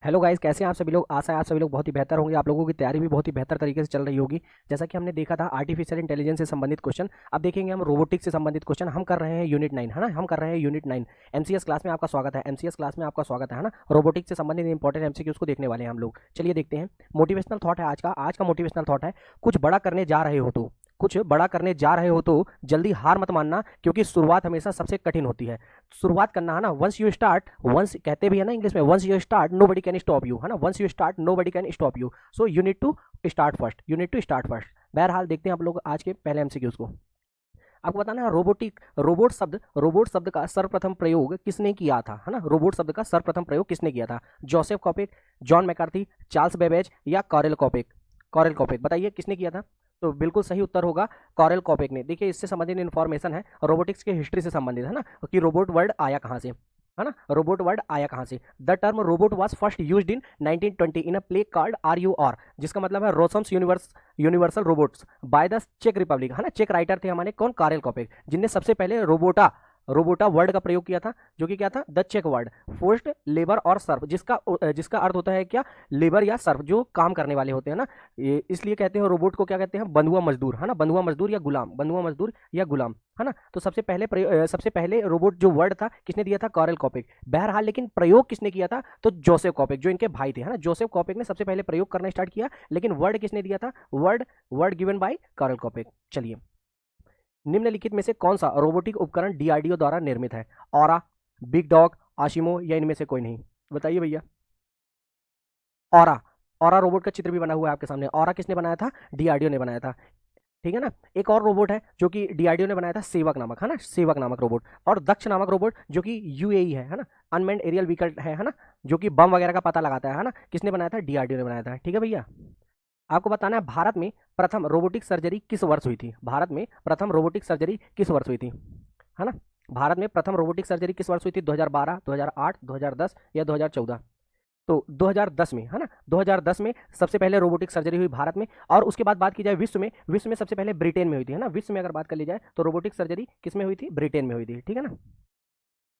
Hello guys, कैसे हैं आप सभी लोग। आशा है आप सभी लोग बहुत ही बेहतर होंगे। आप लोगों की तैयारी भी बहुत ही बेहतर तरीके से चल रही होगी। जैसा कि हमने देखा था आर्टिफिशियल इंटेलिजेंस से संबंधित क्वेश्चन, अब देखेंगे हम रोबोटिक्स से संबंधित क्वेश्चन। हम कर रहे हैं यूनिट 9, है ना। हम कर रहे हैं यूनिट 9। एमसीएस क्लास में आपका स्वागत है। एमसीएस क्लास में आपका स्वागत है ना। रोबोटिक्स से संबंधित इंपॉर्टेंट एमसीक्यूज को देखने वाले हैं हम लोग। चलिए देखते हैं। मोटिवेशनल थॉट है आज का मोटिवेशनल थॉट है, कुछ बड़ा करने जा रहे हो तो जल्दी हार मत मानना, क्योंकि शुरुआत हमेशा सबसे कठिन होती है। शुरुआत करना है ना, वंस यू स्टार्ट, वंस कहते भी है ना इंग्लिश में, once you start nobody can stop you, है ना। Once you start nobody can stop you, so you need to start first, बहरहाल देखते हैं आप लोग आज के पहले एमसीक्यूज को। आपको बताना है रोबोट शब्द का सर्वप्रथम प्रयोग किसने किया था, है ना। रोबोट शब्द का सर्वप्रथम प्रयोग किसने किया था? Joseph Capek, John McCarthy, Charles Babbage या कॉरेल कॉपेक बताइए किसने किया था। तो बिल्कुल सही उत्तर होगा कॉरेल कॉपेक ने। देखिए, इससे संबंधित इन्फॉर्मेशन है, रोबोटिक्स के हिस्ट्री से संबंधित, है ना, कि रोबोट वर्ड आया कहाँ से, है ना। रोबोट वर्ड आया कहाँ से? The term robot was first used in 1920 in a play called RUR, जिसका मतलब है Rossum's universal robots by the चेक रिपब्लिक, है ना। चेक राइटर थे हमारे कौन? कॉरेल कॉपेक, जिनने सबसे पहले रोबोटा वर्ड का प्रयोग किया था, जो कि क्या था? द चेक वर्ड फोर्स्ड लेबर और सर्व, जिसका अर्थ होता है क्या? लेबर या सर्व, जो काम करने वाले होते हैं ना। ये इसलिए कहते हैं रोबोट को क्या कहते हैं? बंधुआ मजदूर, है ना। बंधुआ मजदूर या गुलाम, है ना। तो सबसे पहले रोबोट जो वर्ड था किसने दिया था? कॉरेल कॉपेक। बहरहाल लेकिन प्रयोग किसने किया था? तो जोसेफ कॉपेक, जो इनके भाई थे, है ना। जोसेफ कॉपेक ने सबसे पहले प्रयोग करना स्टार्ट किया, लेकिन वर्ड किसने दिया था? Word given by Karel Capek. चलिए, निम्नलिखित में से कौन सा रोबोटिक उपकरण डीआरडीओ द्वारा निर्मित है? ऑरा, बिग डॉग, आशिमो या इनमें से कोई नहीं? बताइए भैया। ऑरा, ऑरा रोबोट का चित्र भी बना हुआ है आपके सामने। ऑरा किसने बनाया था? डीआरडीओ ने बनाया था, ठीक है ना। एक और रोबोट है जो कि डीआरडीओ ने बनाया था, सेवक नामक, है ना। सेवक नामक रोबोट। और दक्ष नामक रोबोट जो कि यूएई है ना, अनमैन्ड एरियल व्हीकल है ना, जो कि बम वगैरह का पता लगाता है ना। किसने बनाया था? डीआरडीओ ने बनाया था, ठीक है भैया। आपको बताना है भारत में प्रथम रोबोटिक सर्जरी किस वर्ष हुई थी? भारत में प्रथम रोबोटिक सर्जरी किस वर्ष हुई थी, है ना। भारत में प्रथम रोबोटिक सर्जरी किस वर्ष हुई थी? 2012, 2008, 2010 या 2014? तो 2010 में, है ना। 2010 में सबसे पहले रोबोटिक सर्जरी हुई भारत में। और उसके बाद बात की जाए विश्व में सबसे पहले ब्रिटेन में हुई थी, है ना। विश्व में अगर बात कर ली जाए तो रोबोटिक सर्जरी किस में हुई थी? ब्रिटेन में हुई थी, ठीक है ना।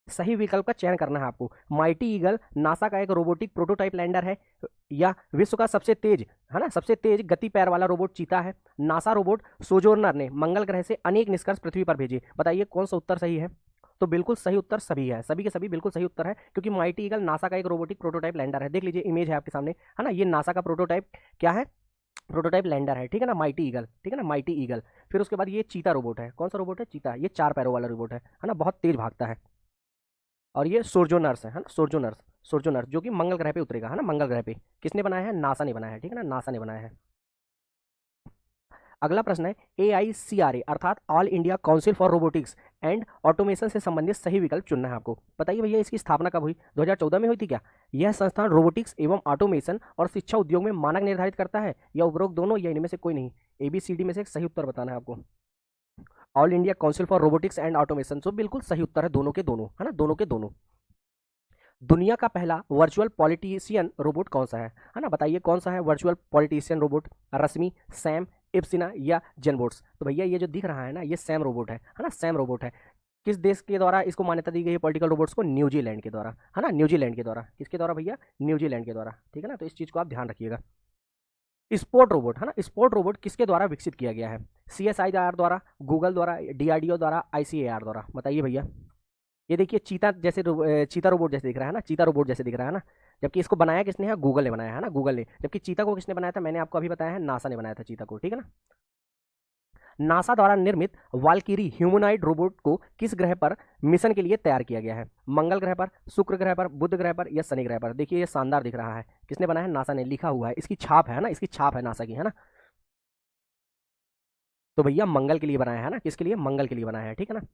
सही विकल्प का चयन करना है आपको। माइटी ईगल नासा का एक रोबोटिक प्रोटोटाइप लैंडर है, या विश्व का सबसे तेज, है ना, सबसे तेज गति पैर वाला रोबोट चीता है। नासा रोबोट सोजोर्नर ने मंगल ग्रह से अनेक निष्कर्ष पृथ्वी पर भेजे। बताइए कौन सा उत्तर सही है? तो बिल्कुल सही उत्तर सभी है, सभी के सभी बिल्कुल सही उत्तर है, क्योंकि माइटी ईगल नासा का एक रोबोटिक प्रोटोटाइप लैंडर है। देख लीजिए, इमेज है आपके सामने, है ना। ये नासा का प्रोटोटाइप क्या है? प्रोटोटाइप लैंडर है, ठीक है ना, माइटी ईगल, ठीक है ना, माइटी ईगल। फिर उसके बाद ये चीता रोबोट है। कौन सा रोबोट है? चीता। ये 4 पैरों वाला रोबोट है ना, बहुत तेज भागता है। और ये सोर्जोनर्स है ना, सोर्जोनर्स जो कि मंगल ग्रह पे उतरेगा, है ना। मंगल ग्रह पे किसने बनाया है? नासा ने बनाया है, ठीक है ना, नासा ने बनाया है। अगला प्रश्न है, AICRA अर्थात all India council for robotics and automation से संबंधित सही विकल्प चुनना है आपको। बताइए भैया, इसकी स्थापना कब हुई? 2014 में हुई थी क्या? यह संस्थान रोबोटिक्स एवं ऑटोमेशन और शिक्षा उद्योग में मानक निर्धारित करता है, या उपरोक्त दोनों, या इनमें से कोई नहीं? ABCD में से एक सही उत्तर बताना है आपको। All India council for robotics and automation, तो बिल्कुल सही उत्तर है दोनों के दोनों, है ना, दोनों के दोनों। दुनिया का पहला वर्चुअल पॉलिटिशियन रोबोट कौन सा है ना। बताइए कौन सा है वर्चुअल पॉलिटिशियन रोबोट? रश्मि, सैम, इप्सिना या जेनबोट्स? तो भैया ये जो दिख रहा है ना, ये सैम रोबोट है ना, सैम रोबोट है। किस देश के द्वारा इसको मान्यता दी गई है पॉलिटिकल रोबोट्स को? न्यूजीलैंड के द्वारा, है ना, न्यूजीलैंड के द्वारा। किसके द्वारा भैया? न्यूजीलैंड के द्वारा, ठीक है ना। तो इस चीज़ को आप ध्यान रखिएगा। स्पोर्ट रोबोट, है ना, स्पोर्ट रोबोट किसके द्वारा विकसित किया गया है? CSIR द्वारा, गूगल द्वारा, DRDO द्वारा, ICAR द्वारा? बताइए भैया। ये देखिए, चीता रोबोट जैसे दिख रहा है ना, चीता रोबोट जैसे दिख रहा है ना। जबकि इसको बनाया किसने है? गूगल ने बनाया है ना, गूगल ने। जबकि चीता को किसने बनाया था? मैंने आपको अभी बताया है, नासा ने बनाया था चीता को, ठीक है ना। नासा द्वारा निर्मित वाल्किरी ह्यूमनॉइड रोबोट को किस ग्रह पर मिशन के लिए तैयार किया गया है? मंगल ग्रह पर, शुक्र ग्रह पर, बुध ग्रह पर या शनि ग्रह पर? देखिए, ये शानदार दिख रहा है, किसने बनाया है? नासा ने, लिखा हुआ है, इसकी छाप है ना, इसकी छाप है नासा की, है ना। तो भैया मंगल के लिए बनाया है ना, किसके लिए? मंगल के लिए बनाया है, ठीक है ना।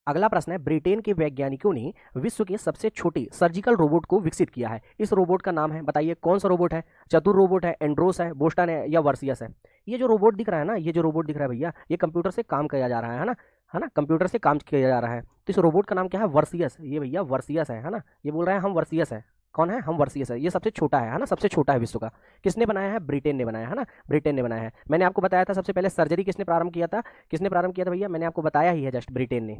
अगला प्रश्न है, ब्रिटेन के वैज्ञानिकों ने विश्व के सबसे छोटे सर्जिकल रोबोट को विकसित किया है। इस रोबोट का नाम है, बताइए कौन सा रोबोट है? चतुर रोबोट है, एंड्रोस है, बोस्टन है या वर्सियस है? ये जो रोबोट दिख रहा है ना, ये जो रोबोट दिख रहा है भैया, ये कंप्यूटर से काम किया जा रहा है ना, है ना, कंप्यूटर से काम किया जा रहा है। तो इस रोबोट का नाम क्या है? वर्सियस। ये भैया वर्सियस है ना। ये बोल रहे हैं हम वर्सियस है। कौन है? हम वर्सियस है। ये सबसे छोटा है ना, सबसे छोटा है विश्व का। किसने बनाया है? ब्रिटेन ने बनाया है ना, ब्रिटेन ने बनाया है। मैंने आपको बताया था सबसे पहले सर्जरी किसने प्रारंभ किया था? किसने प्रारंभ किया था भैया? मैंने आपको बताया ही है जस्ट, ब्रिटेन ने।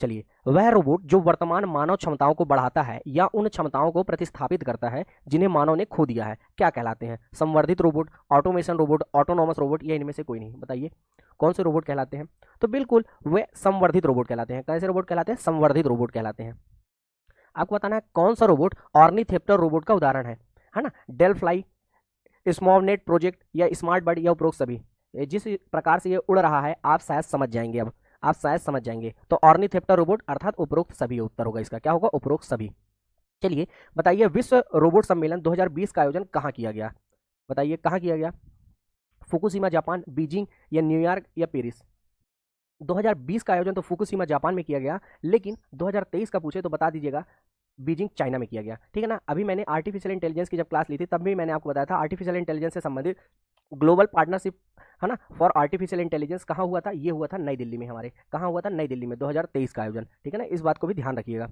चलिए, वह रोबोट जो वर्तमान मानव क्षमताओं को बढ़ाता है या उन क्षमताओं को प्रतिस्थापित करता है जिन्हें मानव ने खो दिया है, क्या कहलाते हैं? संवर्धित robot, automation robot, autonomous robot या इनमें से कोई नहीं? बताइए कौन से रोबोट कहलाते हैं? तो बिल्कुल वे संवर्धित रोबोट कहलाते हैं। कैसे रोबोट कहलाते हैं? संवर्धित रोबोट कहलाते हैं। आपको बताना है कौन सा रोबोट ऑर्निथेप्टर रोबोट का उदाहरण है ना? डेल फ्लाई, स्मॉलनेट प्रोजेक्ट या स्मार्ट बर्ड या उपरोक्त सभी। जिस प्रकार से ये उड़ रहा है आप शायद समझ जाएंगे, अब आप शायद समझ जाएंगे। तो ऑर्निथेप्टर रोबोट अर्थात उपरोक्त सभी उत्तर होगा इसका। क्या होगा? उपरोक्त सभी। चलिए बताइए, विश्व रोबोट सम्मेलन 2020 का आयोजन कहाँ किया गया? बताइए कहाँ किया गया? फुकुशिमा जापान, बीजिंग या न्यूयॉर्क या पेरिस? 2020 का आयोजन तो फुकुशिमा जापान में किया गया, लेकिन 2023 का पूछे तो बता दीजिएगा बीजिंग चाइना में किया गया। ठीक है ना? अभी मैंने आर्टिफिशियल इंटेलिजेंस की जब क्लास ली थी तब भी मैंने आपको बताया था आर्टिफिशियल इंटेलिजेंस से संबंधित ग्लोबल पार्टनरशिप है ना फॉर आर्टिफिशियल इंटेलिजेंस कहाँ हुआ था? ये हुआ था नई दिल्ली में। हमारे कहाँ हुआ था? नई दिल्ली में 2023 का आयोजन। ठीक है ना? इस बात को भी ध्यान रखिएगा।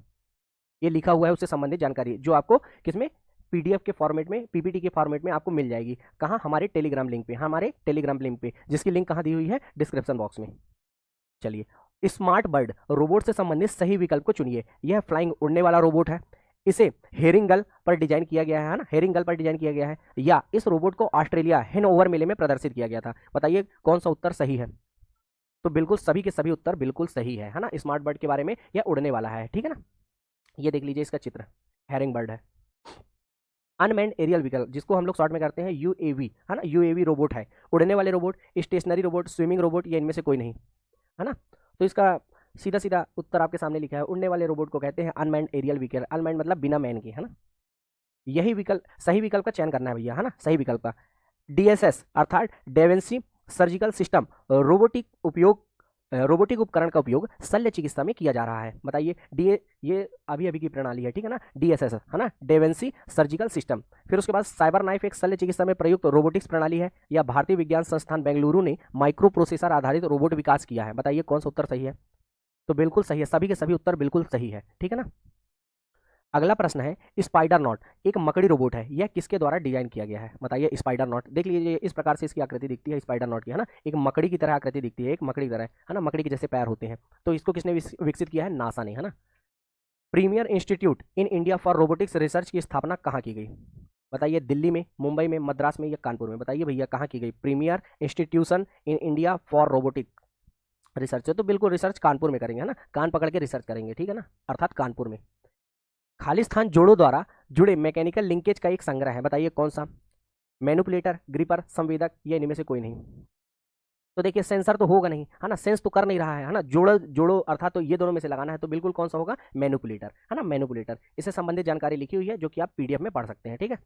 ये लिखा हुआ है उससे संबंधित जानकारी जो आपको किसमें? पीडीएफ के फॉर्मेट में, पीपीटी के फॉर्मेट में आपको मिल जाएगी। कहाँ? हमारे टेलीग्राम लिंक पे, हमारे टेलीग्राम लिंक पे, जिसकी लिंक कहाँ दी हुई है? डिस्क्रिप्शन बॉक्स में। चलिए, स्मार्ट बर्ड रोबोट से संबंधित सही विकल्प को चुनिए। यह फ्लाइंग उड़ने वाला रोबोट है, इसे हेरिंगल पर डिजाइन किया गया है ना? हेरिंगल पर डिजाइन किया गया है, या इस रोबोट को ऑस्ट्रेलिया हैनोवर मेले में प्रदर्शित किया गया था? बताइए कौन सा उत्तर सही है? तो बिल्कुल सभी के सभी उत्तर बिल्कुल सही है ना? स्मार्ट बर्ड के बारे में यह उड़ने वाला है। ठीक है ना? ये देख लीजिए इसका चित्र, हेरिंग बर्ड है। अनमैन्ड एरियल व्हीकल जिसको हम लोग शॉर्ट में करते हैं यूएवी, है ना? यूएवी रोबोट है, उड़ने वाले robot, stationary robot, swimming robot या इनमें से कोई नहीं? है ना? तो इसका सीधा सीधा उत्तर आपके सामने लिखा है, उड़ने वाले रोबोट को कहते हैं अनमैन्ड एरियल व्हीकल। अनमैन्ड मतलब बिना मैन के, है ना? यही विकल्प, सही विकल्प का चयन करना है भैया, है ना? सही विकल्प का। डीएसएस अर्थात डेवेंसी सर्जिकल सिस्टम रोबोटिक उपकरण का उपयोग शल्य चिकित्सा में किया जा रहा है। बताइए ये अभी अभी की प्रणाली है। ठीक है ना? डीएसएस है ना? डेवेंसी सर्जिकल सिस्टम। फिर उसके बाद साइबर नाइफ एक शल्य चिकित्सा में प्रयुक्त रोबोटिक्स प्रणाली है, या भारतीय विज्ञान संस्थान बेंगलुरु ने माइक्रो प्रोसेसर आधारित रोबोट विकास किया है? बताइए कौन सा उत्तर सही है? तो बिल्कुल सही है, सभी के सभी उत्तर बिल्कुल सही है। ठीक है ना? अगला प्रश्न है, स्पाइडर नॉट एक मकड़ी रोबोट है, यह किसके द्वारा डिजाइन किया गया है? बताइए स्पाइडर नॉट। देख लीजिए इस प्रकार से इसकी आकृति दिखती है स्पाइडर नॉट की, है ना? एक मकड़ी की तरह आकृति दिखती है, एक मकड़ी की तरह, है ना? मकड़ी के जैसे पैर होते हैं। तो इसको किसने विकसित किया है? नासा ने, है ना? Premier institute in India for robotics research की स्थापना कहाँ की गई? बताइए दिल्ली में, मुंबई में, मद्रास में या कानपुर में? बताइए भैया कहाँ की गई premier institution in India for robotic research? तो बिल्कुल रिसर्च कानपुर में करेंगे, है ना? कान पकड़ के रिसर्च करेंगे। ठीक है ना? अर्थात कानपुर में। खालिस्तान जोड़ों द्वारा जुड़े मैकेनिकल लिंकेज का एक संग्रह है, बताइए कौन सा? मैनिपुलेटर, ग्रिपर, संवेदक या इनमें से कोई नहीं? तो देखिए सेंसर तो होगा नहीं, है ना? सेंस तो कर नहीं रहा है ना? जोड़ो जोड़ो अर्थात तो ये दोनों में से लगाना है, तो बिल्कुल कौन सा होगा? मैनिपुलेटर, है ना? मैनिपुलेटर। इससे संबंधित जानकारी लिखी हुई है जो कि आप पीडीएफ में पढ़ सकते हैं। ठीक है?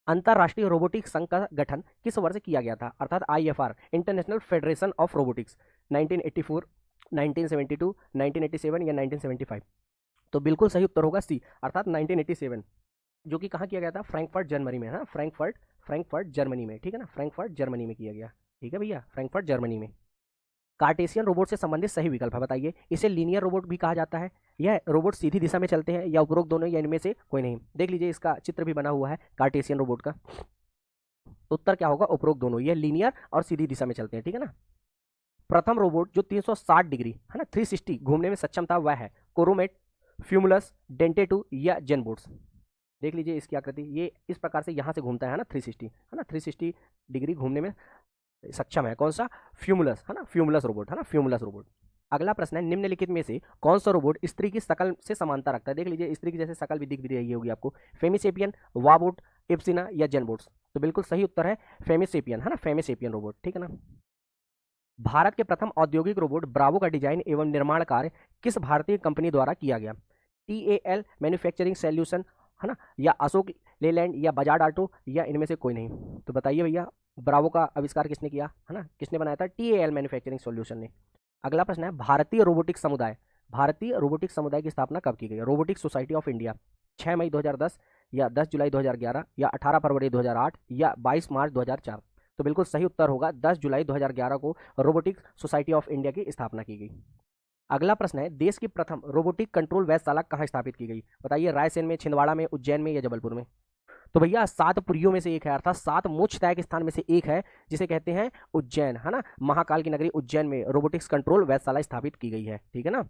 अंतरराष्ट्रीय रोबोटिक्स संघ का गठन किस वर्ष किया गया था? अर्थात IFR, international federation of robotics, 1984, 1972, 1987 या 1975? तो बिल्कुल सही उत्तर होगा सी अर्थात 1987, जो कि कहाँ किया गया था? फ्रैंकफर्ट जर्मनी में, है ना? फ्रैंकफर्ट जर्मनी में। ठीक है ना? फ्रैंकफर्ट जर्मनी में किया गया। ठीक है भैया? फ्रैंकफर्ट जर्मनी में। कार्टेशियन रोबोट से संबंधित सही विकल्प है, बताइए। इसे लीनियर रोबोट भी कहा जाता है। यह रोबोट सीधी दिशा में चलते हैं, या उपरोक्त दोनों, या इनमें से कोई नहीं? देख लीजिए इसका चित्र भी बना हुआ है कार्टेशियन रोबोट का। तो उत्तर क्या होगा? उपरोक्त दोनों। यह लीनियर और सीधी दिशा में चलते हैं। ठीक है ना? प्रथम रोबोट जो 360 डिग्री, है ना, 360 घूमने में सक्षम था वह है कोरोमेट, फ्यूमुलस, डेंटेटू या जेनबोट्स? देख लीजिए इसकी आकृति, ये इस प्रकार से यहाँ से घूमता है ना 360, है ना? 360 डिग्री घूमने में सक्षम है। कौन सा? फ्यूमुलस, है ना? फ्यूमुलस रोबोट, है ना? फ्यूमुलस रोबोट। अगला प्रश्न है, निम्नलिखित में से कौन सा रोबोट स्त्री की शकल से समानता रखता है? देख लीजिए स्त्री की जैसे शकल भी दिख भी रही होगी आपको। फेमिसेपियन, वाबोट, इप्सिना या जेनबोट्स? तो बिल्कुल सही उत्तर है फेमिसेपियन, है ना? फेमिसेपियन रोबोट। ठीक है ना? भारत के प्रथम औद्योगिक रोबोट ब्रावो का डिजाइन एवं निर्माण कार्य किस भारतीय कंपनी द्वारा किया गया? TAL मैन्युफैक्चरिंग सॉल्यूशन, है ना? या अशोक लेलैंड या बजाज ऑटो या इनमें से कोई नहीं? तो बताइए भैया ब्रावो का आविष्कार किसने किया, है ना? किसने बनाया था? TAL मैन्युफैक्चरिंग सॉल्यूशन ने। अगला प्रश्न है, भारतीय रोबोटिक समुदाय की स्थापना कब की गई? रोबोटिक सोसाइटी ऑफ इंडिया 6 मई 2010 या 10 जुलाई 2011 या 18 फरवरी 2008 या 22 मार्च 2004? तो बिल्कुल सही उत्तर होगा 10 जुलाई 2011 को रोबोटिक सोसाइटी ऑफ इंडिया की स्थापना की गई। अगला प्रश्न है, देश की प्रथम रोबोटिक कंट्रोल वेधशाला कहाँ स्थापित की गई? बताइए रायसेन में, छिंदवाड़ा में, उज्जैन में या जबलपुर में? तो भैया 7 पुरियों में से एक है, अर्थात 7 मोक्षदायक स्थान में से एक है, जिसे कहते हैं उज्जैन, है ना? महाकाल की नगरी उज्जैन में रोबोटिक्स कंट्रोल वेधशाला स्थापित की गई है। ठीक है ना?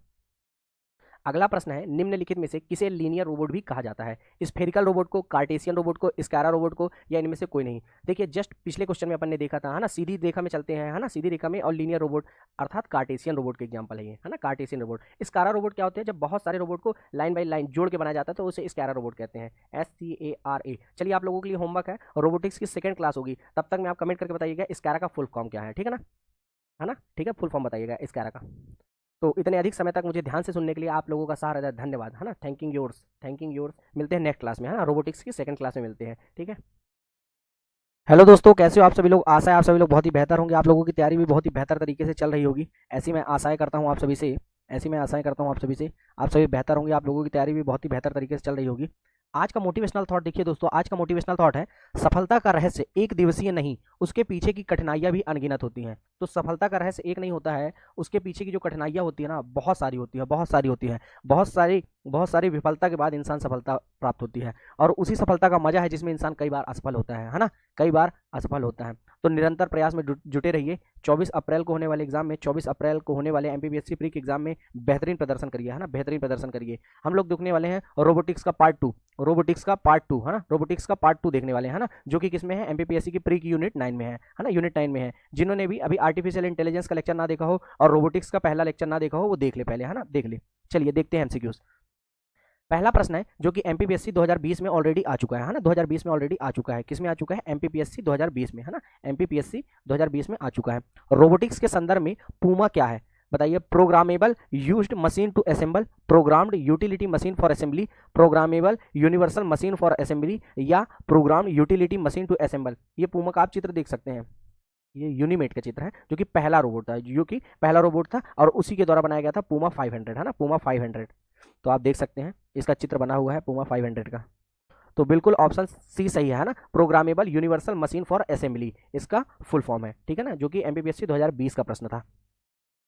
अगला प्रश्न है, निम्नलिखित में से किसे लीनियर रोबोट भी कहा जाता है? स्फेरिकल रोबोट को, कार्टेशियन रोबोट को, स्कैरा रोबोट को, या इनमें से कोई नहीं? देखिए जस्ट पिछले क्वेश्चन में अपन ने देखा था, है ना, सीधी रेखा में चलते हैं, है ना, सीधी रेखा में, और लीनियर रोबोट अर्थात कार्टेशियन रोबोट के एग्जाम्पल है ये, है ना, कार्टेशियन रोबोट। स्कैरा रोबोट क्या होते हैं? जब बहुत सारे रोबोट को लाइन बाई लाइन जोड़ के बनाया जाता है तो उसे स्कैरा रोबोट कहते हैं, SCARA। चलिए आप लोगों के लिए होमवर्क है, रोबोटिक्स की सेकंड क्लास होगी, तब तक मैं आप कमेंट करके बताइएगा स्कैरा का फुल फॉर्म क्या है, ठीक है ना, ठीक है, फुल फॉर्म बताइएगा स्कैरा का। तो इतने अधिक समय तक मुझे ध्यान से सुनने के लिए आप लोगों का सारा धन्यवाद, है ना, थैंकिंग योर्स, थैंकिंग योर्स। मिलते हैं नेक्स्ट क्लास में, है ना, रोबोटिक्स की सेकंड क्लास में मिलते हैं, ठीक है। हेलो दोस्तों, कैसे हो आप सभी लोग? आशा है आप सभी लोग बहुत ही बेहतर होंगे, आप लोगों की तैयारी भी बहुत ही बेहतर तरीके से चल रही होगी। ऐसी मैं आशाएं करता हूं आप सभी से, ऐसी मैं आशाएं करता हूं आप सभी से, आप सभी बेहतर होंगे, आप लोगों की तैयारी भी बहुत ही बेहतर तरीके से चल रही होगी। आज का मोटिवेशनल थॉट देखिए दोस्तों, आज का मोटिवेशनल थॉट है, सफलता का रहस्य एक दिवसीय नहीं, उसके पीछे की कठिनाइयां भी अनगिनत होती हैं। तो सफलता का रहस्य एक नहीं होता है, उसके पीछे की जो कठिनाइयां होती है ना, बहुत सारी होती है, बहुत सारी होती है, बहुत सारी विफलता के बाद इंसान सफलता प्राप्त होती है, और उसी सफलता का मजा है जिसमें इंसान कई बार असफल होता है ना, कई बार असफल होता है। तो निरंतर प्रयास में जुटे रहिए। 24 अप्रैल को होने वाले एग्जाम में, 24 अप्रैल को होने वाले एमपीपीएससी प्री के एग्जाम में बेहतरीन प्रदर्शन करिए, है ना, बेहतरीन प्रदर्शन करिए। हम लोग देखने वाले हैं रोबोटिक्स का पार्ट 2, रोबोटिक्स का पार्ट 2, है ना, रोबोटिक्स का पार्ट 2 देखने वाले हैं, है ना, जो कि किसमें है? एमपीपीएससी की प्री की यूनिट 9 में है ना, यूनिट 9 में है। जिन्होंने भी अभी आर्टिफिशियल इंटेलिजेंस का लेक्चर ना देखा हो और रोबोटिक्स का पहला लेक्चर ना देखा हो, वो देख ले पहले, है ना, देख ले। चलिए देखते हैं एमसीक्यूज। पहला प्रश्न है जो कि एमपीपीएससी 2020 में ऑलरेडी आ चुका है ना, 2020 में ऑलरेडी आ चुका है। किसमें आ चुका है? एमपीपीएससी 2020 में, है ना, एमपीपीएससी 2020 में आ चुका है। रोबोटिक्स के संदर्भ में पूमा क्या है? बताइए। Programmable used machine to assemble, programmed utility machine for assembly, programmable universal machine for assembly, या program utility machine to assemble. ये पूमा का आप चित्र देख सकते हैं, ये यूनिमेट का चित्र है, जो कि पहला रोबोट था, जो कि पहला रोबोट था, और उसी के द्वारा बनाया गया था पूमा 500, है ना, पूमा 500। तो आप देख सकते हैं इसका चित्र बना हुआ है पूमा 500 का। तो बिल्कुल ऑप्शन सी सही है ना, programmable universal machine for assembly इसका फुल फॉर्म है, ठीक है ना, जो कि एमपीपीएससी 2020 का प्रश्न था।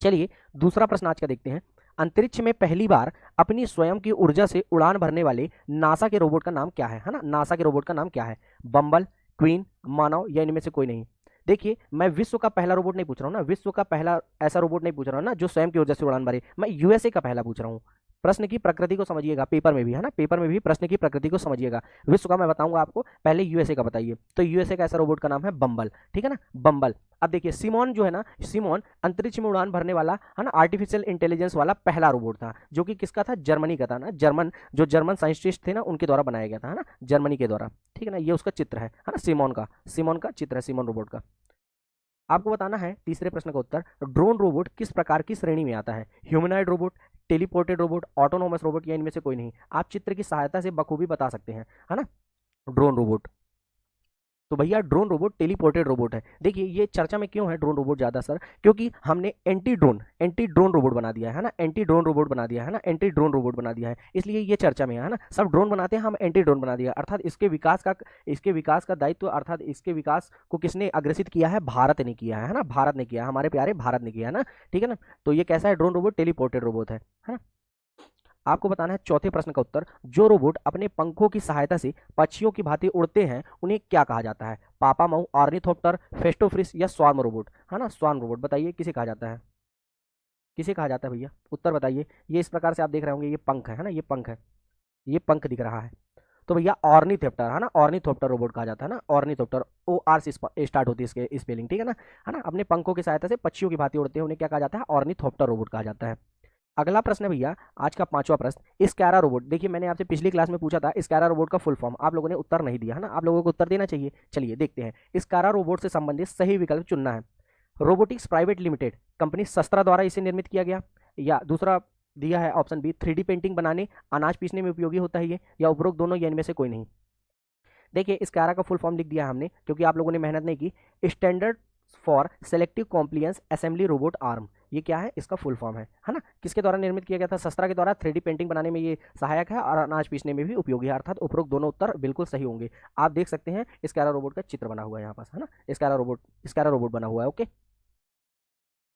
चलिए दूसरा प्रश्न आज का देखते हैं। अंतरिक्ष में पहली बार अपनी स्वयं की ऊर्जा से उड़ान भरने वाले नासा के रोबोट का नाम क्या है ना, नासा के रोबोट का नाम क्या है? बम्बल, क्वीन, मानव, या इनमें से कोई नहीं? देखिए मैं विश्व का पहला रोबोट नहीं पूछ रहा हूँ ना, विश्व का पहला ऐसा रोबोट नहीं पूछ रहा हूँ ना जो स्वयं की ऊर्जा से उड़ान भरे, मैं यूएसए का पहला पूछ रहा हूँ। प्रश्न की प्रकृति को समझिएगा, पेपर में भी, है ना, पेपर में भी प्रश्न की प्रकृति को समझिएगा। विश्व का मैं बताऊंगा आपको, पहले यूएसए का बताइए। तो यूएसए का ऐसा रोबोट का नाम है बम्बल, ठीक है ना, बम्बल। अब देखिए सिमोन जो है ना, सिमोन अंतरिक्ष में उड़ान भरने वाला, है ना, आर्टिफिशियल इंटेलिजेंस वाला पहला रोबोट था, जो कि किसका था? जर्मनी का था ना, जर्मन साइंटिस्ट थे ना, उनके द्वारा बनाया गया था, है ना, जर्मनी के द्वारा, ठीक है ना। ये उसका चित्र है ना, सिमोन का चित्र है, सिमोन रोबोट का। आपको बताना है तीसरे प्रश्न का उत्तर। ड्रोन रोबोट किस प्रकार की श्रेणी में आता है? Humanoid robot, teleported robot, autonomous robot, या इनमें से कोई नहीं? आप चित्र की सहायता से बखूबी बता सकते हैं, है ना, ड्रोन रोबोट। तो भैया ड्रोन रोबोट टेलीपोर्टेड रोबोट है। देखिए ये चर्चा में क्यों है ड्रोन रोबोट ज़्यादा सर? क्योंकि हमने एंटी ड्रोन रोबोट बना दिया है ना, एंटी ड्रोन रोबोट बना दिया है ना, एंटी ड्रोन रोबोट बना दिया है, इसलिए ये चर्चा में है ना। सब ड्रोन बनाते हैं, हम एंटी ड्रोन बना दिया, अर्थात इसके विकास का दायित्व, अर्थात इसके विकास को किसने अग्रसित किया है? भारत ने किया है ना, भारत ने किया, हमारे प्यारे भारत ने किया है ना, ठीक है ना। तो ये कैसा है? ड्रोन रोबोट टेलीपोर्टेड रोबोट है ना। आपको बताना है चौथे प्रश्न का उत्तर। जो रोबोट अपने पंखों की सहायता से पक्षियों की भांति उड़ते हैं उन्हें क्या कहा जाता है? पापामाऊ, ऑर्निथोप्टर, फेस्टोफ्रिस, या स्वार्म रोबोट, है ना, स्वार्म रोबोट। बताइए किसे कहा जाता है, किसे कहा जाता है भैया? उत्तर बताइए। ये इस प्रकार से आप देख रहे होंगे, ये पंख है ना, ये पंख है, ये पंख दिख रहा है। तो भैया ऑर्निथोप्टर, है ना, ऑर्निथोप्टर रोबोट कहा जाता है ना, ऑर्निथोप्टर, OR से स्टार्ट होती है इसके स्पेलिंग, ठीक है ना, है ना। अपने पंखों की सहायता से पक्षियों की भांति उड़ते हैं, उन्हें क्या कहा जाता है? ऑर्निथोप्टर रोबोट कहा जाता है। अगला प्रश्न है भैया आज का पांचवा प्रश्न। स्कैरा रोबोट, देखिए मैंने आपसे पिछली क्लास में पूछा था स्कैरा रोबोट का फुल फॉर्म, आप लोगों ने उत्तर नहीं दिया, है ना, आप लोगों को उत्तर देना चाहिए। चलिए देखते हैं। स्कैरा रोबोट से संबंधित सही विकल्प चुनना है। रोबोटिक्स प्राइवेट लिमिटेड कंपनी शस्त्रा द्वारा इसे निर्मित किया गया, या दूसरा दिया है ऑप्शन बी 3D पेंटिंग बनाने, अनाज पीसने में उपयोगी होता है ये, या उपरोक्त दोनों, या इनमें से कोई नहीं? देखिए स्कैरा का फुल फॉर्म लिख दिया हमने, क्योंकि आप लोगों ने मेहनत नहीं की। Standard for selective compliance assembly robot arm, ये क्या है? इसका फुल फॉर्म है ना। किसके द्वारा निर्मित किया गया था? शस्त्रा के द्वारा। 3D पेंटिंग बनाने में ये सहायक है और अनाज पीसने में भी उपयोगी है, अर्थात उपरोक्त दोनों उत्तर बिल्कुल सही होंगे। आप देख सकते हैं स्कैरा रोबोट का चित्र बना हुआ है यहाँ पास, है ना, स्कैरा रोबोट बना हुआ है। ओके,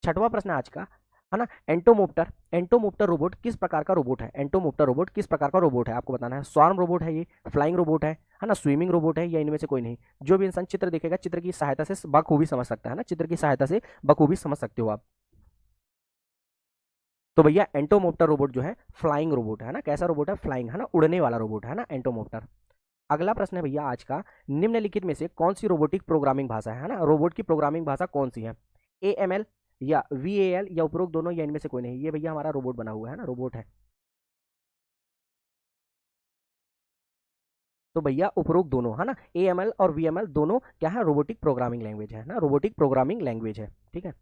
छठवां प्रश्न आज का, है ना, एंटोमोप्टर रोबोट किस प्रकार का रोबोट है? एंटोमोप्टर रोबोट किस प्रकार का रोबोट है? आपको बताना है। स्वार्म रोबोट है ये, फ्लाइंग रोबोट है ना, स्विमिंग रोबोट है, या इनमें से कोई नहीं? जो भी इंसान चित्र देखेगा चित्र की सहायता से बखूबी समझ सकता है ना, चित्र की सहायता से बखूबी समझ सकते हो आप। तो भैया एंटोमोप्टर रोबोट जो है फ्लाइंग रोबोट है ना, कैसा रोबोट है, फ्लाइंग है ना, उड़ने वाला रोबोट है ना एंटोमोप्टर। अगला प्रश्न है भैया आज का, निम्नलिखित में से कौन सी रोबोटिक प्रोग्रामिंग भाषा है ना, रोबोट की प्रोग्रामिंग भाषा कौन सी है, AML या VAL या उपरोक्त दोनों या इनमें से कोई नहीं। ये भैया हमारा रोबोट बना हुआ है ना, रोबोट है। तो भैया उपरोक्त दोनों है ना, AML और VML दोनों क्या है, रोबोटिक प्रोग्रामिंग लैंग्वेज है ना, रोबोटिक प्रोग्रामिंग लैंग्वेज है, ठीक है।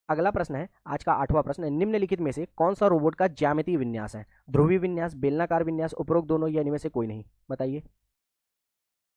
अगला प्रश्न है आज का 8वां प्रश्न है, निम्नलिखित में से कौन सा रोबोट का ज्यामितीय विन्यास है, ध्रुवीय विन्यास, बेलनाकार विन्यास, उपरोक्त दोनों या इनमें से कोई नहीं, बताइए।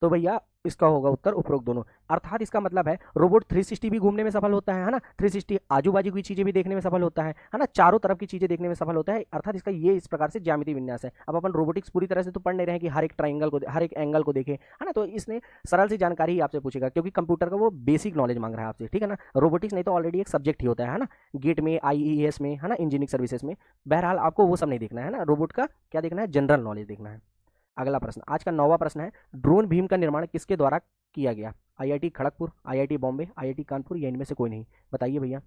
तो भैया इसका होगा उत्तर उपरोक्त दोनों। अर्थात इसका मतलब है रोबोट 360 भी घूमने में सफल होता है ना, 360 आजू बाजू की चीजें भी देखने में सफल होता है ना, चारों तरफ की चीजें देखने में सफल होता है। अर्थात इसका ये इस प्रकार से ज्यामितीय विन्यास है। अब अपन रोबोटिक्स पूरी तरह से तो पढ़ नहीं रहे हैं कि हर एक ट्राइंगल को, हर एक एंगल को देखे, है ना, तो इसने सरल सी जानकारी ही आपसे पूछेगा, क्योंकि कंप्यूटर का वो बेसिक नॉलेज मांग रहा है आपसे, ठीक है ना। रोबोटिक्स नहीं तो ऑलरेडी एक सब्जेक्ट ही होता है ना, गेट में, IES में, है ना, इंजीनियरिंग सर्विसेज में। बहरहाल आपको वो सब नहीं देखना है ना, रोबोट का क्या देखना है, जनरल नॉलेज देखना है। अगला प्रश्न आज का 9वां प्रश्न है, ड्रोन भीम का निर्माण किसके द्वारा किया गया, IIT Kharagpur, IIT Bombay, IIT Kanpur या इनमें से कोई नहीं, बताइए भैया।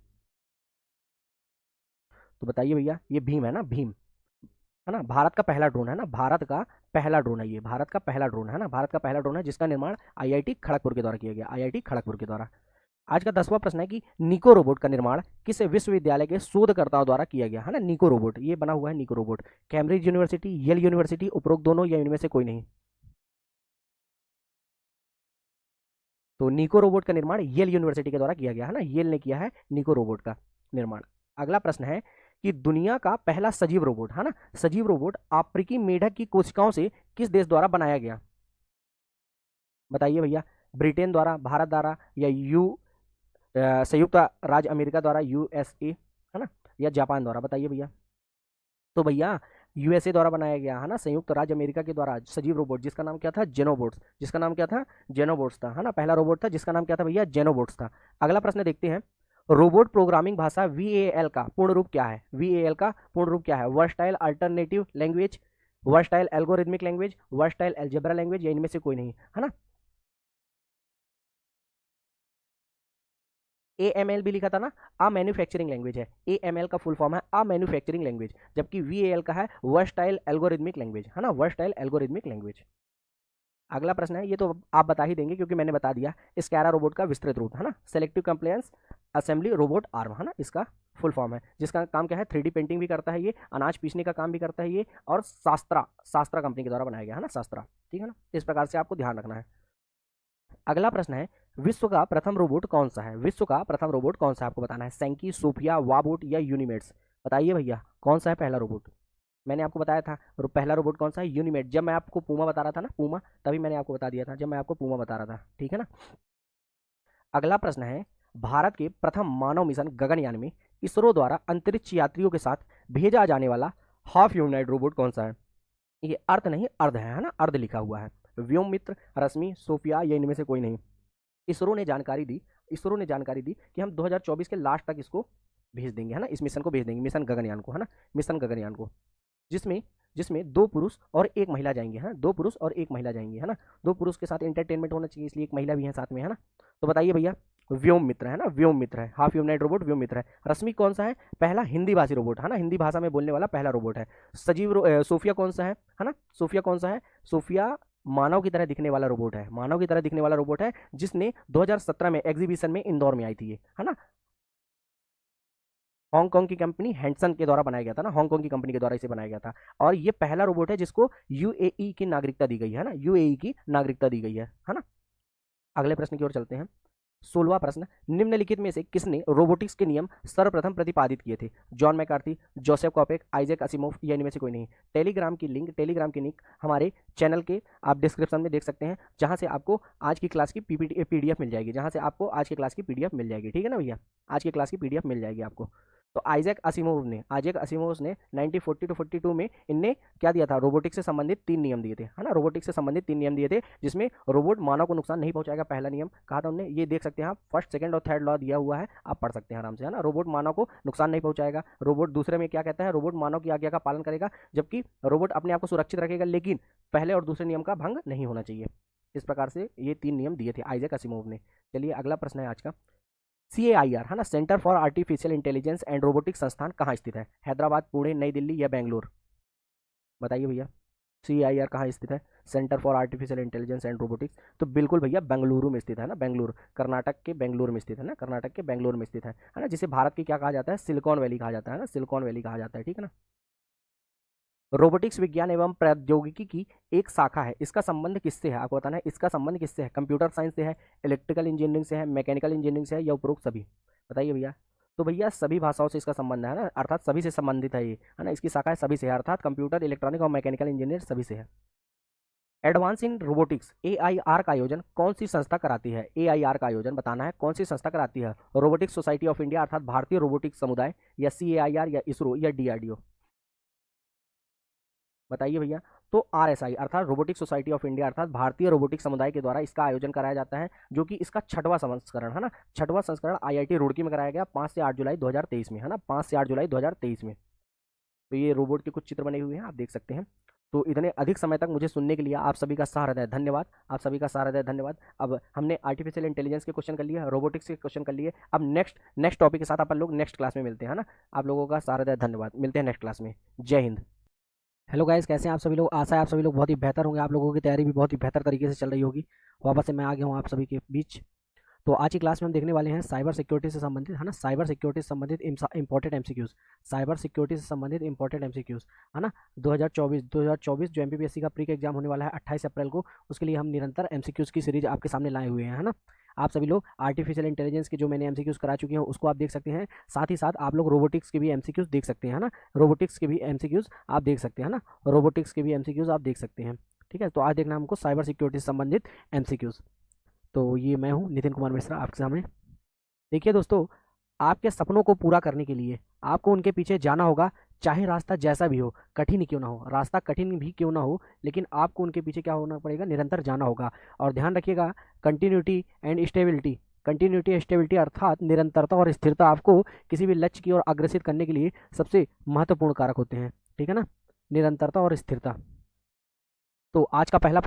तो बताइए भैया, ये भीम है ना, भीम है ना, भारत का पहला ड्रोन है ना, भारत का पहला ड्रोन है ये, भारत का पहला ड्रोन है ना, भारत का पहला ड्रोन है जिसका निर्माण IIT खड़गपुर के द्वारा किया गया, IIT खड़गपुर के द्वारा। आज का 10वां प्रश्न है कि निको रोबोट का निर्माण किस विश्वविद्यालय के शोधकर्ताओं द्वारा किया गया है ना, निको रोबोट ये बना हुआ है, Nico robot, Cambridge University, Yale University, उपरोक्त दोनों या इनमें से कोई नहीं। तो निको रोबोट का निर्माण येल यूनिवर्सिटी के द्वारा किया गया है ना, येल ने किया है निको रोबोट का निर्माण। अगला प्रश्न है कि दुनिया का पहला सजीव रोबोट है ना, सजीव रोबोट अफ्रीकी मेढक की कोशिकाओं से किस देश द्वारा बनाया गया, बताइए भैया। ब्रिटेन द्वारा, भारत द्वारा या संयुक्त राज्य अमेरिका द्वारा, USA है ना, या जापान द्वारा, बताइए भैया। तो भैया USA द्वारा बनाया गया है ना, संयुक्त राज्य अमेरिका के द्वारा सजीव रोबोट, जिसका नाम क्या था, जेनोबोट्स, जिसका नाम क्या था, जेनोबोट्स था, है ना, पहला रोबोट था जिसका नाम क्या था भैया, जेनोबोट्स था। अगला प्रश्न देखते हैं, रोबोट प्रोग्रामिंग भाषा VAL का पूर्ण रूप क्या है, VAL का पूर्ण रूप क्या है, versatile alternative language, versatile algorithmic language, versatile algebra language या इनमें से कोई नहीं, है ना। AML भी लिखा था ना, अ मैन्युफैक्चरिंग लैंग्वेज है, AML का फुल फॉर्म है अ मैन्युफैक्चरिंग लैंग्वेज, जबकि VAL का है वर्सटाइल एल्गोरिथमिक लैंग्वेज, है ना, वर्सटाइल एल्गोरिथमिक लैंग्वेज। अगला प्रश्न है, ये तो आप बता ही देंगे क्योंकि मैंने बता दिया, स्कैरा रोबोट का विस्तृत रूप है ना, selective compliance assembly robot arm, है ना, इसका फुल फॉर्म है, जिसका काम क्या है, 3D पेंटिंग भी करता है ये, अनाज पीसने का काम भी करता है ये, और शास्त्रा शास्त्रा कंपनी के द्वारा बनाया गया है ना, शास्त्रा, ठीक है ना, इस प्रकार से आपको ध्यान रखना है। अगला प्रश्न है, विश्व का प्रथम रोबोट कौन सा है, विश्व का प्रथम रोबोट कौन सा है आपको बताना है, सैंकी, सोफिया, वाबोट या यूनिमेट्स, बताइए भैया कौन सा है पहला रोबोट। मैंने आपको बताया था पहला रोबोट कौन सा है, यूनिमेट, जब मैं आपको पूमा बता रहा था ना, पूमा, तभी मैंने आपको बता दिया था जब मैं आपको पूमा बता रहा था, ठीक है ना। अगला प्रश्न है, भारत के प्रथम मानव मिशन गगनयान में इसरो द्वारा अंतरिक्ष यात्रियों के साथ भेजा जाने वाला हाफ ह्यूमनॉइड रोबोट कौन सा है, ये अर्थ नहीं अर्ध है ना, अर्ध लिखा हुआ है, व्योम मित्र, रश्मि, सोफिया या इनमें से कोई नहीं। इसरो ने जानकारी दी, इसरो ने जानकारी दी कि हम 2024 के लास्ट तक इसको भेज देंगे, है ना, इस मिशन को भेज देंगे, मिशन गगनयान को, है ना, मिशन गगनयान को, जिसमें जिसमें 2 पुरुष और 1 महिला जाएंगे, है, 2 पुरुष और 1 महिला जाएंगे, है ना, 2 पुरुष के साथ एंटरटेनमेंट होना चाहिए, इसलिए 1 महिला भी है साथ में, है ना। तो बताइए भैया, व्योम मित्र है ना, व्योम मित्र है, हाफ ह्यूमनॉइड रोबोट व्योम मित्र है। रश्मि कौन सा है, पहला हिंदी भाषी रोबोट, है ना, हिंदी भाषा में बोलने वाला पहला रोबोट है। सोफिया कौन सा है ना, सोफिया कौन सा है, सोफिया मानव की तरह दिखने वाला रोबोट है, मानव की तरह दिखने वाला रोबोट है, जिसने 2017 में एग्जीबिशन में इंदौर में आई थी ये, है ना, हांगकांग की कंपनी हैंडसन के द्वारा बनाया गया था ना, हांगकांग की कंपनी के द्वारा इसे बनाया गया था, और ये पहला रोबोट है जिसको UAE की नागरिकता दी गई है ना, UAE की नागरिकता दी गई है ना। अगले प्रश्न की ओर चलते हैं, 16वां प्रश्न, निम्नलिखित में से किसने रोबोटिक्स के नियम सर्वप्रथम प्रतिपादित किए थे, John McCarthy, Joseph Capek, Isaac Asimov या इनमें से कोई नहीं। टेलीग्राम की लिंक हमारे चैनल के आप डिस्क्रिप्शन में देख सकते हैं, जहां से आपको आज की क्लास की PDF मिल जाएगी, जहां से आपको आज की क्लास की PDF मिल जाएगी, ठीक है ना भैया, आज की क्लास की PDF मिल जाएगी आपको। तो आइजैक असिमोव ने 1940 टू 42 में इनने क्या दिया था, रोबोटिक्स से संबंधित 3 नियम दिए थे, है ना, रोबोटिक्स से संबंधित 3 नियम दिए थे, जिसमें रोबोट मानव को नुकसान नहीं पहुंचाएगा, पहला नियम कहा था हमने, ये देख सकते हैं आप, फर्स्ट, सेकंड और थर्ड लॉ दिया हुआ है, आप पढ़ सकते हैं आराम से, है ना, रोबोट मानव को नुकसान नहीं पहुंचाएगा, रोबोट दूसरे में क्या कहता है, रोबोट मानव की आज्ञा का पालन करेगा, जबकि रोबोट अपने आप को सुरक्षित रखेगा, लेकिन पहले और दूसरे नियम का भंग नहीं होना चाहिए। इस प्रकार से ये 3 नियम दिए थे आइजैक असिमोव ने। चलिए अगला प्रश्न है आज का, CAIR है ना, centre for artificial intelligence and robotics संस्थान कहाँ स्थित है? हैदराबाद, पुणे, नई दिल्ली या बेंगलुरु? बताइए भैया। CAIR कहाँ स्थित है? Centre for artificial intelligence and robotics. तो बिल्कुल भैया बेंगलुरु में स्थित है ना, बेंगलुरु, कर्नाटक के बेंगलुरु में स्थित है ना, कर्नाटक के बेंगलुरु में स्थित है ना, जिसे भारत की क्या कहा जाता है? सिलिकॉन वैली कहा जाता है ना, सिलिकॉन वैली कहा जाता है, ठीक है ना। रोबोटिक्स विज्ञान एवं प्रौद्योगिकी की एक शाखा है, इसका संबंध किससे है? आपको बताना है इसका संबंध किससे है। कंप्यूटर साइंस से है, इलेक्ट्रिकल इंजीनियरिंग से है, मैकेनिकल इंजीनियरिंग से है, या उपरोक्त सभी? बताइए भैया। तो भैया सभी भाषाओं से इसका संबंध है ना, अर्थात सभी से संबंधित है ये, है ना, इसकी शाखा है सभी से है, अर्थात कंप्यूटर, इलेक्ट्रॉनिक और मैकेनिकल इंजीनियर सभी से है। एडवांस इन रोबोटिक्स AIR का आयोजन कौन सी संस्था कराती है? AIR का आयोजन बताना है कौन सी संस्था कराती है? रोबोटिक्स सोसाइटी ऑफ इंडिया अर्थात भारतीय रोबोटिक्स समुदाय, या CAIR, या इसरो, या DRDO? बताइए भैया। तो RSI अर्थात रोबोटिक सोसाइटी ऑफ इंडिया अर्थात भारतीय रोबोटिक समुदाय के द्वारा इसका आयोजन कराया जाता है, जो कि इसका 6वां संस्करण है ना, 6वां संस्करण IIT रुड़की में कराया गया 5 से 8 जुलाई 2023 में, है ना, 5 से 8 जुलाई 2023 में। तो ये रोबोट के कुछ चित्र बने हुए हैं, आप देख सकते हैं। तो इतने अधिक समय तक मुझे सुनने के लिए आप सभी का सहारा धन्यवाद, आप सभी का सहारा धन्यवाद। अब हमने आर्टिफिशियल इंटेलिजेंस के क्वेश्चन कर लिए, रोबोटिक्स के क्वेश्चन कर लिए, अब नेक्स्ट टॉपिक के साथ अपन लोग नेक्स्ट क्लास में मिलते हैं, है ना। आप लोगों का सहारा धन्यवाद, मिलते हैं नेक्स्ट क्लास में। जय हिंद। हेलो गाइस, कैसे हैं आप सभी लोग? आशा है आप सभी लोग बहुत ही बेहतर होंगे, आप लोगों की तैयारी भी बहुत ही बेहतर तरीके से चल रही होगी। वापस से मैं आ गया हूँ आप सभी के बीच। तो आज की क्लास में हम देखने वाले हैं साइबर सिक्योरिटी से संबंधित, है ना, साइबर सिक्योरिटी से संबंधित इंपॉर्टेंट एमसीक्यूज, साइबर सिक्योरिटी से संबंधित इंपॉर्टेंट एमसीक्यूज, है ना। 2024 जो MPPSC का प्री का एग्जाम होने वाला है 28 अप्रैल को, उसके लिए हम निरंतर एमसीक्यूज की सीरीज आपके सामने लाए हुए हैं, है ना। आप सभी लोग आर्टिफिशियल इंटेलिजेंस के जो मैंने एमसीक्यूज करा चुके हैं उसको आप देख सकते हैं, साथ ही साथ आप लोग रोबोटिक्स के भी एमसीक्यूज देख सकते हैं, है ना, रोबोटिक्स के भी एमसीक्यूज आप देख सकते हैं, है ना, रोबोटिक्स के भी एमसीक्यूज आप देख सकते हैं। ठीक है, तो आज देखना हमको साइबर सिक्योरिटी से संबंधित एमसीक्यूज। तो ये मैं हूँ नितिन कुमार मिश्रा आपके सामने। देखिए दोस्तों, आपके सपनों को पूरा करने के लिए आपको उनके पीछे जाना होगा, चाहे रास्ता जैसा भी हो, कठिन ही क्यों ना हो, रास्ता कठिन भी क्यों ना हो, लेकिन आपको उनके पीछे क्या होना पड़ेगा? निरंतर जाना होगा। और ध्यान रखिएगा, continuity and stability, continuity stability अर्थात निरंतरता और स्थिरता आपको किसी भी लक्ष्य की ओर अग्रसित करने के लिए सबसे महत्वपूर्ण कारक होते हैं, ठीक है ना, निरंतरता और स्थिरता। तो आज का पहला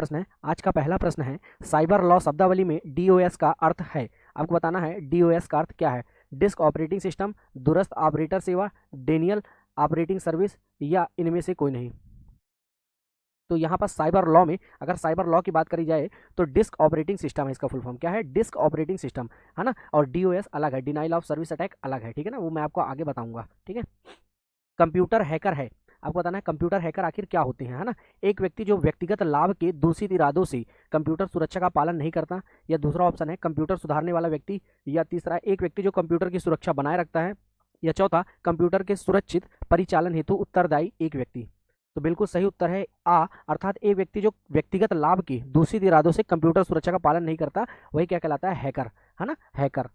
प्रश्न है साइबर लॉ शब्दावली में DOS का अर्थ है। आपको बताना है DOS का अर्थ क्या है। डिस्क ऑपरेटिंग सिस्टम, दूरस्थ ऑपरेटर सेवा, डेनियल ऑपरेटिंग सर्विस, या इनमें से कोई नहीं। तो यहाँ पर साइबर लॉ में अगर साइबर लॉ की बात करी जाए तो डिस्क ऑपरेटिंग सिस्टम है, इसका फुल फॉर्म क्या है? डिस्क ऑपरेटिंग सिस्टम, है ना। और DOS अलग है, डिनाइल ऑफ सर्विस अटैक अलग है, ठीक है ना, वो मैं आपको आगे बताऊंगा, ठीक है। कंप्यूटर हैकर है, आपको बताना है कंप्यूटर हैकर आखिर क्या होते हैं, है ना। एक व्यक्ति जो व्यक्तिगत लाभ के दूषित इरादों से कंप्यूटर सुरक्षा का पालन नहीं करता, या दूसरा ऑप्शन है कंप्यूटर सुधारने वाला व्यक्ति, या तीसरा एक व्यक्ति जो कंप्यूटर की सुरक्षा बनाए रखता है, या चौथा कंप्यूटर के सुरक्षित परिचालन हेतु उत्तरदायी एक व्यक्ति। तो बिल्कुल सही उत्तर है आ, अर्थात एक व्यक्ति जो व्यक्तिगत लाभ के दूषित इरादों से कंप्यूटर सुरक्षा का पालन नहीं करता, वही क्या कहलाता है? हैकर, है ना, हैकर।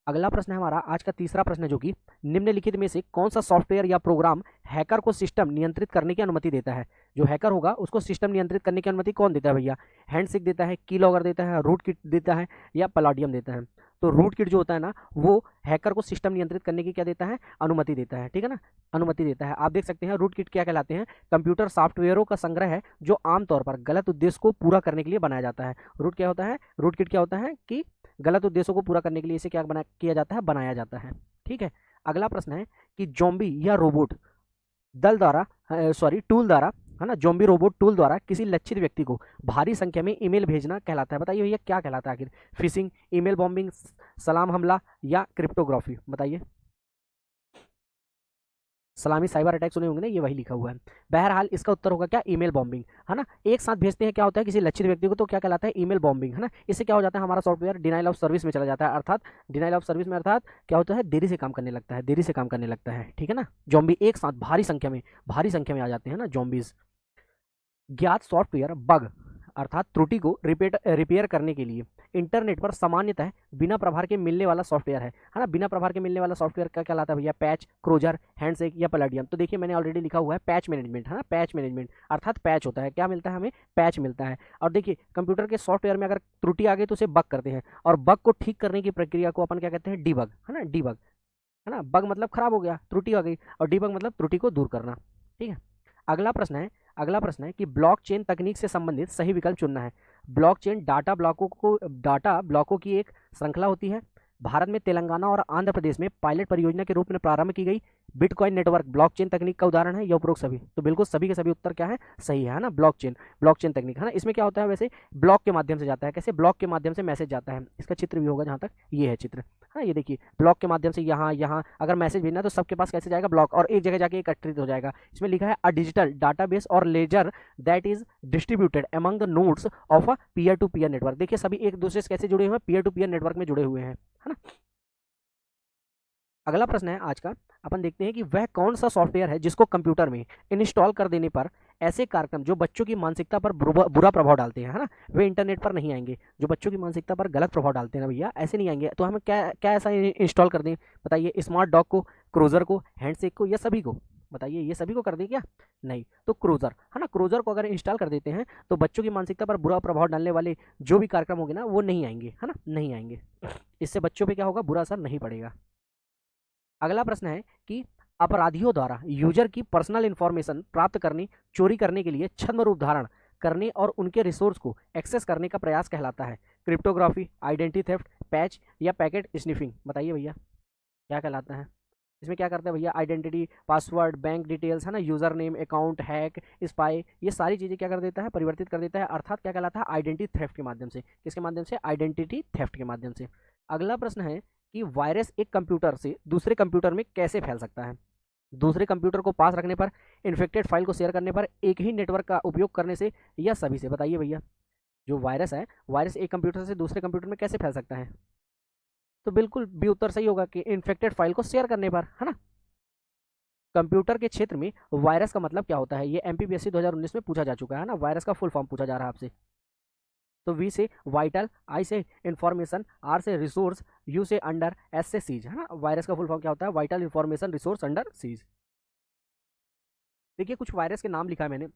अगला प्रश्न है हमारा आज का तीसरा प्रश्न है, जो कि निम्नलिखित में से कौन सा सॉफ्टवेयर या प्रोग्राम हैकर को सिस्टम नियंत्रित करने की अनुमति देता है? जो हैकर होगा उसको सिस्टम नियंत्रित करने की अनुमति कौन देता है भैया? हैंडशेक देता है, कीलॉगर देता है, रूट किट देता है, या पलाडियम देता है? तो रूट किट जो होता है ना, वो हैकर को सिस्टम नियंत्रित करने की क्या देता है? अनुमति देता है, ठीक है ना, अनुमति देता है। आप देख सकते हैं रूट किट क्या कहलाते हैं? कंप्यूटर सॉफ्टवेयरों का संग्रह है जो आमतौर पर गलत उद्देश्य को पूरा करने के लिए बनाया जाता है। रूट क्या होता है? रूट किट क्या होता है कि गलत उद्देश्यों को पूरा करने के लिए इसे क्या किया जाता है? बनाया जाता है, ठीक है। अगला प्रश्न है कि ज़ॉम्बी या रोबोट टूल द्वारा, है ना, ज़ॉम्बी रोबोट टूल द्वारा किसी लक्षित व्यक्ति को भारी संख्या में ईमेल भेजना कहलाता है। बताइए भैया क्या कहलाता है आखिर? फिशिंग, ईमेल बॉम्बिंग, सलाम हमला, या क्रिप्टोग्राफी? बताइए। सलामी साइबर अटैक सुने होंगे ना, ये वही लिखा हुआ है। बहरहाल इसका उत्तर होगा क्या? ईमेल बॉम्बिंग, है ना। एक साथ भेजते हैं, क्या होता है किसी लक्षित व्यक्ति को, तो क्या कहलाता है? ईमेल बॉम्बिंग, है ना। इससे क्या हो जाता है? हमारा सॉफ्टवेयर डिनाइल ऑफ सर्विस में चला जाता है, अर्थात डिनाइल ऑफ सर्विस में अर्थात क्या होता है? देरी से काम करने लगता है, देरी से काम करने लगता है, ठीक है ना। जॉम्बी एक साथ भारी संख्या में आ जाते हैं ना, जॉम्बीज। ज्ञात सॉफ्टवेयर बग अर्थात त्रुटि को रिपेयर करने के लिए इंटरनेट पर सामान्यतः बिना प्रभार के मिलने वाला सॉफ्टवेयर है ना। बिना प्रभार के मिलने वाला सॉफ्टवेयर क्या कहलाता है भैया? पैच, क्रोजर, हैंडशेक, या पलाडियम? तो देखिए मैंने ऑलरेडी लिखा हुआ है पैच मैनेजमेंट, है ना, पैच मैनेजमेंट अर्थात पैच होता है, क्या मिलता है हमें? पैच मिलता है। और देखिए कंप्यूटर के सॉफ्टवेयर में अगर त्रुटि आ गई तो उसे बग करते हैं, और बग को ठीक करने की प्रक्रिया को अपन क्या कहते हैं? डीबग, है ना, डीबग, है ना। बग मतलब खराब हो गया, त्रुटि आ गई, और डीबग मतलब त्रुटि को दूर करना, ठीक है। अगला प्रश्न है कि ब्लॉकचेन तकनीक से संबंधित सही विकल्प चुनना है। ब्लॉकचेन डाटा ब्लॉकों की एक श्रृंखला होती है, भारत में तेलंगाना और आंध्र प्रदेश में पायलट परियोजना के रूप में प्रारंभ की गई बिटकॉइन नेटवर्क ब्लॉकचेन तकनीक का उदाहरण है या उपरोक्त सभी? तो बिल्कुल सभी के सभी उत्तर क्या है, सही है ना, ब्लॉकचेन तकनीक है ना। इसमें क्या होता है, वैसे ब्लॉक के माध्यम से जाता है। कैसे? ब्लॉक के माध्यम से मैसेज जाता है। इसका चित्र भी होगा जहाँ तक, ये है चित्र, हाँ ये देखिए, ब्लॉक के माध्यम से यहाँ अगर मैसेज भेजना तो सबके पास कैसे जाएगा, ब्लॉक, और एक जगह जाके एकत्रित हो जाएगा। इसमें लिखा है अ डिजिटल डाटाबेस और ledger that is distributed among the nodes of a peer to peer network. देखिए सभी एक दूसरे से कैसे जुड़े हुए हैं, पीयर टू पीयर नेटवर्क में जुड़े हुए हैं, है ना। अगला प्रश्न है आज का, अपन देखते हैं कि वह कौन सा सॉफ्टवेयर है जिसको कंप्यूटर में इंस्टॉल कर देने पर ऐसे कार्यक्रम जो बच्चों की मानसिकता पर बुरा प्रभाव डालते हैं, है ना, वे इंटरनेट पर नहीं आएंगे। जो बच्चों की मानसिकता पर गलत प्रभाव डालते हैं ना भैया, ऐसे नहीं आएंगे। तो हमें क्या क्या ऐसा इंस्टॉल कर दें, बताइए? स्मार्ट डॉक को, क्रूजर को, हैंडसेक को, या सभी को? बताइए, ये सभी को कर दें क्या? नहीं, तो क्रूजर, है ना, क्रूजर को अगर इंस्टॉल कर देते हैं तो बच्चों की मानसिकता पर बुरा प्रभाव डालने वाले जो भी कार्यक्रम होंगे ना, वो नहीं आएंगे, है ना, नहीं आएंगे। इससे बच्चों पे क्या होगा, बुरा असर नहीं पड़ेगा। अगला प्रश्न है कि अपराधियों द्वारा यूजर की पर्सनल इंफॉर्मेशन प्राप्त करने, चोरी करने के लिए छद्म रूप धारण करने और उनके रिसोर्स को एक्सेस करने का प्रयास कहलाता है क्रिप्टोग्राफी, आइडेंटिटी थेफ्ट, पैच या पैकेट स्निफिंग? बताइए भैया, क्या कहलाता है? इसमें क्या करते हैं भैया, आइडेंटिटी, पासवर्ड, बैंक डिटेल्स, है ना, user name, account hack, spy, ये सारी चीज़ें क्या कर देता है, परिवर्तित कर देता है। अर्थात क्या कहलाता है, आइडेंटिटी थेफ्ट के माध्यम से। किसके माध्यम से? आइडेंटिटी थेफ्ट के माध्यम से। अगला प्रश्न है कि वायरस एक कंप्यूटर से दूसरे कंप्यूटर में कैसे फैल सकता है? दूसरे कंप्यूटर को पास रखने पर, इन्फेक्टेड फाइल को शेयर करने पर, एक ही नेटवर्क का उपयोग करने से, या सभी से? बताइए भैया, जो वायरस है, वायरस एक कंप्यूटर से दूसरे कंप्यूटर में कैसे फैल सकता है? तो बिल्कुल भी उत्तर सही होगा कि इन्फेक्टेड फाइल को शेयर करने पर, है ना। कंप्यूटर के क्षेत्र में वायरस का मतलब क्या होता है, ये एमपीपीएससी 2019 में पूछा जा चुका है ना। वायरस का फुल फॉर्म पूछा जा रहा है आपसे। तो वी से वाइटल, आई से इंफॉर्मेशन, आर से रिसोर्स, यू से अंडर, एस से सीज, है ना। वायरस का फुल फॉर्म क्या होता है, vital, information, resource, under, siege. देखिए कुछ वायरस के नाम लिखा है मैंने,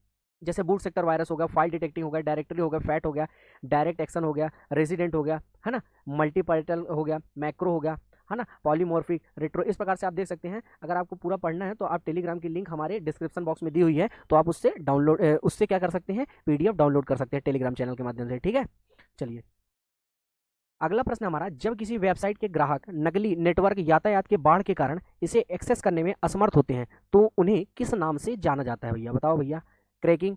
जैसे बूट सेक्टर वायरस हो गया, फाइल डिटेक्टिंग हो गया, डायरेक्टरी हो गया, फैट हो गया, डायरेक्ट एक्शन हो गया, रेजिडेंट हो गया, है ना, मल्टीपर्टल हो गया, मैक्रो हो गया, है ना, पॉलीमॉर्फिक, रेट्रो। इस प्रकार से आप देख सकते हैं। अगर आपको पूरा पढ़ना है तो आप टेलीग्राम की लिंक हमारे डिस्क्रिप्शन बॉक्स में दी हुई है, तो आप उससे डाउनलोड, उससे क्या कर सकते हैं, पीडीएफ डाउनलोड कर सकते हैं टेलीग्राम चैनल के माध्यम से, ठीक है। चलिए अगला प्रश्न हमारा, जब किसी वेबसाइट के ग्राहक नकली नेटवर्क यातायात के बाढ़ के कारण इसे एक्सेस करने में असमर्थ होते हैं तो उन्हें किस नाम से जाना जाता है भैया? बताओ भैया, cracking,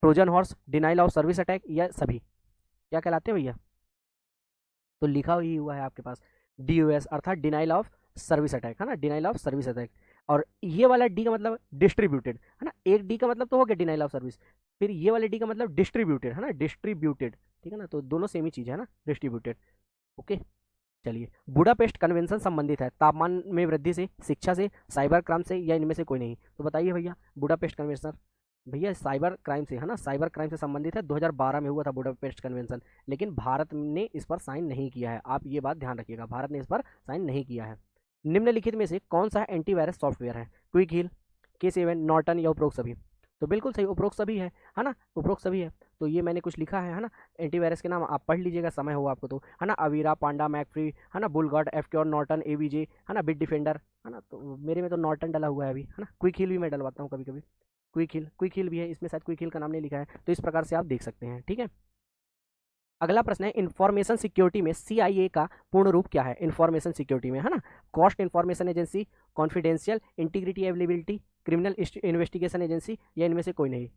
Trojan horse, denial of service attack, या सभी? क्या कहलाते हैं भैया? तो लिखा ही हुआ है आपके पास, DOS अर्थात डिनाइल ऑफ सर्विस अटैक, है ना, डिनाइल ऑफ सर्विस अटैक। और ये वाला डी का मतलब डिस्ट्रीब्यूटेड, है ना। एक डी का मतलब तो हो गया डिनाइल ऑफ सर्विस, फिर ये वाले डी का मतलब डिस्ट्रीब्यूटेड, है ना, डिस्ट्रीब्यूटेड, ठीक है ना। तो दोनों सेम ही चीज़ है ना, डिस्ट्रीब्यूटेड। ओके, चलिए बुडापेस्ट कन्वेंशन संबंधित है तापमान में वृद्धि से, शिक्षा से, साइबर क्राइम से, या इनमें से कोई नहीं? तो बताइए भैया, बुडापेस्ट कन्वेंशन भैया साइबर क्राइम से, है ना, साइबर क्राइम से संबंधित है। 2012 में हुआ था बुडापेस्ट कन्वेंशन, लेकिन भारत ने इस पर साइन नहीं किया है। आप ये बात ध्यान रखिएगा, भारत ने इस पर साइन नहीं किया है। निम्नलिखित में से कौन सा एंटीवायरस सॉफ्टवेयर है? क्विक हील, K7, नॉर्टन, या उपरोक्त सभी? तो बिल्कुल सही, उपरोक्त सभी है ना, उपरोक्त सभी है। तो ये मैंने कुछ लिखा है ना, एंटीवायरस के नाम आप पढ़ लीजिएगा, समय होगा आपको तो, है ना। अवीरा, पांडा, मैकफ्री, है ना, बुलगार्ड, एफक्योर, नॉर्टन, AVJ, है ना, बिट डिफेंडर, है ना। तो मेरे में तो नॉर्टन डला हुआ है अभी, है ना। क्विक हील भी मैं डलवाता हूँ कभी कभी, क्विक हील भी है इसमें, शायद क्विक हील का नाम नहीं लिखा है। तो इस प्रकार से आप देख सकते हैं, ठीक है। अगला प्रश्न है, इंफॉर्मेशन सिक्योरिटी में CIA का पूर्ण रूप क्या है? इंफॉर्मेशन सिक्योरिटी में, है ना, cost information agency, confidential, integrity availability, criminal investigation agency, या इनमें से कोई नहीं?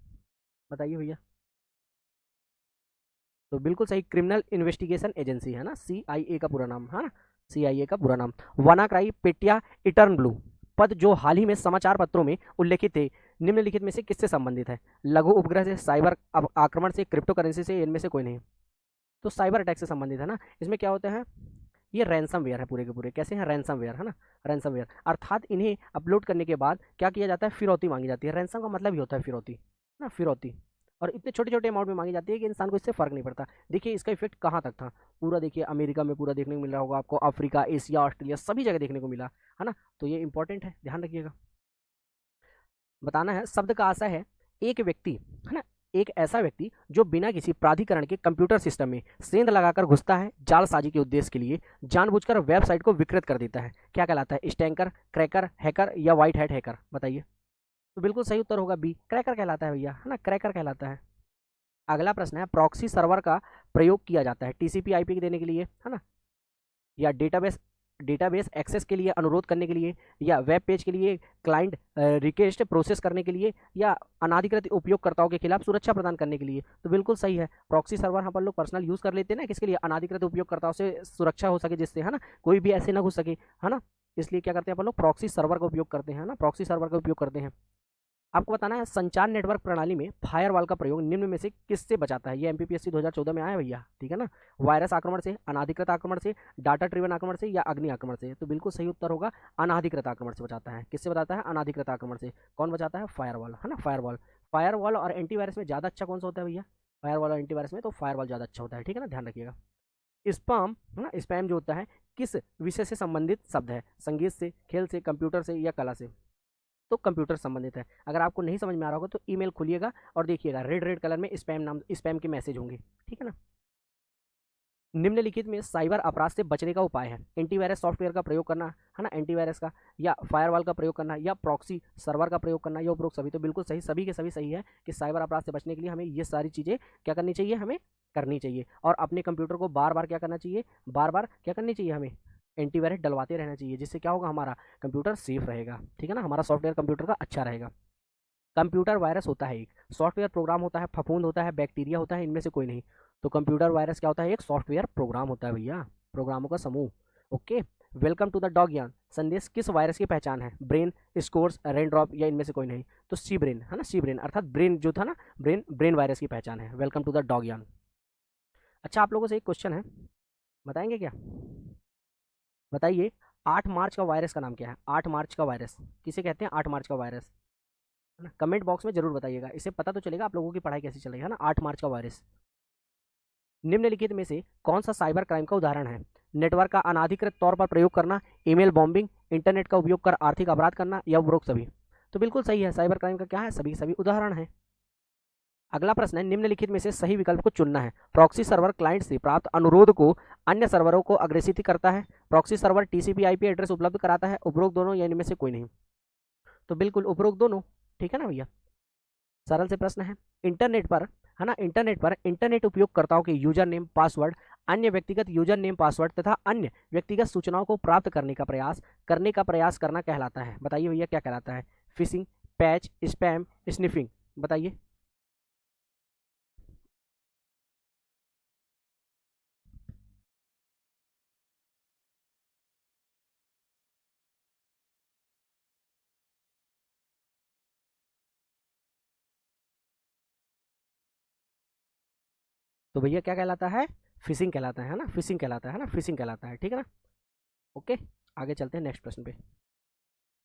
बताइए भैया। तो बिल्कुल सही, क्रिमिनल इन्वेस्टिगेशन एजेंसी, है ना, CIA का पूरा नाम, है ना, CIA का पूरा नाम। वानाक्राई, पेटिया, इटर्न ब्लू पद जो हाल ही में समाचार पत्रों में उल्लेखित थे, निम्नलिखित में से किससे संबंधित है? लघु उपग्रह से, साइबर आक्रमण से, क्रिप्टो करेंसी से, इनमें से कोई नहीं? तो साइबर अटैक से संबंधित है ना। इसमें क्या होता है, ये रैंसम वेयर है पूरे के पूरे। कैसे हैं? रैंसम वेयर, है ना, रैंसम वेयर। अर्थात इन्हें अपलोड करने के बाद क्या किया जाता है, फिरौती मांगी जाती है। रैंसम का मतलब ही होता है फिरौती, ना, फिरौती। और इतने छोटे छोटे अमाउंट में मांगी जाती है कि इंसान को इससे फर्क नहीं पड़ता। देखिए इसका इफेक्ट कहाँ तक था, पूरा देखिए अमेरिका में पूरा देखने को मिल रहा होगा आपको, अफ्रीका, एशिया, ऑस्ट्रेलिया, सभी जगह देखने को मिला, है ना। तो ये इंपॉर्टेंट है, ध्यान रखिएगा। बताना है, शब्द का आशय है एक व्यक्ति, है ना, एक ऐसा व्यक्ति जो बिना किसी प्राधिकरण के कंप्यूटर सिस्टम में सेंध लगाकर घुसता है जालसाजी के उद्देश्य के लिए, जानबूझकर वेबसाइट को विकृत कर देता है, क्या कहलाता है? स्टैंकर, क्रैकर, हैकर, या व्हाइट हैट हैकर? बताइए। तो बिल्कुल सही उत्तर होगा बी, क्रैकर कहलाता है भैया, है ना, क्रैकर कहलाता है। अगला प्रश्न है, प्रॉक्सी सर्वर का प्रयोग किया जाता है TCP IP देने के लिए, है ना। या डेटाबेस डेटाबेस एक्सेस के लिए अनुरोध करने के लिए, या वेब पेज के लिए क्लाइंट रिक्वेस्ट प्रोसेस करने के लिए, या अनाधिकृत उपयोगकर्ताओं के खिलाफ सुरक्षा प्रदान करने के लिए। तो बिल्कुल सही है, प्रॉक्सी सर्वर हम लोग पर्सनल यूज़ कर लेते हैं ना, किसके लिए, अनाधिकृत उपयोगकर्ताओं से सुरक्षा हो सके, जिससे है ना कोई भी ऐसे ना घुस सके, है ना। इसलिए क्या करते हैं अपन लोग, प्रॉक्सी सर्वर का उपयोग करते हैं ना, प्रॉक्सी सर्वर का उपयोग करते हैं। आपको बताना है संचार नेटवर्क प्रणाली में फायरवॉल का प्रयोग निम्न में से किससे बचाता है। ये एमपीपीएससी 2014 में आया भैया, ठीक है ना। वायरस आक्रमण से, अनाधिकृत आक्रमण से, डाटा ड्रिवन आक्रमण से, या अग्नि आक्रमण से। तो बिल्कुल सही उत्तर होगा अनाधिकृत आक्रमण से बचाता है। किससे बचाता है, अनाधिकृत आक्रमण से। कौन बचाता है, फायरवॉल, है ना, फायरवॉल। फायरवॉल और एंटीवायरस में ज़्यादा अच्छा कौन सा होता है भैया, फायरवॉल और एंटीवायरस में तो फायरवॉल ज़्यादा अच्छा होता है, ठीक है ना, ध्यान रखिएगा। स्पैम, है ना, स्पैम जो होता है किस विषय से संबंधित शब्द है, संगीत से, खेल से, कंप्यूटर से, या कला से। तो कंप्यूटर संबंधित है। अगर आपको नहीं समझ में आ रहा होगा तो ईमेल खोलिएगा और देखिएगा, रेड रेड कलर में स्पैम नाम, स्पैम के मैसेज होंगे, ठीक है ना। निम्नलिखित में साइबर अपराध से बचने का उपाय है। एंटीवायरस सॉफ्टवेयर का प्रयोग करना, है ना, एंटीवायरस का, या फायरवॉल का प्रयोग करना, या प्रॉक्सी सर्वर का प्रयोग करना, या उपरोक्त सभी। तो बिल्कुल सही, सभी के सभी सही है कि साइबर अपराध से बचने के लिए हमें ये सारी चीज़ें क्या करनी चाहिए, हमें करनी चाहिए। और अपने कंप्यूटर को बार बार क्या करना चाहिए, बार बार क्या करनी चाहिए, हमें एंटीवायरस डलवाते रहना चाहिए, जिससे क्या होगा, हमारा कंप्यूटर सेफ रहेगा, ठीक है ना, हमारा सॉफ्टवेयर कंप्यूटर का अच्छा रहेगा। कंप्यूटर वायरस होता है एक सॉफ्टवेयर प्रोग्राम होता है, फफूंद होता है, बैक्टीरिया होता है, इनमें से कोई नहीं। तो कंप्यूटर वायरस क्या होता है, एक सॉफ्टवेयर प्रोग्राम होता है भैया, प्रोग्रामों का समूह। ओके, वेलकम टू द डॉग यान संदेश किस वायरस की पहचान है, ब्रेन, स्कोर्स, रेन ड्रॉप, या इनमें से कोई नहीं। तो सी ब्रेन, है ना, सी ब्रेन अर्थात ब्रेन जो था ना, ब्रेन, ब्रेन वायरस की पहचान है। वेलकम टू द डॉग यान। अच्छा, आप लोगों से एक क्वेश्चन है, बताएंगे क्या, बताइए 8 मार्च का वायरस का नाम क्या है। 8 मार्च का वायरस किसे कहते हैं, 8 मार्च का वायरस, है ना, कमेंट बॉक्स में जरूर बताइएगा, इससे पता तो चलेगा आप लोगों की पढ़ाई कैसी चल रही है ना। 8 मार्च का वायरस। निम्नलिखित में से कौन सा साइबर क्राइम का उदाहरण है। नेटवर्क का अनाधिकृत तौर पर प्रयोग करना, ईमेल बॉम्बिंग, इंटरनेट का उपयोग कर आर्थिक अपराध करना, या उपरोक्त सभी। तो बिल्कुल सही है, साइबर क्राइम का क्या है, सभी सभी उदाहरण है। अगला प्रश्न है, निम्नलिखित में से सही विकल्प को चुनना है। प्रॉक्सी सर्वर क्लाइंट से प्राप्त अनुरोध को अन्य सर्वरों को अग्रेसित करता है। Proxy server TCP IP address उपलब्ध कराता है। उपरोक्त दोनों या इनमें से कोई नहीं। तो बिल्कुल उपरोक्त दोनों, ठीक है ना भैया, सरल से प्रश्न है। इंटरनेट पर, है ना, इंटरनेट पर इंटरनेट उपयोगकर्ताओं के यूजर नेम पासवर्ड, अन्य व्यक्तिगत यूजर नेम पासवर्ड तथा अन्य व्यक्तिगत सूचनाओं को प्राप्त करने का प्रयास करना कहलाता है। बताइए भैया क्या कहलाता है, फिशिंग, पैच, स्पैम, स्निफिंग। बताइए। तो भैया क्या कहलाता है, फिशिंग कहलाता है ना, फिशिंग कहलाता है ना, फिशिंग कहलाता है, ठीक है ना। ओके, आगे चलते हैं नेक्स्ट प्रश्न पे।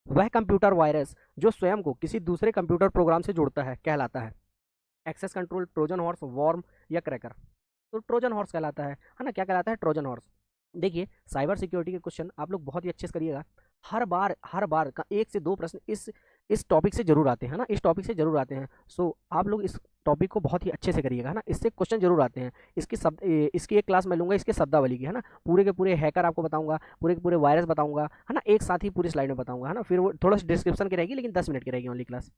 वह कंप्यूटर वायरस जो स्वयं को किसी दूसरे कंप्यूटर प्रोग्राम से जोड़ता है कहलाता है access control, Trojan horse, worm, या क्रैकर। तो ट्रोजन हॉर्स कहलाता है ना, क्या कहलाता है, ट्रोजन हॉर्स। देखिए, साइबर सिक्योरिटी के क्वेश्चन आप लोग बहुत ही अच्छे से करिएगा। हर बार का 1 से 2 प्रश्न इस टॉपिक से जरूर आते हैं ना, इस टॉपिक से जरूर आते हैं। सो आप लोग इस टॉपिक को बहुत ही अच्छे से करिएगा, है ना, इससे क्वेश्चन जरूर आते हैं। इसकी एक क्लास मैं लूँगा इसके शब्दावली की, है ना, पूरे के पूरे हैकर आपको बताऊंगा, पूरे के पूरे वायरस बताऊंगा, है ना, एक साथ ही पूरी स्लाइड में बताऊंगा, है ना। फिर वो थोड़ा सा डिस्क्रिप्शन की रहेगी, लेकिन 10 मिनट की रहेगी ओनली क्लास।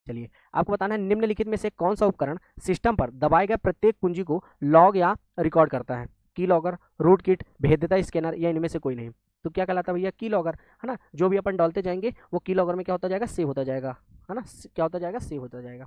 चलिए, आपको बताना है निम्नलिखित में से कौन सा उपकरण सिस्टम पर दबाए गए प्रत्येक कुंजी को लॉग या रिकॉर्ड करता है। की लॉगर, रूट किट, भेद्यता स्कैनर, या इनमें से कोई नहीं। तो क्या कहलाता है भैया, की लॉगर, है ना, जो भी अपन डालते जाएंगे वो की लॉगर में क्या होता जाएगा, सेव होता जाएगा, है ना, क्या होता जाएगा, सेव होता जाएगा।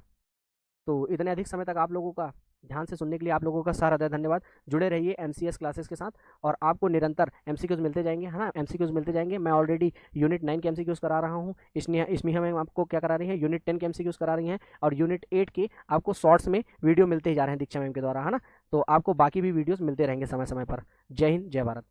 तो इतने अधिक समय तक आप लोगों का ध्यान से सुनने के लिए आप लोगों का सारा धन्यवाद। जुड़े रहिए एमसीएस क्लासेस के साथ, और आपको निरंतर एमसीक्यूज मिलते जाएंगे, है ना, एमसीक्यूज मिलते जाएंगे। मैं ऑलरेडी यूनिट 9 के एमसीक्यूज करा रहा हूँ, इसमें हमें आपको क्या करा रही है, यूनिट 10 के एमसीक्यूज करा रही हैं, और यूनिट 8 के आपको शॉर्ट्स में वीडियो मिलते ही जा रहे हैं दीक्षा मैम के द्वारा, है ना। तो आपको बाकी भी वीडियोज़ मिलते रहेंगे समय समय पर। जय हिंद, जय भारत।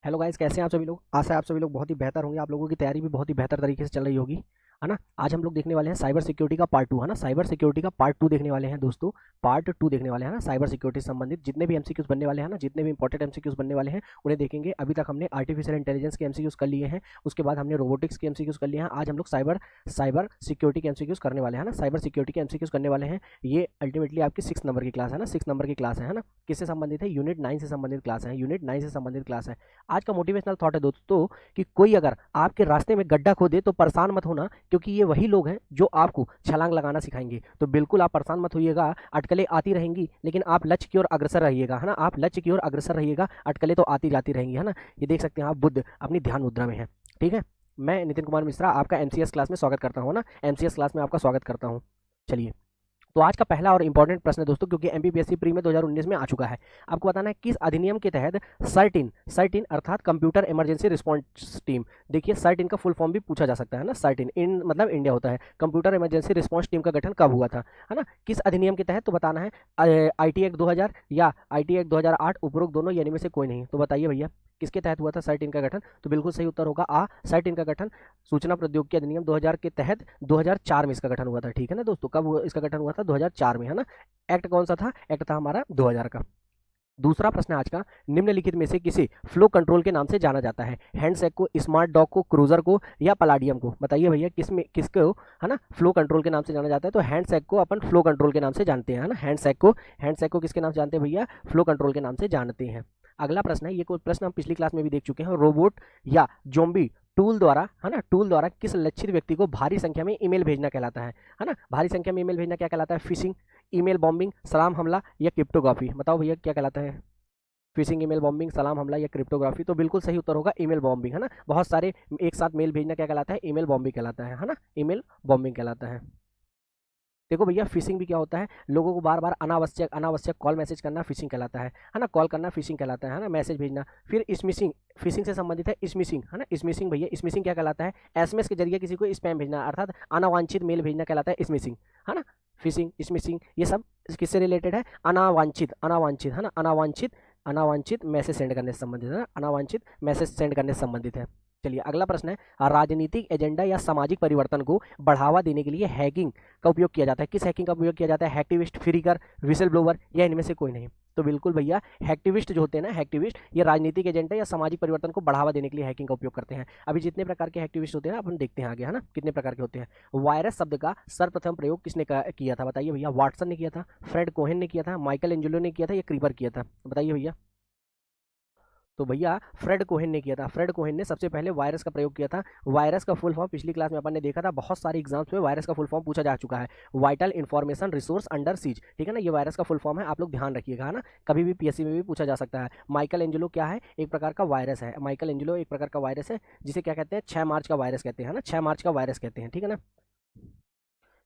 हेलो गाइस, कैसे हैं आप सभी लोग। आशा है आप सभी लोग बहुत ही बेहतर होंगे, आप लोगों की तैयारी भी बहुत ही बेहतर तरीके से चल रही होगी, है ना। आज हम लोग देखने वाले हैं साइबर सिक्योरिटी का पार्ट 2, है ना, साइबर सिक्योरिटी का पार्ट 2 देखने वाले हैं दोस्तों। पार्ट 2 देखने वाले हैं ना, साइबर सिक्योरिटी से संबंधित जितने भी एमसीक्यूज बनने वाले हैं ना, जितने भी इंपॉर्टेंट एमसीक्यूज बनने वाले हैं उन्हें देखेंगे। अभी तक हमने आर्टिफिशियल इंटेलिजेंस के एमसीक्यूज कर लिए हैं, उसके बाद हमने रोबोटिक्स के एमसीक्यूज कर लिए हैं। आज हम लोग साइबर सिक्योरिटी के एमसीक्यूज करने वाले हैं ना, साइबर सिक्योरिटी के एमसीक्यूज करने वाले हैं। ये अल्टीमेटली आपकी 6 नंबर की क्लास है ना, 6 नंबर की क्लास है ना। किससे संबंधित है, यूनिट 9 से संबंधित क्लास है, यूनिट 9 से संबंधित क्लास है। आज का मोटिवेशनल थॉट है दोस्तों कि कोई अगर आपके रास्ते में गड्ढा खोदे तो परेशान मत होना, क्योंकि ये वही लोग हैं जो आपको छलांग लगाना सिखाएंगे। तो बिल्कुल आप परेशान मत होइएगा, अटकलें आती रहेंगी, लेकिन आप लक्ष्य की ओर अग्रसर रहिएगा, है ना, आप लक्ष्य की ओर अग्रसर रहिएगा, अटकलें तो आती जाती रहेंगी, है ना। ये देख सकते हैं आप, बुद्ध अपनी ध्यान मुद्रा में है। ठीक है, मैं नितिन कुमार मिश्रा आपका एमसीएस क्लास में स्वागत करता हूँ ना, एमसीएस क्लास में आपका स्वागत करता हूँ। चलिए, तो आज का पहला और इंपॉर्टेंट प्रश्न है दोस्तों, क्योंकि एमपीपीएससी प्री में 2019 में आ चुका है। आपको बताना है किस अधिनियम के तहत सर्टिन सर्टिन अर्थात कंप्यूटर इमरजेंसी रिस्पॉन्स टीम, देखिए सर्टिन का फुल फॉर्म भी पूछा जा सकता है ना, सर्टिन इन मतलब इंडिया होता है, कंप्यूटर इमरजेंसी रिस्पॉन्स टीम का गठन कब हुआ था, है ना, किस अधिनियम के तहत, तो बताना है आईटी एक्ट 2000 या आईटी एक्ट 2008, उपरोक्त दोनों या इनमें से कोई नहीं। तो बताइए भैया किसके तहत हुआ था सर्टिन का गठन, तो बिल्कुल सही उत्तर होगा आ, सर्टिन का गठन सूचना प्रौद्योगिकी अधिनियम 2000 के तहत 2004 में इसका गठन हुआ था। ठीक है ना दोस्तों, कब इसका गठन हुआ था, 2004 में, है ना। एक्ट कौन सा था, एक्ट था हमारा 2000 का। दूसरा प्रश्न आज का, निम्नलिखित में से किसे फ्लो कंट्रोल के नाम से जाना जाता है, हैंडसेक को, स्मार्ट डॉक को, क्रूजर को, या पलाडियम को, बताइए भैया किसमें किसको, है ना, फ्लो कंट्रोल के नाम से जाना जाता है। तो हैंडसेक को अपन फ्लो कंट्रोल के नाम से जानते हैं, है ना, हैंडसेक को किसके नाम से जानते हैं भैया, फ्लो कंट्रोल के नाम से जानते हैं। अगला प्रश्न है, ये कोई प्रश्न हम पिछली क्लास में भी देख चुके हैं, रोबोट या जोम्बी टूल द्वारा, है ना, टूल द्वारा किस लक्षित व्यक्ति को भारी संख्या में ईमेल भेजना कहलाता है ना, भारी संख्या में ईमेल भेजना क्या कहलाता है, फिशिंग, ईमेल बॉम्बिंग, सलाम हमला, या क्रिप्टोग्राफी, बताओ भैया क्या कहलाता है, फिशिंग, ईमेल बॉम्बिंग, सलाम हमला, या क्रिप्टोग्राफी। तो बिल्कुल सही उत्तर होगा ईमेल बॉम्बिंग, है ना, बहुत सारे एक साथ मेल भेजना क्या कहलाता है, ईमेल बॉम्बिंग कहलाता है ना, ईमेल बॉम्बिंग कहलाता है। देखो भैया फिशिंग भी क्या होता है, लोगों को बार बार अनावश्यक अनावश्यक कॉल मैसेज करना फिशिंग कहलाता है ना, कॉल करना फिशिंग कहलाता है ना, मैसेज भेजना। फिर स्मिशिंग, फिशिंग से संबंधित है स्मिशिंग, है ना, स्मिशिंग भैया, स्मिशिंग क्या कहलाता है, एसएमएस के जरिए किसी को स्पैम भेजना अर्थात अनावांछित मेल भेजना कहलाता है स्मिशिंग, है ना। फिशिंग, स्मिशिंग, ये सब किससे रिलेटेड है, अनावांछित अनावांछित, है ना, अनावांछित अनावांछित मैसेज सेंड करने से संबंधित है ना, अनावांछित मैसेज सेंड करने से संबंधित है। चलिए अगला प्रश्न है, राजनीतिक एजेंडा या सामाजिक परिवर्तन को बढ़ावा देने के लिए हैकिंग का उपयोग किया जाता है, किस हैकिंग का उपयोग किया जाता है, हैक्टिविस्ट, फ्रीकर, विसल ब्लोवर, या इनमें से कोई नहीं। तो बिल्कुल भैया हैक्टिविस्ट जो होते हैं ना, हैक्टिविस्ट ये राजनीतिक एजेंडा या सामाजिक परिवर्तन को बढ़ावा देने के लिए हैकिंग का उपयोग करते हैं। अभी जितने प्रकार के हैक्टिविस्ट होते हैं अपन देखते हैं आगे, है ना, कितने प्रकार के होते हैं। वायरस शब्द का सर्वप्रथम प्रयोग किसने किया था, बताइए भैया, वाटसन ने किया था, फ्रेड कोहेन ने किया था, माइकल एंजेलो ने किया था, या क्रीपर किया था, बताइए भैया। तो भैया फ्रेड कोहेन ने किया था, फ्रेड कोहेन ने सबसे पहले वायरस का प्रयोग किया था। वायरस का फुल फॉर्म पिछली क्लास में अपन ने देखा था, बहुत सारे एग्जाम्स में वायरस का फुल फॉर्म पूछा जा चुका है, vital information resource under seize, ठीक है ना, ये वायरस का फुल फॉर्म है, आप लोग ध्यान रखिएगा, है ना, कभी भी पीएससी में भी पूछा जा सकता है। माइकल एंजेलो क्या है, एक प्रकार का वायरस है, माइकल एंजेलो एक प्रकार का वायरस है, जिसे क्या कहते हैं, 6 मार्च का वायरस कहते हैं, है ना, 6 मार्च का वायरस कहते हैं, ठीक है ना।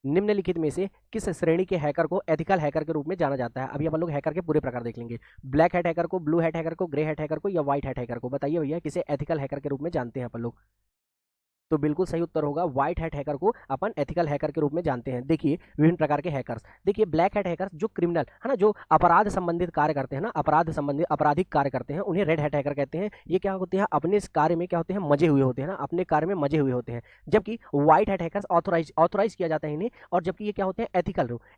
निम्नलिखित में से किस श्रेणी के हैकर को एथिकल हैकर के रूप में जाना जाता है, अभी अपन लोग हैकर के पूरे प्रकार देख लेंगे, ब्लैक हैट हैकर को, ब्लू हैट हैकर को, ग्रे हैट हैकर को, या व्हाइट हैट हैकर को, बताइए भैया किसे एथिकल हैकर के रूप में जानते हैं अपन लोग। तो बिल्कुल सही उत्तर होगा, व्हाइट हैट हैकर को अपन एथिकल हैकर के रूप में जानते हैं। देखिए विभिन्न प्रकार के हैकर्स, देखिए ब्लैक हैट हैकर्स जो क्रिमिनल, है ना, जो अपराध संबंधित कार्य करते हैं ना, अपराध संबंधित आपराधिक कार्य करते हैं, उन्हें रेड हैट हैकर कहते हैं। ये क्या होते हैं, अपने इस कार्य में क्या होते हैं, मजे हुए होते हैं ना, अपने कार्य में मजे हुए होते हैं। जबकि व्हाइट हैट हैकर्स ऑथोराइज किया जाता है इन्हें, और जबकि ये क्या होते हैं,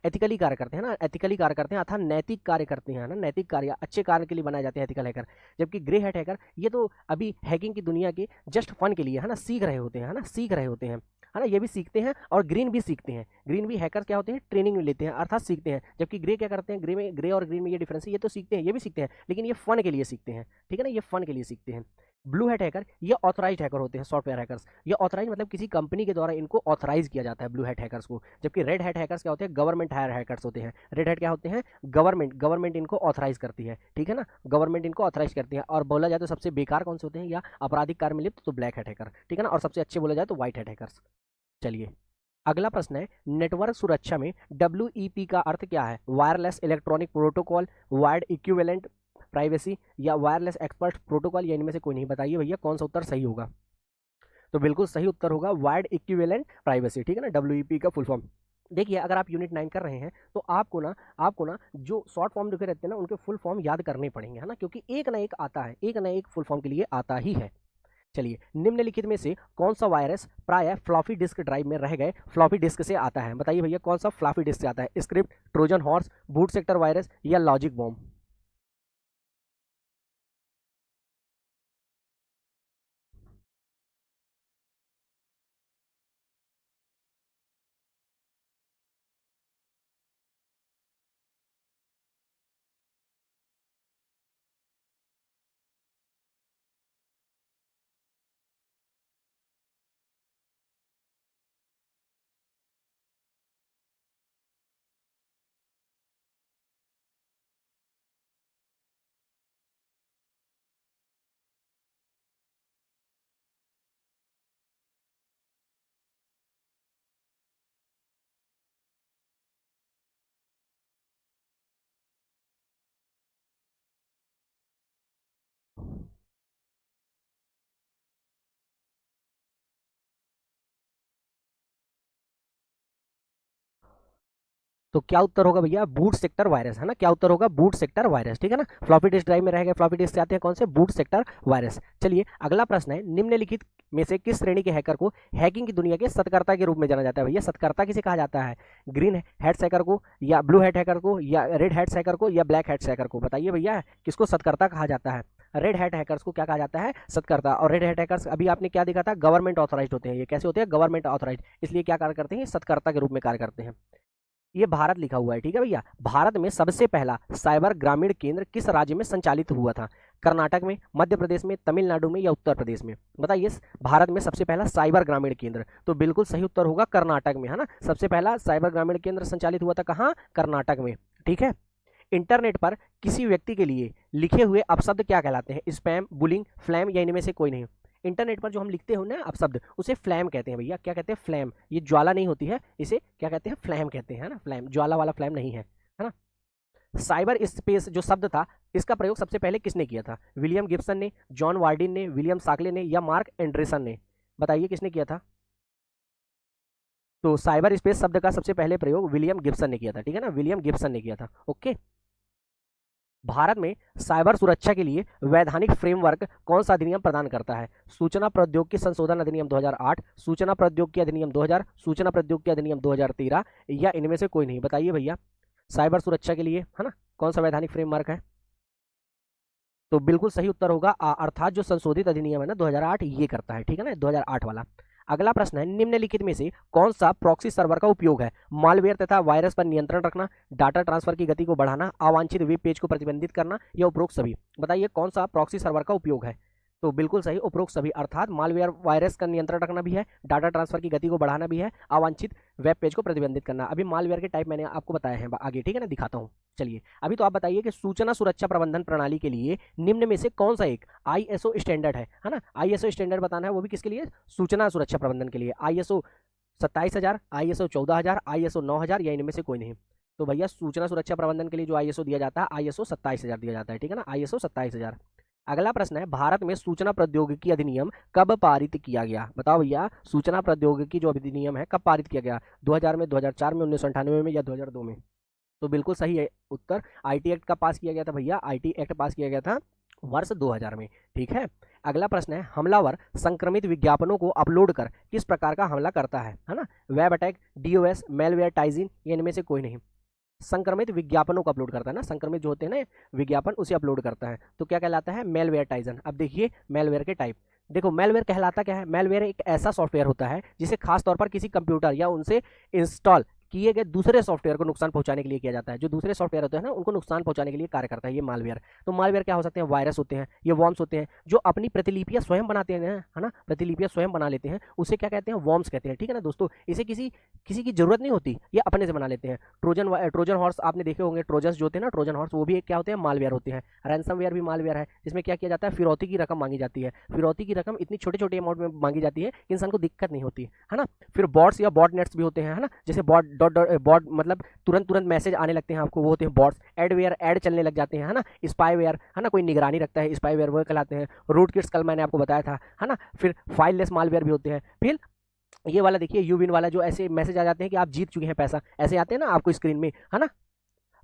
एथिकली कार्य करते हैं ना, एथिकली कार्य करते हैं अर्थात नैतिक कार्य करते हैं ना, नैतिक कार्य अच्छे कार्य के लिए बनाए जाते हैं एथिकल हैकर। जबकि ग्रे हैट हैकर ये तो अभी हैकिंग की दुनिया के जस्ट फन के लिए, है ना, सीख रहे होते हैं, है ना, सीख रहे होते हैं, है ना, ये भी सीखते हैं, और ग्रीन भी सीखते हैं, ग्रीन भी हैकर क्या होते हैं, ट्रेनिंग में लेते हैं अर्थात सीखते हैं। जबकि ग्रे क्या करते हैं, ग्रे और ग्रीन में ये डिफरेंस है, ये तो सीखते हैं, ये भी सीखते हैं, लेकिन ये फन के लिए सीखते हैं, ठीक है ना, ये फन के लिए सीखते हैं। ब्लू हैट हैकर ये ऑथराइज्ड हैकर होते हैं, सॉफ्टवेयर हैकर्स, ये ऑथराइज मतलब किसी कंपनी के द्वारा इनको ऑथराइज किया जाता है ब्लू हैट हैकर्स को। जबकि रेड हैट हैकर्स क्या होते हैं, गवर्नमेंट हायर हैकर्स होते हैं। रेड हैट क्या होते हैं, गवर्नमेंट इनको ऑथराइज करती है, ठीक है ना, गवर्नमेंट इनको ऑथराइज करती है। और बोला जाए तो सबसे बेकार कौन से होते हैं, या आपराधिक कार्य में लिप्त, तो ब्लैक हैट हैकर, ठीक है ना, और सबसे अच्छे बोला जाए तो व्हाइट हैट हैकर्स। चलिए अगला प्रश्न है, नेटवर्क सुरक्षा में डब्ल्यू का अर्थ क्या है, wireless electronic protocol, wired equivalent privacy, या वायरलेस एक्सपर्ट प्रोटोकॉल, या इनमें से कोई नहीं, बताइए भैया कौन सा उत्तर सही होगा। तो बिल्कुल सही उत्तर होगा वायर्ड इक्विवेलेंट प्राइवेसी, ठीक है ना, डब्ल्यू का फुल फॉर्म। देखिए अगर आप यूनिट 9 कर रहे हैं तो आपको ना जो शॉर्ट फॉर्म लिखे रहते हैं ना उनके फुल फॉर्म याद करने पड़ेंगे, है ना, क्योंकि एक ना एक आता है, एक ना एक फुल फॉर्म के लिए आता ही है। चलिए निम्नलिखित में से कौन सा वायरस प्राय फ्लॉपी डिस्क ड्राइव में रह गए फ्लॉपी डिस्क से आता है, बताइए भैया कौन सा फ्लॉपी डिस्क से आता है, script, Trojan horse, boot sector virus, या लॉजिक बॉम्ब। तो क्या उत्तर होगा भैया, बूट सेक्टर वायरस, है ना, क्या उत्तर होगा, बूट सेक्टर वायरस, ठीक है ना। फ्लॉपी डिस्क ड्राइव में रह गए, फ्लॉपी डिस्क से आते हैं कौन से, बूट सेक्टर वायरस। चलिए अगला प्रश्न है, निम्नलिखित में से किस श्रेणी के हैकर को हैकिंग की दुनिया के सतकर्ता के रूप में जाना जाता है। भैया सतकर्ता किसे कहा जाता है, ग्रीन हैट्स हैकर को, या ब्लू हैट हैकर को, या रेड हैट्स हैकर को, या ब्लैक हैट्स हैकर को, बताइए भैया किसको सतकर्ता कहा जाता है। रेड हैट हैकर्स को क्या कहा जाता है, सतकर्ता। और रेड हैट हैकर्स अभी आपने क्या देखा था, गवर्नमेंट ऑथराइज्ड होते हैं, ये कैसे होते हैं, गवर्नमेंट ऑथराइज्ड, इसलिए क्या कार्य करते हैं, सतकर्ता के रूप में कार्य करते हैं। ये भारत लिखा हुआ है, ठीक है भैया। भारत में सबसे पहला साइबर ग्रामीण केंद्र किस राज्य में संचालित हुआ था, कर्नाटक में, मध्य प्रदेश में, तमिलनाडु में, या उत्तर प्रदेश में, बताइए। भारत में सबसे पहला साइबर ग्रामीण केंद्र, तो बिल्कुल सही उत्तर होगा कर्नाटक में, है ना। सबसे पहला साइबर ग्रामीण केंद्र संचालित हुआ था कहाँ, कर्नाटक में, ठीक है। इंटरनेट पर किसी व्यक्ति के लिए लिखे हुए अपशब्द क्या कहलाते हैं, स्पैम, बुलिंग, फ्लैम, या इनमें से कोई नहीं। इंटरनेट पर जो हम लिखते हो ना अपशब्द, उसे फ्लैम कहते हैं भैया, क्या कहते हैं, फ्लैम। ये ज्वाला नहीं होती है, इसे क्या कहते हैं, फ्लैम कहते हैं, ना, फ्लैम, ज्वाला वाला फ्लैम नहीं है ना। साइबर स्पेस जो शब्द था, इसका प्रयोग सबसे पहले किसने किया था, विलियम गिब्सन ने, जॉन वार्डिन ने, विलियम साकले ने, या मार्क एंड्रेसन ने, बताइए किसने किया था। तो साइबर स्पेस शब्द का सबसे पहले प्रयोग विलियम गिब्सन ने किया था, ठीक है ना, विलियम गिब्सन ने किया था, ओके। भारत में साइबर सुरक्षा के लिए वैधानिक फ्रेमवर्क कौन सा अधिनियम प्रदान करता है, सूचना प्रौद्योगिकी संशोधन अधिनियम 2008, सूचना प्रौद्योगिकी अधिनियम 2000, सूचना प्रौद्योगिकी अधिनियम 2013, या इनमें से कोई नहीं, बताइए भैया। साइबर सुरक्षा के लिए, है ना, कौन सा वैधानिक फ्रेमवर्क है, तो बिल्कुल सही उत्तर होगा अर्थात जो संशोधित अधिनियम है ना 2008, ये करता है, ठीक है ना, 2008 वाला। अगला प्रश्न है, निम्नलिखित में से कौन सा प्रॉक्सी सर्वर का उपयोग है, मालवेयर तथा वायरस पर नियंत्रण रखना, डाटा ट्रांसफर की गति को बढ़ाना, अवांछित वेब पेज को प्रतिबंधित करना, या उपरोक्त सभी, बताइए कौन सा प्रॉक्सी सर्वर का उपयोग है। तो बिल्कुल सही, उपरोक्त सभी, अर्थात मालवेयर वायरस का नियंत्रण रखना भी है, डाटा ट्रांसफर की गति को बढ़ाना भी है, अवांछित वेब पेज को प्रतिबंधित करना। अभी मालवेयर के टाइप मैंने आपको बताए हैं आगे, ठीक है ना, दिखाता हूँ। चलिए अभी तो आप बताइए कि सूचना सुरक्षा प्रबंधन प्रणाली के लिए निम्न में से कौन सा एक आईएसओ स्टैंडर्ड है ना। आईएसओ स्टैंडर्ड बताना है, वो भी किसके लिए, सूचना सुरक्षा प्रबंधन के लिए। आईएसओ 27,000, आईएसओ 14,000, आईएसओ 9,000, या इनमें से कोई नहीं। तो भैया सूचना सुरक्षा प्रबंधन के लिए जो आईएसओ दिया जाता है, आईएसओ 27,000 दिया जाता है, ठीक है ना, आईएसओ 27,000। अगला प्रश्न है, भारत में सूचना प्रौद्योगिकी अधिनियम कब पारित किया गया, बताओ भैया। सूचना प्रौद्योगिकी जो अधिनियम है कब पारित किया गया, 2000 में, 2004 में, 1998 में, या 2002 में। तो बिल्कुल सही है उत्तर, आईटी एक्ट का पास किया गया था भैया, आईटी एक्ट पास किया गया था वर्ष 2000 में, ठीक है। अगला प्रश्न है, हमलावर संक्रमित विज्ञापनों को अपलोड कर किस प्रकार का हमला करता है ना, वेब अटैक, डीओएस, मेलवेयर, टाइजिंग, या इनमें से कोई नहीं। संक्रमित विज्ञापनों को अपलोड करता है ना, संक्रमित जो होते हैं ना विज्ञापन, उसे अपलोड करता है, तो क्या कहलाता है, मेलवेयर टाइजन। अब देखिए मेलवेयर के टाइप, देखो मेलवेयर कहलाता क्या है, मेलवेयर एक ऐसा सॉफ्टवेयर होता है जिसे खास तौर पर किसी कंप्यूटर या उनसे इंस्टॉल किए गए दूसरे सॉफ्टवेयर को नुकसान पहुंचाने के लिए किया जाता है। जो दूसरे सॉफ्टवेयर होते हैं ना उनको नुकसान पहुंचाने के लिए कार्य करता है ये मालवेयर। तो मालवेयर क्या हो सकते हैं, वायरस होते हैं, ये वॉर्म्स होते हैं जो अपनी प्रतिलिपियां स्वयं बनाते हैं, है ना, प्रतिलिपियां स्वयं बना लेते हैं, उसे क्या कहते हैं, वॉर्म्स कहते हैं, ठीक है ना दोस्तों। इसे किसी किसी की जरूरत नहीं होती, ये अपने से बना लेते हैं। ट्रोजन हॉर्स आपने देखे होंगे, ट्रोजन्स जो होते हैं ना, ट्रोजन हॉर्स, वो भी क्या होते हैं, मालवेयर होते हैं। रैंसमवेयर भी मालवेयर है, जिसमें क्या किया जाता है, फिरौती की रकम मांगी जाती है। फिरौती की रकम इतनी छोटे छोटे अमाउंट में मांगी जाती है कि इंसान को दिक्कत नहीं होती है ना। फिर बॉट्स या बॉट नेट्स भी होते हैं, है ना, जैसे बॉट मतलब तुरंत तुरंत मैसेज आने लगते हैं आपको, वो होते हैं बॉट्स। एडवेयर, ऐड चलने लग जाते हैं, है ना। स्पाईवेयर, है ना, कोई निगरानी रखता है, स्पाईवेयर वो कहलाते हैं। रूट किट्स कल मैंने आपको बताया था, है ना। फिर फाइललेस मालवेयर भी होते हैं। फिर ये वाला देखिए, यूविन वाला, जो ऐसे मैसेज आ जाते हैं कि आप जीत चुके हैं पैसा, ऐसे आते हैं ना आपको स्क्रीन में, है ना।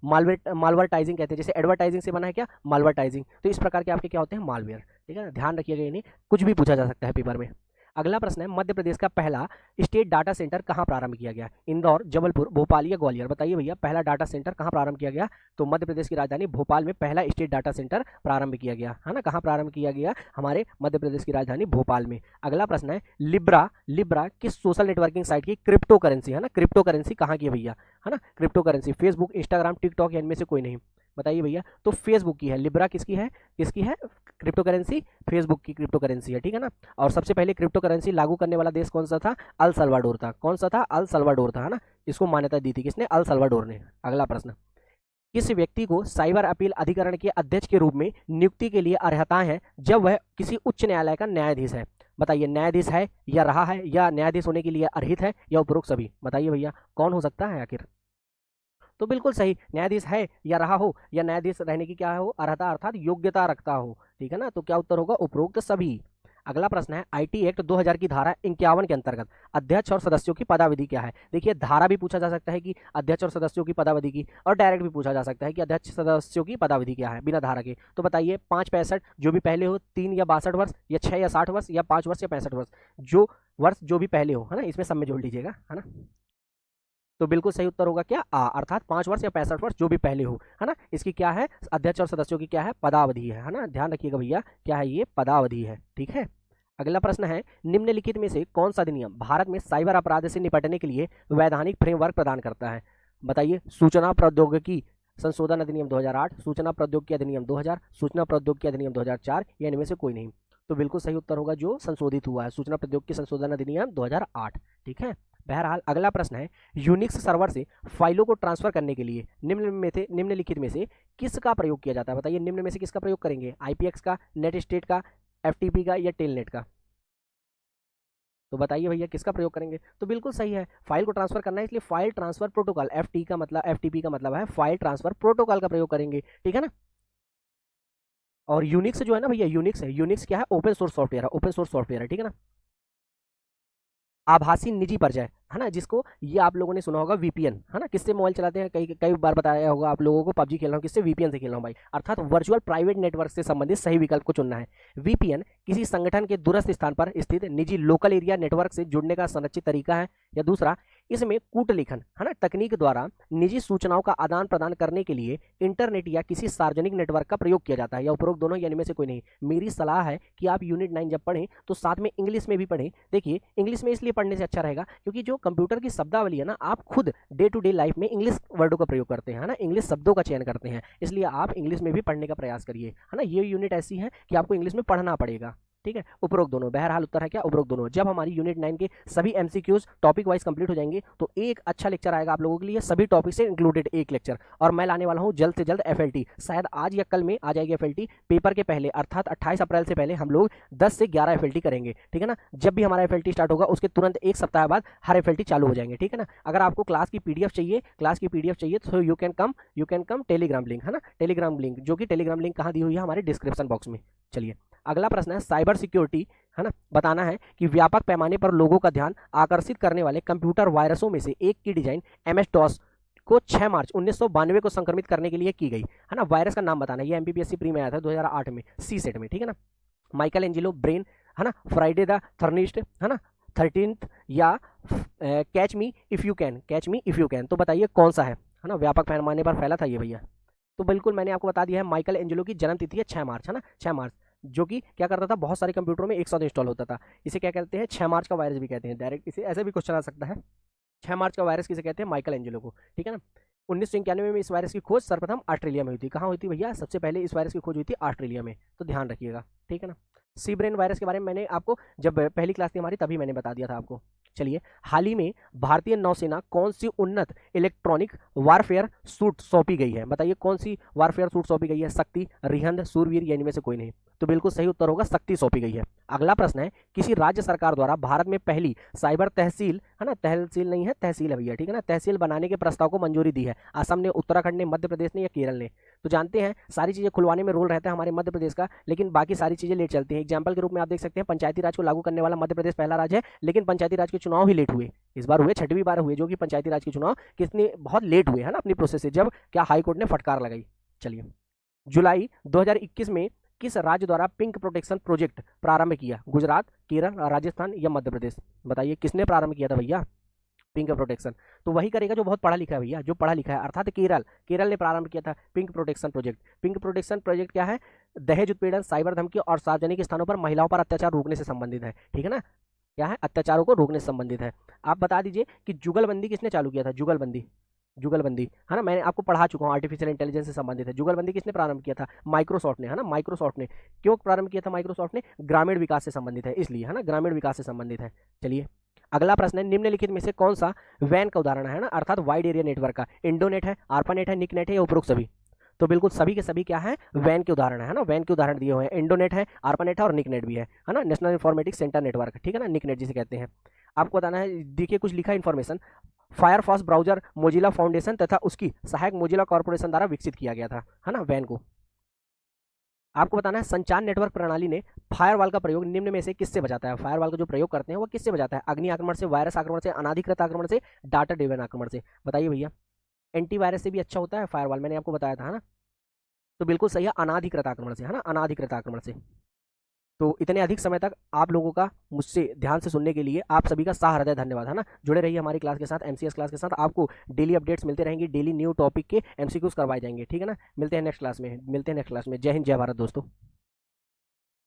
मालवर्टाइजिंग कहते हैं, जैसे एडवर्टाइजिंग से बना है क्या, मालवर्टाइजिंग। तो इस प्रकार के आपके क्या होते हैं, मालवेयर, ठीक है ना, ध्यान रखिएगा, इन्हें कुछ भी पूछा जा सकता है पेपर में। अगला प्रश्न है, मध्य प्रदेश का पहला स्टेट डाटा सेंटर कहाँ प्रारंभ किया गया, इंदौर, जबलपुर, भोपाल, या ग्वालियर, बताइए भैया पहला डाटा सेंटर कहाँ प्रारंभ किया गया। तो मध्य प्रदेश की राजधानी भोपाल में पहला स्टेट डाटा सेंटर प्रारंभ किया गया, है ना। कहाँ प्रारंभ किया गया, हमारे मध्य प्रदेश की राजधानी भोपाल में। अगला प्रश्न है, लिब्रा किस सोशल नेटवर्किंग साइट की क्रिप्टो करेंसी है ना, क्रिप्टो करेंसी कहाँ की है भैया, है ना। Crypto currency Facebook, Instagram, TikTok, या इनमें से कोई नहीं, बताइए भैया। तो फेसबुक की है लिब्रा, किसकी है, क्रिप्टो करेंसी, फेसबुक की क्रिप्टो करेंसी है, ठीक है ना। और सबसे पहले क्रिप्टो करेंसी लागू करने वाला देश कौन सा था, अल सल्वाडोर था। कौन सा था, अल सल्वाडोर था, है ना। इसको मान्यता दी थी किसने, अल सल्वाडोर ने। अगला प्रश्न, किस व्यक्ति को साइबर अपील अधिकरण के अध्यक्ष के रूप में नियुक्ति के लिए अर्हता है जब वह किसी उच्च न्यायालय का न्यायाधीश है, बताइए। न्यायाधीश है या रहा है, या न्यायाधीश होने के लिए अर्हित है, या उपरोक्त सभी, बताइए भैया कौन हो सकता है आखिर। तो बिल्कुल सही, न्यायाधीश है या रहा हो, या न्यायाधीश रहने की क्या हो, अर्हता अर्थात योग्यता रखता हो, ठीक है ना। तो क्या उत्तर होगा, उपरोक्त सभी। अगला प्रश्न है आईटी एक्ट 2000 की धारा 51 के अंतर्गत अध्यक्ष और सदस्यों की पदावधि क्या है। देखिए धारा भी पूछा जा सकता है कि अध्यक्ष और सदस्यों की पदावधि की, और डायरेक्ट भी पूछा जा सकता है कि अध्यक्ष सदस्यों की पदावधि क्या है बिना धारा के। तो बताइए 5-65 जो भी पहले हो, 3 या 62 वर्ष, या 6 या 60 वर्ष, या 5 वर्ष या 65 वर्ष जो भी पहले हो, है ना, इसमें सब में जोड़ लीजिएगा, है ना। तो बिल्कुल सही उत्तर होगा क्या आ, अर्थात 5 वर्ष या 65 वर्ष जो भी पहले हो, है ना। इसकी क्या है, अध्यक्ष और सदस्यों की क्या है, पदावधि है ना। ध्यान रखिएगा भैया, क्या है ये, पदावधि है, ठीक है। अगला प्रश्न है निम्नलिखित में से कौन सा अधिनियम भारत में साइबर अपराध से निपटने के लिए वैधानिक फ्रेमवर्क प्रदान करता है। बताइए सूचना प्रौद्योगिकी संशोधन अधिनियम 2008, सूचना प्रौद्योगिकी अधिनियम 2000, सूचना प्रौद्योगिकी अधिनियम 2004, या इनमें से कोई नहीं। तो बिल्कुल सही उत्तर होगा जो संशोधित हुआ है, सूचना प्रौद्योगिकी संशोधन अधिनियम 2008, ठीक है। बहरहाल अगला प्रश्न है यूनिक्स सर्वर से फाइलों को ट्रांसफर करने के लिए निम्नलिखित में से किसका प्रयोग किया जाता है। बताइए निम्न में से किसका प्रयोग करेंगे, आईपीएक्स का, नेट स्टेट का, एफटीपी का, या टेलनेट का। तो बताइए भैया किसका प्रयोग करेंगे। तो बिल्कुल सही है, फाइल को ट्रांसफर करना है इसलिए फाइल ट्रांसफर प्रोटोकॉल, एफटीपी का मतलब है फाइल ट्रांसफर प्रोटोकॉल का प्रयोग करेंगे, ठीक है ना। और यूनिक्स जो है ना भैया, यूनिक्स क्या है, ओपन सोर्स सॉफ्टवेयर है, ठीक है ना। आभासी निजी परिचय, है ना, जिसको ये आप लोगों ने सुना होगा वीपीएन, है ना। किससे मोबाइल चलाते हैं, कई कई बार बताया होगा आप लोगों को, पबजी खेल रहा हूँ किससे, वीपीएन से खेल रहा हूँ भाई, अर्थात वर्चुअल प्राइवेट नेटवर्क से संबंधित सही विकल्प को चुनना है। वीपीएन किसी संगठन के दूरस्थ स्थान पर स्थित निजी लोकल एरिया नेटवर्क से जुड़ने का संरक्षित तरीका है। या दूसरा, इसमें कूटलेखन, है ना, तकनीक द्वारा निजी सूचनाओं का आदान प्रदान करने के लिए इंटरनेट या किसी सार्वजनिक नेटवर्क का प्रयोग किया जाता है। या उपरोक्त दोनों, यानी में से कोई नहीं। मेरी सलाह है कि आप यूनिट 9 जब पढ़ें तो साथ में इंग्लिश में भी पढ़ें। देखिए इंग्लिश में इसलिए पढ़ने से अच्छा रहेगा क्योंकि जो कंप्यूटर की शब्दावली है ना, आप खुद डे टू डे लाइफ में इंग्लिश वर्डों का प्रयोग करते हैं, है ना, इंग्लिश शब्दों का चयन करते हैं, इसलिए आप इंग्लिश में भी पढ़ने का प्रयास करिए, है ना। ये यूनिट ऐसी है कि आपको इंग्लिश में पढ़ना पड़ेगा, ठीक है। उपरोक्त दोनों, बहरहाल उत्तर है क्या, उपरोक्त दोनों। जब हमारी यूनिट 9 के सभी एमसीक्यूज टॉपिक वाइज कंप्लीट हो जाएंगे तो एक अच्छा लेक्चर आएगा आप लोगों के लिए, सभी टॉपिक से इंक्लूडेड एक लेक्चर। और मैं लाने वाला हूं जल्द से जल्द एफएलटी, शायद आज या कल में आ जाएगी एफएलटी, पेपर के पहले अर्थात 28 अप्रैल से पहले हम लोग 10 से 11 एफएलटी करेंगे, ठीक है ना। जब भी हमारा एफएलटी स्टार्ट होगा उसके तुरंत एक सप्ताह बाद हर एफएलटी चालू हो जाएंगे, ठीक है ना। अगर आपको क्लास की पीडीएफ चाहिए तो you can come Telegram link, है ना, टेलीग्राम लिंक, जो कि टेलीग्राम लिंक कहाँ दी हुई है, हमारे डिस्क्रिप्शन बॉक्स में। चलिए अगला प्रश्न है साइबर सिक्योरिटी, है ना, बताना है कि व्यापक पैमाने पर लोगों का ध्यान आकर्षित करने वाले कंप्यूटर वायरसों में से एक की डिजाइन एमएस डॉस को 6 मार्च 1992 को संक्रमित करने के लिए की गई, है ना। वायरस का नाम बताना है, ये एमपीपीएससी प्री में आया था 2008 में सी सेट में, ठीक है ना। माइकल एंजेलो ब्रेन, है ना, फ्राइडे द थर्निस्ट, है ना, 13th, या catch me if you can. तो बताइए कौन सा है ना, व्यापक पैमाने पर फैला था ये भैया। तो बिल्कुल मैंने आपको बता दिया है, माइकल एंजेलो की जन्म तिथि है 6 मार्च, है ना, 6 मार्च, जो कि क्या करता था, बहुत सारे कंप्यूटरों में एक साथ इंस्टॉल होता था। इसे क्या कहते हैं, 6 मार्च का वायरस भी कहते हैं, डायरेक्ट इसे ऐसे भी क्वेश्चन आ सकता है, 6 मार्च का वायरस किसे कहते हैं, माइकल एंजेलो को, ठीक है ना। 1991 में इस वायरस की खोज सर्वप्रथम ऑस्ट्रेलिया में हुई थी। कहाँ हुई थी भैया, सबसे पहले इस वायरस की खोज हुई थी ऑस्ट्रेलिया में, तो ध्यान रखिएगा, ठीक है ना। सी ब्रेन वायरस के बारे में मैंने आपको, जब पहली क्लास थी हमारी तभी मैंने बता दिया था आपको। चलिए हाल ही में भारतीय नौसेना कौन सी उन्नत इलेक्ट्रॉनिक वारफेयर सूट सौंपी गई है। बताइए कौन सी वारफेयर सूट सौंपी गई है, शक्ति, रिहंद, सूरवीर, या इनमें से कोई नहीं। तो बिल्कुल सही उत्तर होगा शक्ति सौंपी गई है। अगला प्रश्न है किसी राज्य सरकार द्वारा भारत में पहली साइबर तहसील, है ना, तहसील नहीं है, तहसील है भैया, ठीक है ना, तहसील बनाने के प्रस्ताव को मंजूरी दी है। असम ने, उत्तराखंड ने, मध्य प्रदेश ने, या केरल ने। तो जानते हैं सारी चीजें खुलवाने में रोल रहता है हमारे मध्य प्रदेश का, लेकिन बाकी सारी चीजें लेट चलती हैं। एग्जाम्पल के रूप में आप देख सकते हैं पंचायती राज को लागू करने वाला मध्य प्रदेश पहला राज्य है, लेकिन पंचायती राज के चुनाव ही लेट हुए, इस बार हुए 6वीं बार हुए, जो कि पंचायती राज के चुनाव कितने बहुत लेट हुए, है ना, अपनी प्रोसेस से, जब क्या हाईकोर्ट ने फटकार लगाई। चलिए जुलाई 2021 में किस राज्य द्वारा पिंक प्रोटेक्शन प्रोजेक्ट प्रारंभ किया, गुजरात, केरल, राजस्थान, या मध्य प्रदेश। बताइए किसने प्रारंभ किया था भैया पिंक प्रोटेक्शन। तो वही करेगा जो बहुत पढ़ा लिखा है भैया, जो पढ़ा लिखा है, अर्थात केरल ने प्रारंभ किया था pink protection project. Pink protection project क्या है, दहेज उत्पीड़न, साइबर धमकी और सार्वजनिक स्थानों पर महिलाओं पर अत्याचार रोकने से संबंधित है, ठीक है ना, क्या है, अत्याचारों को रोकने से संबंधित है। आप बता दीजिए कि जुगलबंदी किसने चालू किया था, जुगलबंदी, है ना, मैंने आपको पढ़ा चुका हूँ, आर्टिफिशियल इंटेलिजेंस से संबंधित है। जुगलबंदी किसने प्रारंभ किया था, माइक्रोसॉफ्ट ने, है ना, माइक्रोसॉफ्ट ने। क्यों प्रारंभ किया था माइक्रोसॉफ्ट ने, ग्रामीण विकास से संबंधित है इसलिए, है ना, ग्रामीण विकास से संबंधित है। चलिए अगला प्रश्न है निम्नलिखित में से कौन सा वैन का उदाहरण है ना, अर्थात वाइड एरिया नेटवर्क का, इंडोनेट है, आर्पानेट है, निकनेट है, या उपरोक्त सभी। तो बिल्कुल सभी के सभी क्या है, वैन के उदाहरण है ना, वैन के उदाहरण दिए हुए हैं, इंडोनेट है, आर्पानेट है, और निकनेट भी है ना, नेशनल इन्फॉर्मेटिक्स सेंटर नेटवर्क, ठीक है ना, निकनेट जिसे कहते हैं। आपको बताना है, देखिए कुछ लिखा information, Firefox browser Mozilla foundation तथा उसकी सहायक मोजिला कॉर्पोरेशन द्वारा विकसित किया गया था, है ना, वैन को। आपको बताना है संचार नेटवर्क प्रणाली ने फायरवॉल का प्रयोग निम्न में से किससे बचाता है। फायरवॉल का जो प्रयोग करते हैं वो किससे बचाता है? अग्नि आक्रमण से, वायरस आक्रमण से, अनाधिकृत आक्रमण से, डाटा ड्रिवन आक्रमण से। बताइए भैया। एंटीवायरस से भी अच्छा होता है फायरवॉल, मैंने आपको बताया था, है ना। तो बिल्कुल सही है, अनाधिकृत आक्रमण से, है ना, अनाधिकृत आक्रमण से। तो इतने अधिक समय तक आप लोगों का मुझसे ध्यान से सुनने के लिए आप सभी का सहृदय धन्यवाद, है ना। जुड़े रहिए हमारी क्लास के साथ, एमसीएस क्लास के साथ। आपको डेली अपडेट्स मिलते रहेंगे, डेली न्यू टॉपिक के एमसीक्यूज करवाए जाएंगे, ठीक है ना। मिलते हैं नेक्स्ट क्लास में, मिलते हैं नेक्स्ट क्लास में। जय हिंद, जय भारत दोस्तों।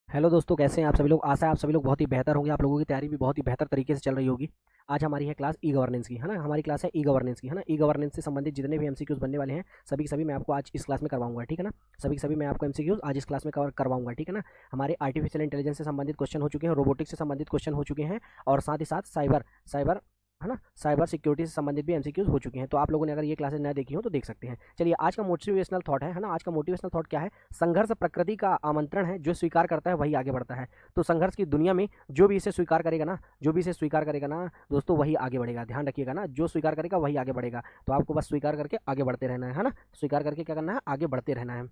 हेलो दोस्तों, कैसे हैं आप सभी लोग? आशा है आप सभी लोग बहुत ही बेहतर होंगे, आप लोगों की तैयारी भी बहुत ही बेहतर तरीके से चल रही होगी। आज हमारी है क्लास ई गवर्नेंस की, है ना। हमारी क्लास है ई गवर्नेंस की, है ना। ई गवर्नेंस से संबंधित जितने भी एमसीक्यूज बनने वाले हैं सभी के सभी मैं आपको आज इस क्लास में करवाऊंगा, ठीक है ना। सभी के सभी मैं आपको एमसीक्यूज आज इस क्लास में कवर करवाऊंगा, ठीक है ना। हमारे आर्टिफिशियल इंटेलिजेंस से संबंधित क्वेश्चन हो चुके हैं, रोबोटिक्स से संबंधित क्वेश्चन हो चुके हैं, और साथ ही साथ साइबर साइबर है ना, साइबर सिक्योरिटी से संबंधित भी एमसीक्यूज हो चुके हैं। तो आप लोगों ने अगर ये क्लासेस न देखी हो तो देख सकते हैं। चलिए, आज का मोटिवेशनल थॉट है ना। आज का मोटिवेशनल थॉट क्या है? संघर्ष प्रकृति का आमंत्रण है, जो स्वीकार करता है वही आगे बढ़ता है। तो संघर्ष की दुनिया में जो भी इसे स्वीकार करेगा ना, जो भी इसे स्वीकार करेगा ना दोस्तों, वही आगे बढ़ेगा। ध्यान रखिएगा ना, जो स्वीकार करेगा वही आगे बढ़ेगा। तो आपको बस स्वीकार करके आगे बढ़ते रहना है ना। स्वीकार करके क्या करना है? आगे बढ़ते रहना है।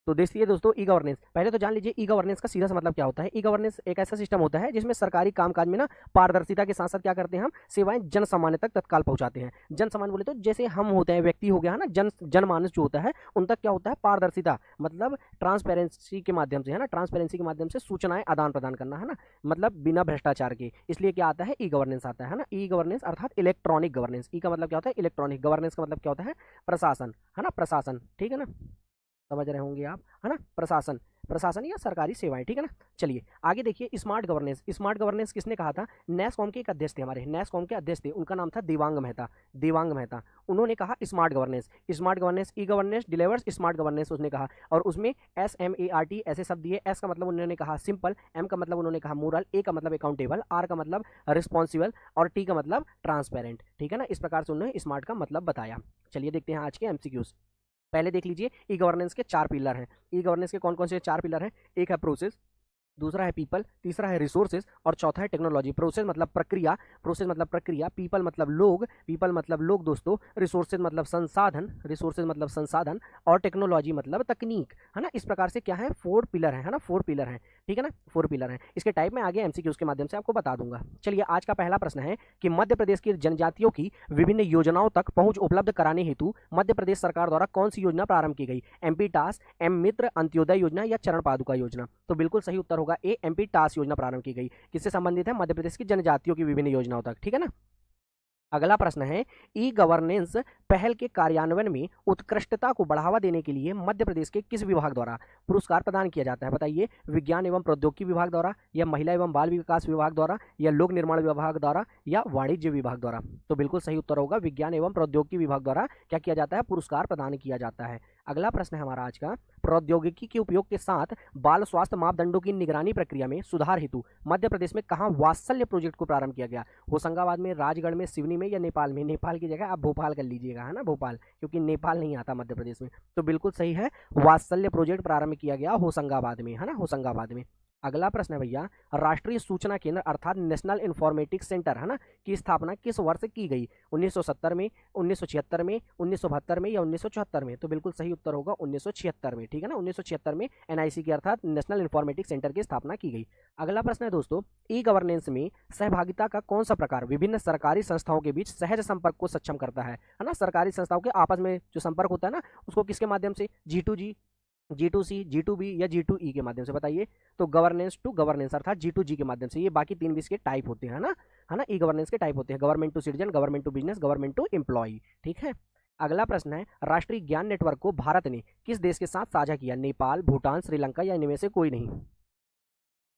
तो देखिए दोस्तों, ई गवर्नेंस, पहले तो जान लीजिए ई गवर्नेंस का सीधा सा मतलब क्या होता है। ई गवर्नेंस एक ऐसा सिस्टम होता है जिसमें सरकारी कामकाज में ना पारदर्शिता के साथ साथ क्या करते हैं, हम सेवाएं जन सामान्य तक तत्काल पहुंचाते हैं। जन सामान्य बोले तो जैसे हम होते हैं, व्यक्ति हो गया, है ना, जनमानस जो होता है उन तक क्या होता है? पारदर्शिता, मतलब ट्रांसपेरेंसी के माध्यम से, है ना, ट्रांसपेरेंसी के माध्यम से सूचनाएं आदान प्रदान करना, है ना, मतलब बिना भ्रष्टाचार के। इसलिए क्या आता है? ई गवर्नेंस आता है ना। ई गवर्नेंस अर्थात इलेक्ट्रॉनिक गवर्नेंस। ई का मतलब क्या होता है? इलेक्ट्रॉनिक। गवर्नेंस का मतलब क्या होता है? प्रशासन, है ना, प्रशासन, ठीक है ना, समझ रहे होंगे आप, है ना। प्रशासन, प्रशासन या सरकारी सेवाएं, ठीक है ना। चलिए आगे देखिए, स्मार्ट गवर्नेंस। स्मार्ट गवर्नेंस किसने कहा था? नैसकॉम के एक अध्यक्ष थे, हमारे नैसकॉम के अध्यक्ष थे, उनका नाम था देवांग मेहता। देवांग मेहता, उन्होंने कहा smart governance. Smart governance, e governance delivers smart governance, उसने कहा। और उसमें SMART ऐसे शब्द दिए। एस का मतलब उन्होंने कहा सिंपल, एम का मतलब उन्होंने कहा मोरल, ए का मतलब अकाउंटेबल, आर का मतलब रिस्पॉन्सिबल, और टी का मतलब ट्रांसपेरेंट, ठीक है ना। इस प्रकार से उन्होंने स्मार्ट का मतलब बताया। चलिए देखते हैं आज के एमसीक्यूज। पहले देख लीजिए, ई गवर्नेंस के 4 पिलर हैं। ई गवर्नेंस के कौन कौन से 4 पिलर हैं? एक है प्रोसेस, दूसरा है पीपल, तीसरा है रिसोर्सेज, और चौथा है टेक्नोलॉजी। प्रोसेस मतलब प्रक्रिया, प्रोसेस मतलब प्रक्रिया, पीपल मतलब लोग, पीपल मतलब लोग दोस्तों, रिसोर्सेज मतलब संसाधन, रिसोर्सेज मतलब संसाधन, और टेक्नोलॉजी मतलब तकनीक, है ना। इस प्रकार से क्या है? 4 पिलर है ना, 4 पिलर हैं, ठीक है ना, 4 पिलर हैं। इसके टाइप में आगे एमसीक्यूज के माध्यम से आपको बता दूंगा। चलिए, आज का पहला प्रश्न है कि मध्य प्रदेश की जनजातियों की विभिन्न योजनाओं तक पहुंच उपलब्ध कराने हेतु मध्य प्रदेश सरकार द्वारा कौन सी योजना प्रारंभ की गई? MP टास, एम मित्र, अंत्योदय योजना, या चरण पादुका योजना? तो बिल्कुल सही उत्तर होगा ए, MP टास योजना प्रारंभ की गई। किससे संबंधित है? मध्य प्रदेश की जनजातियों की विभिन्न योजनाओं तक, ठीक है ना। अगला प्रश्न है, ई गवर्नेंस पहल के कार्यान्वयन में उत्कृष्टता को बढ़ावा देने के लिए मध्य प्रदेश के किस विभाग द्वारा पुरस्कार प्रदान किया जाता है? बताइए। विज्ञान एवं प्रौद्योगिकी विभाग द्वारा, या महिला एवं बाल विकास विभाग द्वारा, या लोक निर्माण विभाग द्वारा, या वाणिज्य विभाग द्वारा? तो बिल्कुल सही उत्तर होगा विज्ञान एवं प्रौद्योगिकी विभाग द्वारा क्या किया जाता है? पुरस्कार प्रदान किया जाता है। अगला प्रश्न है हमारा आज का, प्रौद्योगिकी के उपयोग के साथ बाल स्वास्थ्य मापदंडों की निगरानी प्रक्रिया में सुधार हेतु मध्य प्रदेश में कहाँ वात्सल्य प्रोजेक्ट को प्रारंभ किया गया? होशंगाबाद में, राजगढ़ में, सिवनी में, या नेपाल में? नेपाल की जगह आप भोपाल कर लीजिएगा, है ना, भोपाल, क्योंकि नेपाल नहीं आता मध्य प्रदेश में। तो बिल्कुल सही है, वात्सल्य प्रोजेक्ट प्रारंभ किया गया होशंगाबाद में, है ना, होशंगाबाद में। अगला प्रश्न है भैया, राष्ट्रीय सूचना केंद्र अर्थात नेशनल इंफॉर्मेटिक्स सेंटर, है ना, की स्थापना किस वर्ष की गई? 1970 में, 1976 में, 1972 में, या 1974 में? तो बिल्कुल सही उत्तर होगा 1976 में, ठीक है ना। 1976 में NIC की अर्थात नेशनल इंफॉर्मेटिक्स सेंटर की स्थापना की गई। अगला प्रश्न है दोस्तों, ई गवर्नेंस में सहभागिता का कौन सा प्रकार विभिन्न सरकारी संस्थाओं के बीच सहज संपर्क को सक्षम करता है ना। सरकारी संस्थाओं के आपस में जो संपर्क होता है ना, उसको किसके माध्यम से? G2G, G2C, G2B, या G2E के माध्यम से? बताइए। तो गवर्नेंस टू गवर्नेंस अर्थात G2G के माध्यम से। ये बाकी 3 भी इसके टाइप होते हैं ना, है ना, ई गवर्नेंस के टाइप होते हैं, government to citizen, government to business, government to employ, ठीक है। अगला प्रश्न है, राष्ट्रीय ज्ञान नेटवर्क को भारत ने किस देश के साथ साझा किया? नेपाल, भूटान, श्रीलंका, या इनमें से कोई नहीं?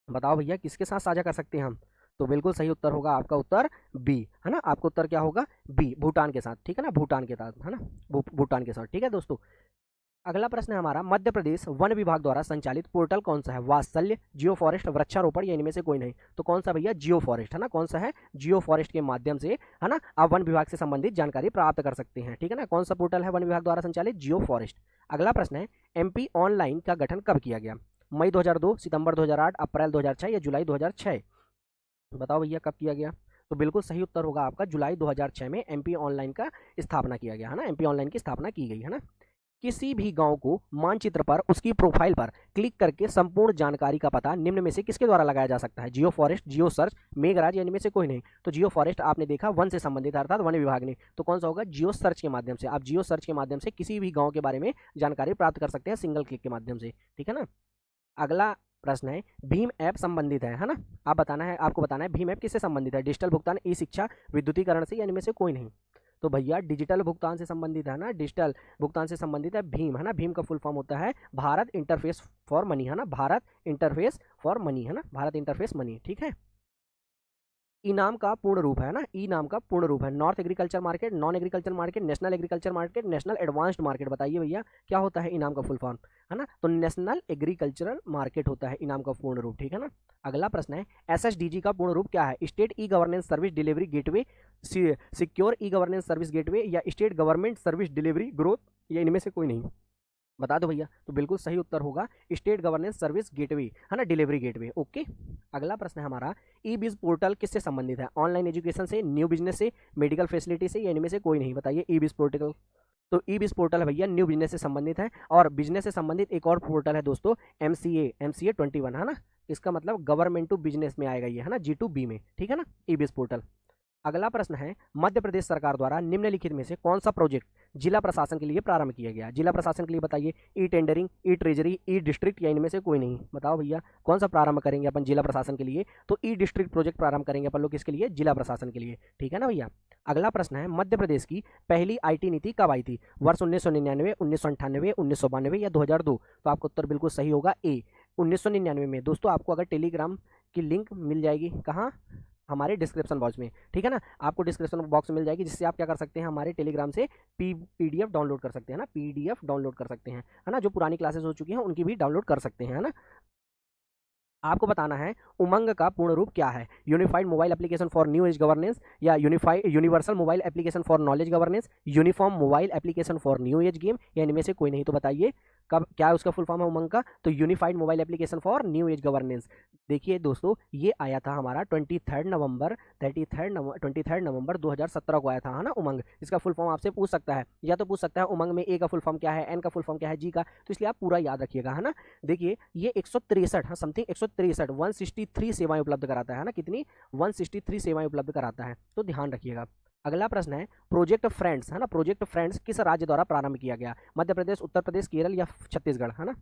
बताओ भैया, किसके साथ साझा कर सकते हैं हम? तो बिल्कुल सही उत्तर होगा आपका उत्तर बी, है ना। आपका उत्तर क्या होगा? बी, भूटान के साथ, ठीक है ना, भूटान के साथ, है ना, भूटान के साथ, ठीक है दोस्तों। अगला प्रश्न है हमारा, मध्य प्रदेश वन विभाग द्वारा संचालित पोर्टल कौन सा है? वात्सल्य, जियो फॉरेस्ट, वृक्षारोपण, या इनमें से कोई नहीं? तो कौन सा भैया? जियो फॉरेस्ट, है ना। कौन सा है? जियो फॉरेस्ट के माध्यम से, है ना, आप वन विभाग से संबंधित जानकारी प्राप्त कर सकते हैं, ठीक है ना। कौन सा पोर्टल है वन विभाग द्वारा संचालित? जियो फॉरेस्ट। अगला प्रश्न है, MP ऑनलाइन का गठन कब किया गया? मई 2002, सितंबर 2008, अप्रैल 2006, या जुलाई 2006? बताओ भैया, कब किया गया? तो बिल्कुल सही उत्तर होगा आपका जुलाई 2006 में MP ऑनलाइन का स्थापना किया गया, है ना, MP ऑनलाइन की स्थापना की गई, है ना। किसी भी गांव को मानचित्र पर उसकी प्रोफाइल पर क्लिक करके संपूर्ण जानकारी का पता निम्न में से किसके द्वारा लगाया जा सकता है? जियो फॉरेस्ट, जियो सर्च, मेघराज या इनमें से कोई नहीं। तो जियो फॉरेस्ट आपने देखा वन से संबंधित अर्थात वन विभाग ने, तो कौन सा होगा? जियो सर्च के माध्यम से। आप जियो सर्च के माध्यम से किसी भी गाँव के बारे में जानकारी प्राप्त कर सकते हैं सिंगल क्लिक के माध्यम से, ठीक है ना। अगला प्रश्न है भीम ऐप संबंधित है ना। आप बताना है, आपको बताना है भीम ऐप किससे संबंधित है? डिजिटल भुगतान, ई शिक्षा, विद्युतीकरण से या इनमें से कोई नहीं। तो भैया डिजिटल भुगतान से संबंधित है ना, डिजिटल भुगतान से संबंधित है भीम, है ना। भीम का फुल फॉर्म होता है भारत इंटरफेस फॉर मनी, है ना, भारत इंटरफेस फॉर मनी, है ना, भारत इंटरफेस मनी, ठीक है। ई नाम का पूर्ण रूप है ना, ई नाम का पूर्ण रूप है north agriculture market, non agriculture market, national agriculture market, national advanced market. बताइए भैया क्या होता है ई नाम का फुल फॉर्म, है ना। तो नेशनल एग्रीकल्चरल मार्केट होता है ई नाम का पूर्ण रूप, ठीक है ना। अगला प्रश्न है एसएसडीजी का पूर्ण रूप क्या है? State e governance service delivery gateway, secure e governance service gateway या state government service delivery growth या इनमें से कोई नहीं। बता दो भैया। तो बिल्कुल सही उत्तर होगा स्टेट गवर्नेंस सर्विस गेटवे, है ना, डिलीवरी गेटवे, ओके। अगला प्रश्न है हमारा ई बिज पोर्टल किससे संबंधित है? ऑनलाइन एजुकेशन से, न्यू बिजनेस से, मेडिकल फैसिलिटी से या इनमें से कोई नहीं। बताइए ई बिज पोर्टल। तो ई बिज पोर्टल है भैया न्यू बिजनेस से संबंधित है। और बिजनेस से संबंधित एक और पोर्टल है दोस्तों एमसीए 21, है ना। इसका मतलब गवर्नमेंट टू बिजनेस में आएगा ये, है ना, G2B में, ठीक है ना, ई बिज पोर्टल। अगला प्रश्न है मध्य प्रदेश सरकार द्वारा निम्नलिखित में से कौन सा प्रोजेक्ट जिला प्रशासन के लिए प्रारंभ किया गया? जिला प्रशासन के लिए बताइए ई टेंडरिंग, ई ट्रेजरी, ई डिस्ट्रिक्ट या इनमें से कोई नहीं। बताओ भैया कौन सा प्रारंभ करेंगे अपन जिला प्रशासन के लिए? तो ई डिस्ट्रिक्ट प्रोजेक्ट प्रारंभ करेंगे अपन लोग किसके लिए? जिला प्रशासन के लिए, ठीक है ना भैया। अगला प्रश्न है मध्य प्रदेश की पहली आईटी नीति कब आई थी? वर्ष 1999, 1998, 1992 या 2002? तो आपका उत्तर बिल्कुल सही होगा ए, 1999 में। दोस्तों आपको अगर टेलीग्राम की लिंक मिल जाएगी कहाँ? हमारे डिस्क्रिप्शन बॉक्स में, ठीक है ना। आपको डिस्क्रिप्शन बॉक्स में मिल जाएगी जिससे आप क्या कर सकते हैं हमारे टेलीग्राम से पीडीएफ डाउनलोड कर सकते हैं ना, पीडीएफ डाउनलोड कर सकते हैं, है ना। जो पुरानी क्लासेस हो चुकी हैं उनकी भी डाउनलोड कर सकते हैं, है ना। आपको बताना है उमंग का पूर्ण रूप क्या है? Unified mobile application for new age governance या universal mobile application for knowledge governance, uniform mobile application for new age game या इनमें से कोई नहीं। तो बताइए कब क्या है उसका फुल फॉर्म है उमंग का? तो unified mobile application for new age governance. देखिए दोस्तों ये आया था हमारा 23 नवंबर 2017 को आया था, है ना, उमंग। इसका फुल फॉर्म आपसे पूछ सकता है, या तो पूछ सकता है उमंग में ए का फुल फॉर्म क्या है, एन का फुल फॉर्म क्या है, जी का। तो इसलिए आप पूरा याद रखिएगा, है ना। देखिए ये 163, हाँ, समथिंग 163 सेवाएं उपलब्ध कराता है ना। कितनी? 163 सेवाएं उपलब्ध कराता है, तो ध्यान रखिएगा। अगला प्रश्न है प्रोजेक्ट फ्रेंड्स, है ना, प्रोजेक्ट फ्रेंड्स किस राज्य द्वारा प्रारंभ किया गया? मध्य प्रदेश, उत्तर प्रदेश, केरल या छत्तीसगढ़, है ना।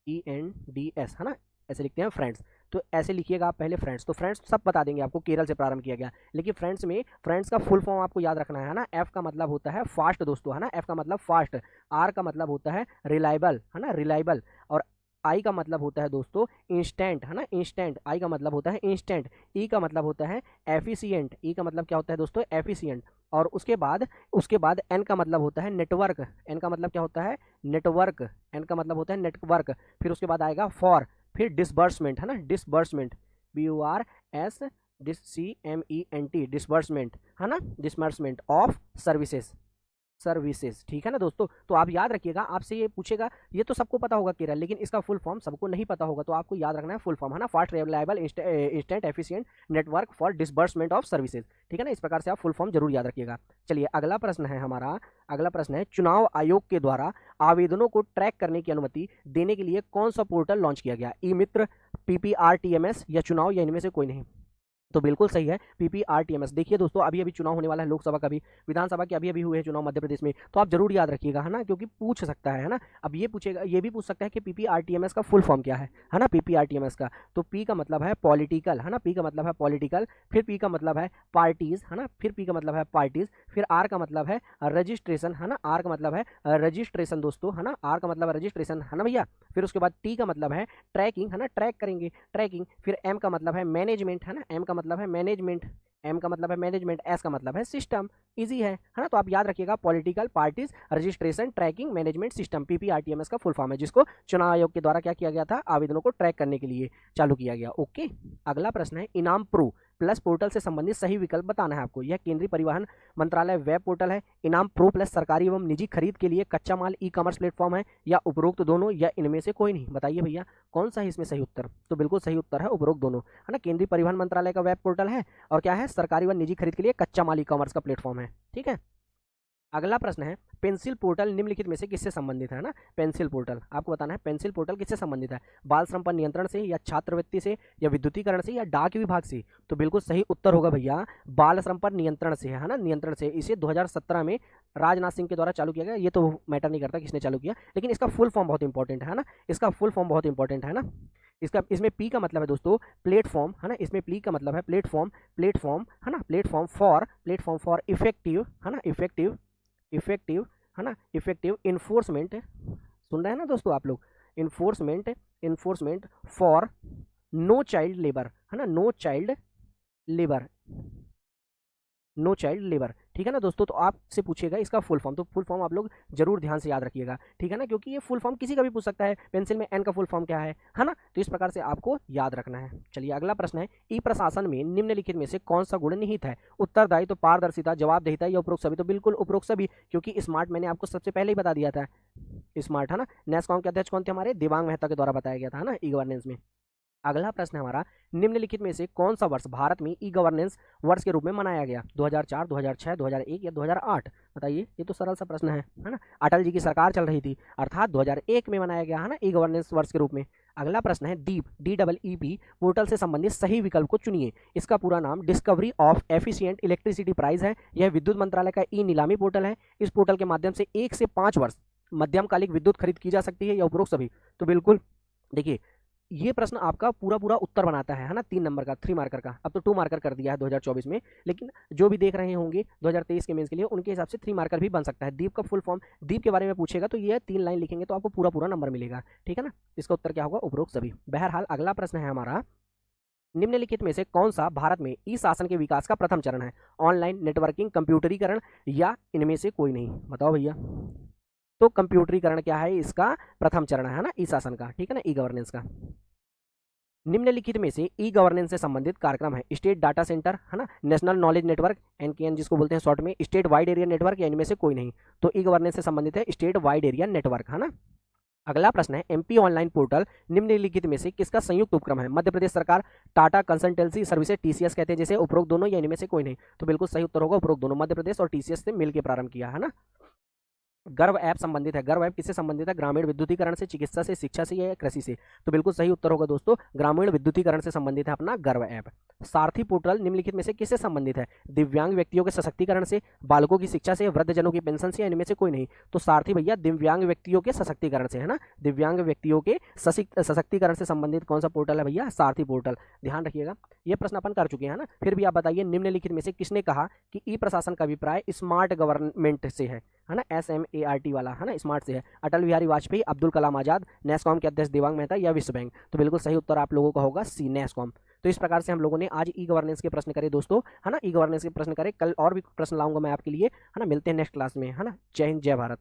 FRIENDES, है ना, ऐसे लिखते हैं फ्रेंड्स। तो ऐसे लिखिएगा आप पहले फ्रेंड्स। तो फ्रेंड्स सब बता देंगे आपको केरल से प्रारंभ किया गया, लेकिन फ्रेंड्स में फ्रेंड्स का फुल फॉर्म आपको याद रखना है ना। एफ का मतलब होता है फास्ट दोस्तों, है ना, एफ का मतलब फास्ट। आर का मतलब होता है रिलायबल, है ना, रिलायबल। और आई का मतलब होता है दोस्तों इंस्टेंट, है ना, इंस्टेंट। आई का मतलब होता है इंस्टेंट। ई का मतलब होता है एफिशिएंट। ई का मतलब क्या होता है दोस्तों? एफिशिएंट। और उसके बाद एन का मतलब होता है नेटवर्क। एन का मतलब क्या होता है? नेटवर्क। एन का मतलब होता है नेटवर्क। फिर उसके बाद आएगा फॉर, फिर डिसबर्समेंट, है ना, डिसबर्समेंट, BURSCMENT, डिसबर्समेंट, है ना, डिसबर्समेंट ऑफ सर्विसेज, ठीक है ना दोस्तों। तो आप याद रखिएगा, आपसे ये पूछेगा, ये तो सबको पता होगा केरल, लेकिन इसका फुल फॉर्म सबको नहीं पता होगा, तो आपको याद रखना है फुल फॉर्म, है ना। Fast, reliable, instant, efficient network for disbursement of services, ठीक है ना। इस प्रकार से आप फुल फॉर्म जरूर याद रखिएगा। चलिए अगला प्रश्न है हमारा, अगला प्रश्न है चुनाव आयोग के द्वारा आवेदनों को ट्रैक करने की अनुमति देने के लिए कौन सा पोर्टल लॉन्च किया गया? ई मित्र, PPRTMS या चुनाव या इनमें से कोई नहीं। तो बिल्कुल सही है PPRTMS। देखिए दोस्तों अभी अभी चुनाव होने वाला है, लोकसभा का भी, विधानसभा के अभी अभी हुए हैं चुनाव मध्य प्रदेश में, तो आप जरूर याद रखिएगा, है ना, क्योंकि पूछ सकता है ना। अब ये पूछेगा, ये भी पूछ सकता है कि PPRTMS का फुल फॉर्म क्या है ना, PPRTMS का। तो P का मतलब है पॉलिटिकल, है ना, P का मतलब है पॉलिटिकल, फिर P का मतलब है पार्टीज, है ना, फिर P का मतलब है पार्टीज, फिर R का मतलब है रजिस्ट्रेशन, है ना, R का मतलब है रजिस्ट्रेशन दोस्तों, है ना, R का मतलब रजिस्ट्रेशन, है ना भैया। फिर उसके बाद T का मतलब है ट्रैकिंग, है ना, ट्रैक करेंगे, ट्रैकिंग। फिर M का मतलब है मैनेजमेंट, है ना, M का मतलब है मैनेजमेंट, एम का मतलब है मैनेजमेंट, एस का मतलब है सिस्टम। इजी है ना। तो आप याद रखिएगा political, parties, registration, tracking, management system, PPRTMS का फुल फॉर्म है, जिसको चुनाव आयोग के द्वारा क्या किया गया था? आवेदनों को ट्रैक करने के लिए चालू किया गया। ओके। अगला प्रश्न है इनाम प्रो प्लस पोर्टल से संबंधित सही विकल्प बताना है आपको। यह केंद्रीय परिवहन मंत्रालय वेब पोर्टल है। इनाम प्रो प्लस सरकारी एवं निजी खरीद के लिए कच्चा माल ई कॉमर्स प्लेटफॉर्म है, या उपरोक्त दोनों, या इनमें से कोई नहीं। बताइए भैया कौन सा है इसमें सही उत्तर? तो बिल्कुल सही उत्तर है उपरोक्त दोनों, है ना। केंद्रीय परिवहन मंत्रालय का वेब पोर्टल है, और क्या है? सरकारी व निजी खरीद के लिए कच्चा माल ई कॉमर्स का प्लेटफॉर्म है, ठीक है। अगला प्रश्न है पेंसिल पोर्टल निम्नलिखित में से किससे संबंधित है ना। पेंसिल पोर्टल आपको बताना है पेंसिल पोर्टल किससे संबंधित है, बाल श्रम पर नियंत्रण से या छात्रवृत्ति से या विद्युतीकरण से या डाक विभाग से। तो बिल्कुल सही उत्तर होगा भैया बाल श्रम पर नियंत्रण से है ना, नियंत्रण से। इसे 2017 में राजनाथ सिंह के द्वारा चालू किया गया। ये तो मैटर नहीं करता किसने चालू किया, लेकिन इसका फुल फॉर्म बहुत इंपॉर्टेंट है ना, इसका फुल फॉर्म बहुत इंपॉर्टेंट है ना। इसमें पी का मतलब है दोस्तों प्लेटफॉर्म है ना, इसमें पी का मतलब है प्लेटफॉर्म, प्लेटफॉर्म है ना, प्लेटफॉर्म फॉर इफेक्टिव है ना, इफेक्टिव है ना, इफेक्टिव इन्फोर्समेंट। सुन रहे हैं ना दोस्तों आप लोग, enforcement for no child labour है ना, नो चाइल्ड लेबर। ठीक है ना दोस्तों। तो आपसे पूछेगा इसका फुल फॉर्म, तो फुल फॉर्म आप लोग जरूर ध्यान से याद रखिएगा, ठीक है ना, क्योंकि ये फुल फॉर्म किसी का भी पूछ सकता है। पेंसिल में एन का फुल फॉर्म क्या है ना, तो इस प्रकार से आपको याद रखना है। चलिए अगला प्रश्न है ई प्रशासन में निम्नलिखित में से कौन सा गुण निहित है। उत्तरदायित्व, पारदर्शिता, जवाबदेहिता या उपरोक्त सभी। तो बिल्कुल उपरोक्त सभी, क्योंकि स्मार्ट मैंने आपको सबसे पहले ही बता दिया था, स्मार्ट है ना। नेस्कॉम के अध्यक्ष कौन थे हमारे, दिव्यांग मेहता के द्वारा बताया गया था ना ई गवर्नेंस में। अगला प्रश्न है हमारा निम्नलिखित में से कौन सा वर्ष भारत में ई गवर्नेंस वर्ष के रूप में मनाया गया। 2004, 2006, 2001 या 2008। बताइए, ये तो सरल सा प्रश्न है ना। अटल जी की सरकार चल रही थी, अर्थात 2001 में मनाया गया है ना ई गवर्नेंस वर्ष के रूप में। अगला प्रश्न है दीप DEEP पोर्टल से संबंधित सही विकल्प को चुनिए। इसका पूरा नाम discovery of efficient electricity price है। यह विद्युत मंत्रालय का ई नीलामी पोर्टल है। इस पोर्टल के माध्यम से 1 से 5 वर्ष मध्यमकालिक विद्युत खरीद की जा सकती है या उपरोक्त सभी। तो बिल्कुल देखिए, ये प्रश्न आपका पूरा पूरा उत्तर बनाता है ना, 3 नंबर का, 3 मार्कर का। अब तो 2 मार्कर कर दिया है 2024 में, लेकिन जो भी देख रहे होंगे 2023 के मेंस के लिए, उनके हिसाब से 3 मार्कर भी बन सकता है। दीप का फुल फॉर्म, दीप के बारे में पूछेगा तो ये 3 लाइन लिखेंगे तो आपको पूरा पूरा नंबर मिलेगा, ठीक है ना। इसका उत्तर क्या होगा, उपरोक्त सभी। बहरहाल अगला प्रश्न है हमारा निम्नलिखित में से कौन सा भारत में ई शासन के विकास का प्रथम चरण है। ऑनलाइन, नेटवर्किंग, कंप्यूटरीकरण या इनमें से कोई नहीं। बताओ भैया। तो कंप्यूटरीकरण क्या है, इसका प्रथम चरण है ना ई शासन का, ठीक है ना, ई गवर्नेंस का। निम्नलिखित में से ई गवर्नेंस से संबंधित कार्यक्रम है स्टेट डाटा सेंटर है ना, नेशनल नॉलेज नेटवर्क NKN जिसको बोलते हैं शॉर्ट में, स्टेट वाइड एरिया नेटवर्क या इनमें से कोई नहीं। तो ई गवर्नेंस से संबंधित है स्टेट वाइड एरिया नेटवर्क है ना। अगला प्रश्न है MP ऑनलाइन पोर्टल निम्नलिखित में से किसका संयुक्त उपक्रम है। मध्य प्रदेश सरकार, टाटा कंसल्टेंसी सर्विसेज TCS कहते हैं जैसे, उपरोक्त दोनों या इनमें से कोई नहीं। तो बिल्कुल सही उत्तर होगा उपरोक्त दोनों, मध्य प्रदेश और TCS से मिलकर प्रारंभ किया है ना। गर्व ऐप संबंधित है, गर्व ऐप किससे संबंधित है, ग्रामीण विद्युतीकरण से, चिकित्सा से, शिक्षा से या कृषि से। तो बिल्कुल सही उत्तर होगा दोस्तों, ग्रामीण विद्युतीकरण से संबंधित है अपना गर्व ऐप। सारथी पोर्टल निम्नलिखित में से किससे संबंधित है। दिव्यांग व्यक्तियों के सशक्तिकरण से, बालकों की शिक्षा से, वृद्धजनों की पेंशन से या इनमें से कोई नहीं। तो सारथी भैया दिव्यांग व्यक्तियों के सशक्तिकरण से है ना, दिव्यांग व्यक्तियों के सशक्तिकरण से संबंधित कौन सा पोर्टल है भैया, सारथी पोर्टल। ध्यान रखिएगा, ये प्रश्न अपन कर चुके हैं ना। फिर भी आप बताइए निम्नलिखित में से किसने कहा कि ई प्रशासन का अभिप्राय स्मार्ट गवर्नमेंट से है ना, SMART वाला है ना, स्मार्ट से है। अटल बिहारी वाजपेयी, अब्दुल कलाम आजाद, नेस्कॉम के अध्यक्ष दिव्यांग मेहता या विश्व बैंक। तो बिल्कुल सही उत्तर आप लोगों का होगा सी, नेस्कॉम। तो इस प्रकार से हम लोगों ने आज ई गवर्नेंस के प्रश्न करे दोस्तों है ना, ई गवर्नेंस के प्रश्न करे। कल और भी प्रश्न लाऊंगा मैं आपके लिए है ना। मिलते हैं नेक्स्ट क्लास में है ना। जय हिंद, जय भारत।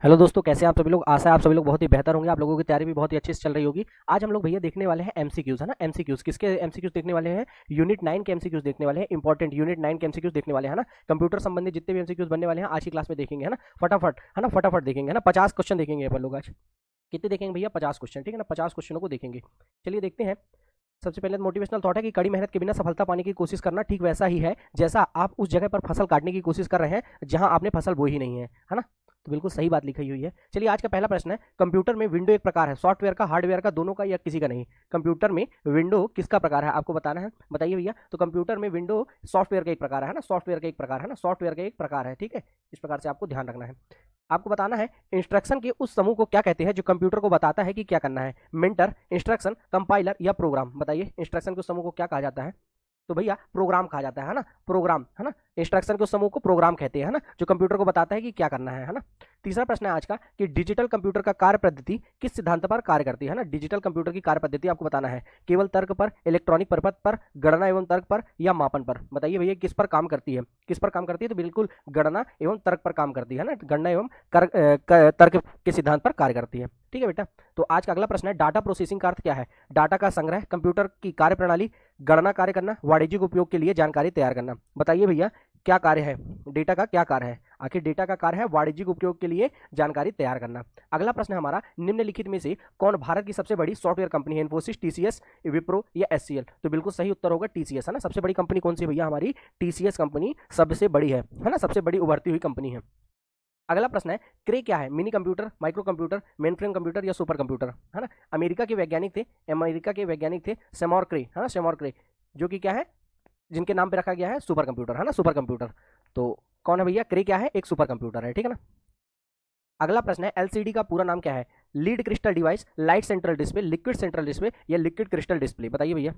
हेलो दोस्तों, कैसे आप सभी लोग। आशा है आप सभी लोग बहुत ही बेहतर होंगे, आप लोगों की तैयारी भी बहुत ही अच्छे से चल रही होगी। आज हम लोग भैया देखने वाले हैं MCQs है ना, MCQs। किसके MCQs देखने वाले हैं, यूनिट 9 के MCQs देखने वाले हैं। इंपॉर्टेंट यूनिट 9 के MCQs देखने वाले हैं ना। कंप्यूटर संबंधित जितने भी MCQs बनने वाले हैं आज की क्लास में देखेंगे है ना, फटाफट है ना, फटाफट देखेंगे है ना। 50 क्वेश्चन देखेंगे अपन लोग आज। कितने देखेंगे भैया, 50 क्वेश्चन, ठीक है ना, 50 क्वेश्चनों को देखेंगे। चलिए देखते हैं। सबसे पहले मोटिवेशनल थॉट है कि कड़ी मेहनत के बिना सफलता पाने की कोशिश करना ठीक वैसा ही है जैसा आप उस जगह पर फसल काटने की कोशिश कर रहे हैं जहां आपने फसल बोई ही नहीं है ना। तो बिल्कुल सही बात लिखी हुई है। चलिए आज का पहला प्रश्न है, कंप्यूटर में विंडो एक प्रकार है, सॉफ्टवेयर का, हार्डवेयर का, दोनों का या किसी का नहीं। कंप्यूटर में विंडो किसका प्रकार है आपको बताना है, बताइए भैया। तो कंप्यूटर में विंडो सॉफ्टवेयर का एक प्रकार है ना, सॉफ्टवेयर का एक प्रकार है ना, सॉफ्टवेयर का एक प्रकार है, ठीक है। इस प्रकार से आपको ध्यान रखना है। आपको बताना है इंस्ट्रक्शन के उस समूह को क्या कहते हैं जो कंप्यूटर को बताता है कि क्या करना है। मेंटर, इंस्ट्रक्शन, कंपाइलर या प्रोग्राम। बताइए इंस्ट्रक्शन के उस समूह को क्या कहा जाता है। तो भैया प्रोग्राम कहा जाता है ना, प्रोग्राम है ना। इंस्ट्रक्शन के उस समूह को प्रोग्राम कहते हैं ना, जो कंप्यूटर को बताता है कि क्या करना है ना। तीसरा प्रश्न है आज का कि डिजिटल कंप्यूटर का कार्य पद्धति किस सिद्धांत पर कार्य करती है ना। डिजिटल कंप्यूटर की कार्य पद्धति आपको बताना है, केवल तर्क पर, इलेक्ट्रॉनिक परिपथ पर, गणना एवं तर्क पर या मापन पर। बताइए भैया किस पर काम करती है, किस पर काम करती है। तो बिल्कुल गणना एवं तर्क पर काम करती है ना, गणना एवं तर्क के सिद्धांत पर कार्य करती है, ठीक है बेटा। तो आज का अगला प्रश्न है, डाटा प्रोसेसिंग का अर्थ क्या है। डाटा का संग्रह, कंप्यूटर की कार्यप्रणाली, गणना कार्य करना, वाणिज्यिक उपयोग के लिए जानकारी तैयार करना। बताइए भैया क्या कार्य है, डेटा का क्या कार्य है। आखिर डेटा का कार्य है वाणिज्यिक उपयोग के लिए जानकारी तैयार करना। अगला प्रश्न है हमारा, निम्नलिखित में से कौन भारत की सबसे बड़ी सॉफ्टवेयर कंपनी है? इन्फोसिस, टीसीएस, विप्रो या एचसीएल? तो बिल्कुल सही उत्तर होगा टीसीएस, है ना। सबसे बड़ी कंपनी कौन सी भैया? हमारी टीसीएस कंपनी सबसे बड़ी है ना, सबसे बड़ी उभरती हुई कंपनी है। अगला प्रश्न है, क्रे क्या है? Mini computer, micro computer, main frame computer या सुपर कंप्यूटर? है ना। अमेरिका के वैज्ञानिक थे सेमोर क्रे, है ना, सेमोर क्रे, जो कि क्या है, जिनके नाम पे रखा गया है सुपर कंप्यूटर, है ना, सुपर कंप्यूटर। तो कौन है भैया? क्रे क्या है? एक सुपर कंप्यूटर है, ठीक है ना। अगला प्रश्न है, एलसीडी का पूरा नाम क्या है? Lead crystal device, light central display, liquid central display या लिक्विड क्रिस्टल डिस्प्ले? बताइए भैया।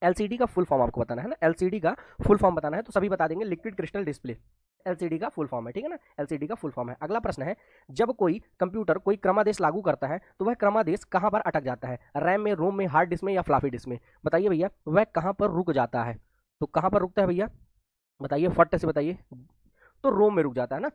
एलसीडी का फुल फॉर्म आपको बताना है ना, एलसीडी का फुल फॉर्म बताना है, तो सभी बता देंगे लिक्विड क्रिस्टल डिस्प्ले एलसीडी का फुल फॉर्म है, ठीक है ना, एलसीडी का फुल फॉर्म है। अगला प्रश्न है, जब कोई कंप्यूटर कोई क्रमादेश लागू करता है तो वह क्रमादेश कहां पर अटक जाता है? रैम में, रोम में, हार्ड डिस्क में या फ्लॉपी डिस्क में? बताइए भैया, वह कहां पर रुक जाता है? तो कहां पर रुकता है भैया? बताइए, फट से बताइए। तो रोम में रुक जाता है ना,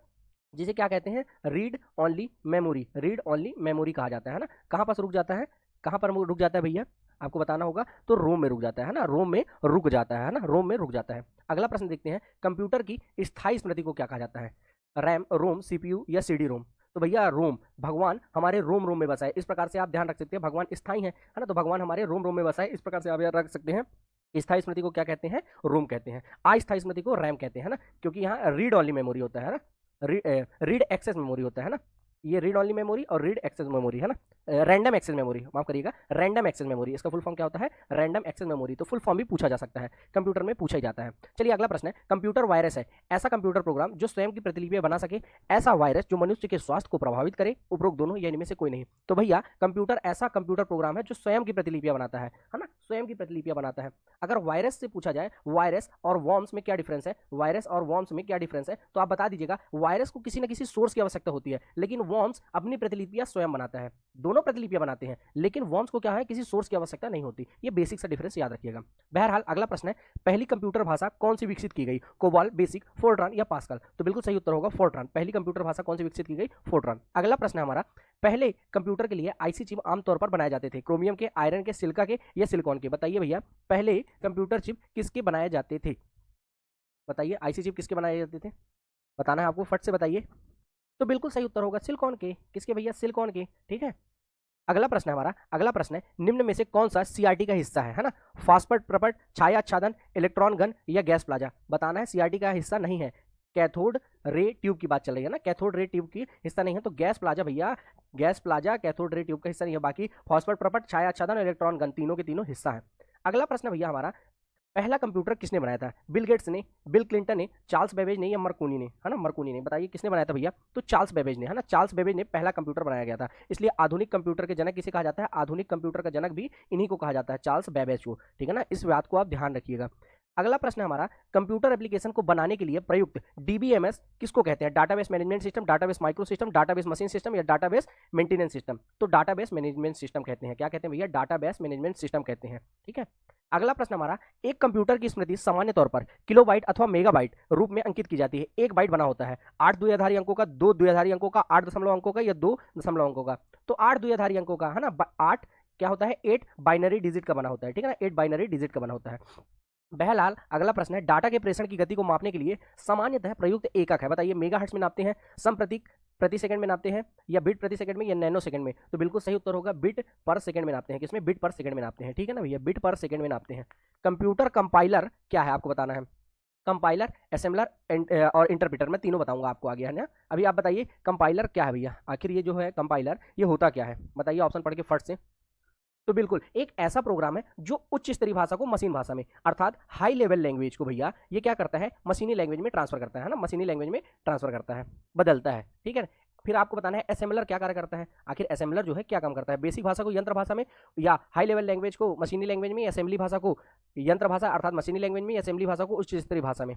जिसे क्या कहते हैं? Read only memory, read only memory कहा जाता है ना। कहां पर रुक जाता है? कहां पर रुक जाता है भैया? आपको बताना होगा। तो रोम में रुक जाता है ना, रोम में रुक जाता है ना, रोम में रुक जाता है। अगला प्रश्न देखते हैं, कंप्यूटर की स्थायी स्मृति को क्या कहा जाता है? रैम, रोम, सीपीयू या सीडी रोम? तो भैया रोम, भगवान हमारे रोम में बसा है, इस प्रकार से आप ध्यान रख सकते हैं। भगवान स्थायी है ना, तो भगवान हमारे रोम में बसा है, इस प्रकार से आप याद रख सकते हैं। स्थायी स्मृति को क्या कहते हैं? रोम कहते हैं। अस्थायी स्मृति को रैम कहते हैं ना, क्योंकि यहाँ रीड ओनली मेमोरी होता है ना, रीड एक्सेस मेमोरी होता है ना, ये रीड ओनली मेमोरी और रीड एक्सेस मेमोरी है ना, रैंडम एक्सेस मेमोरी, माफ करिएगा, रैंडम एक्सेस मेमोरी, इसका फुल फॉर्म क्या होता है? Random access memory. तो फुल फॉर्म भी पूछा जा सकता है, कंप्यूटर में पूछा ही जाता है। चलिए अगला प्रश्न है, कंप्यूटर वायरस है ऐसा कंप्यूटर प्रोग्राम जो स्वयं की प्रतिलिपियां बना सके, ऐसा वायरस जो मनुष्य के स्वास्थ्य को प्रभावित करे, उपरोक्त दोनों या इनमें से कोई नहीं? तो भैया कंप्यूटर ऐसा कंप्यूटर प्रोग्राम है जो स्वयं की प्रतिलिपियां बनाता है ना, स्वयं की प्रतिलिपियां बनाता है। अगर वायरस से पूछा जाए वायरस और वॉर्म्स में क्या डिफरेंस है, वायरस और वॉर्म्स में क्या डिफरेंस है, तो आप बता दीजिएगा। वायरस को किसी न किसी सोर्स की आवश्यकता होती है, लेकिन वॉर्म्स अपनी प्रतिलिपियां स्वयं बनाता है। दोनों प्रतिलिपियां बनाते हैं, लेकिन वॉर्म्स को क्या है? किसी सोर्स की आवश्यकता नहीं होती। ये बेसिक सा डिफरेंस याद रखिएगा। बहरहाल अगला प्रश्न है, पहली कंप्यूटर भाषा कौन सी विकसित की गई? कोबाल, बेसिक, फोर्ट्रान या पास्कल? तो बिल्कुल सही उत्तर होगा फोर्ट्रान। पहली कंप्यूटर भाषा कौन सी विकसित की गई? फोर्ट्रान। अगला प्रश्न है हमारा, पहले कंप्यूटर के लिए आईसी चिप आमतौर पर बनाए जाते थे, क्रोमियम के, आयरन के, सिलिका के या सिलिकॉन के? बताइए भैया, पहले कंप्यूटर चिप किसके बनाए जाते थे? बताइए, आईसी चिप किसके बनाए जाते थे? बताना है आपको, फट से बताइए। तो बिल्कुल सही उत्तर होगा सिलिकॉन के। किसके भैया? सिलिकॉन के, ठीक है। अगला प्रश्न है हमारा, अगला प्रश्न है, निम्न में से कौन सा सीआरटी का हिस्सा है ना? फास्फोरस प्रपट, छाया आच्छादन, इलेक्ट्रॉन गन या गैस प्लाजा? बताना है, सीआरटी का हिस्सा नहीं है। कैथोड रे ट्यूब की बात चल रही है ना, कैथोड रे ट्यूब की हिस्सा नहीं है, तो गैस प्लाजा भैया, gas plaza cathode ray tube का हिस्सा नहीं है। बाकी फास्फोरस प्रपट, छाया आच्छादन, इलेक्ट्रॉन गन तीनों के तीनों हिस्सा है। अगला प्रश्न भैया हमारा, पहला कंप्यूटर किसने बनाया था? बिल गेट्स ने, बिल क्लिंटन ने, चार्ल्स बेबेज ने या मरकोनी ने? है ना, मरकोनी ने। बताइए किसने बनाया था भैया? तो चार्ल्स बेबेज ने, है ना, चार्ल्स बेबेज ने पहला कंप्यूटर बनाया गया था। इसलिए आधुनिक कंप्यूटर के जनक किसे कहा जाता है? आधुनिक कंप्यूटर का जनक भी इन्हीं को कहा जाता है, चार्ल्स बेबेज को, ठीक है ना। इस बात को आप ध्यान रखिएगा। अगला प्रश्न है हमारा, कंप्यूटर एप्लीकेशन को बनाने के लिए प्रयुक्त डीबीएमएस किसको कहते हैं? Database management system, database micro system, database machine system या डाटाबेस मेंटेनेंस सिस्टम? तो डाटाबेस मैनेजमेंट सिस्टम कहते हैं। क्या कहते हैं भैया? डाटाबेस मैनेजमेंट सिस्टम कहते हैं, ठीक है। अगला प्रश्न हमारा, एक कंप्यूटर की स्मृति सामान्य तौर पर किलोबाइट अथवा मेगाबाइट रूप में अंकित की जाती है। एक बाइट बना होता है 8 द्विआधारी अंकों का, 2 द्विआधारी अंकों का, 8 दशमलव अंकों का या 2 दशमलव अंकों का? तो 8 द्विआधारी अंकों का, है ना। 8 क्या होता है? 8 बाइनरी डिजिट का बना होता है, ठीक है ना, 8 बाइनरी डिजिट का बना होता है। बहरहाल अगला प्रश्न है, डाटा के प्रेषण की गति को मापने के लिए सामान्यतः प्रयुक्त एकक है। बताइए, मेगाहर्ट्ज में नापते हैं, समप्रतीक प्रति सेकंड में नापते हैं या बिट प्रति सेकंड में या नैनो सेकंड में? तो बिल्कुल सही उत्तर होगा बिट पर सेकंड में नापते हैं। किसमें? बिट पर सेकंड में नापते हैं, ठीक है ना भैया, बिट पर सेकंड में नापते हैं। कंप्यूटर कंपाइलर क्या है आपको बताना है? कंपाइलर, असेंबलर और इंटरप्रेटर, मैं तीनों बताऊंगा आपको आगे, है ना। अभी आप बताइए कंपाइलर क्या है भैया? आखिर ये जो है कंपाइलर, ये होता क्या है? बताइए ऑप्शन पढ़ के फट से। तो बिल्कुल एक ऐसा प्रोग्राम है जो उच्च स्तरीय भाषा को मशीन भाषा में, अर्थात हाई लेवल लैंग्वेज को भैया ये क्या करता है? मशीनी लैंग्वेज में ट्रांसफर करता है ना, मशीनी लैंग्वेज में ट्रांसफर करता है, बदलता है, ठीक है। फिर आपको बताना है असेंबलर क्या कार्य करता है। आखिर असेंबलर जो है क्या काम करता है? बेसिक भाषा को यंत्र भाषा में, या हाई लेवल लैंग्वेज को मशीनी लैंग्वेज में, असेंबली भाषा को यंत्र भाषा अर्थात मशीनी लैंग्वेज में, असेंबली भाषा को उच्च स्तरीय भाषा में?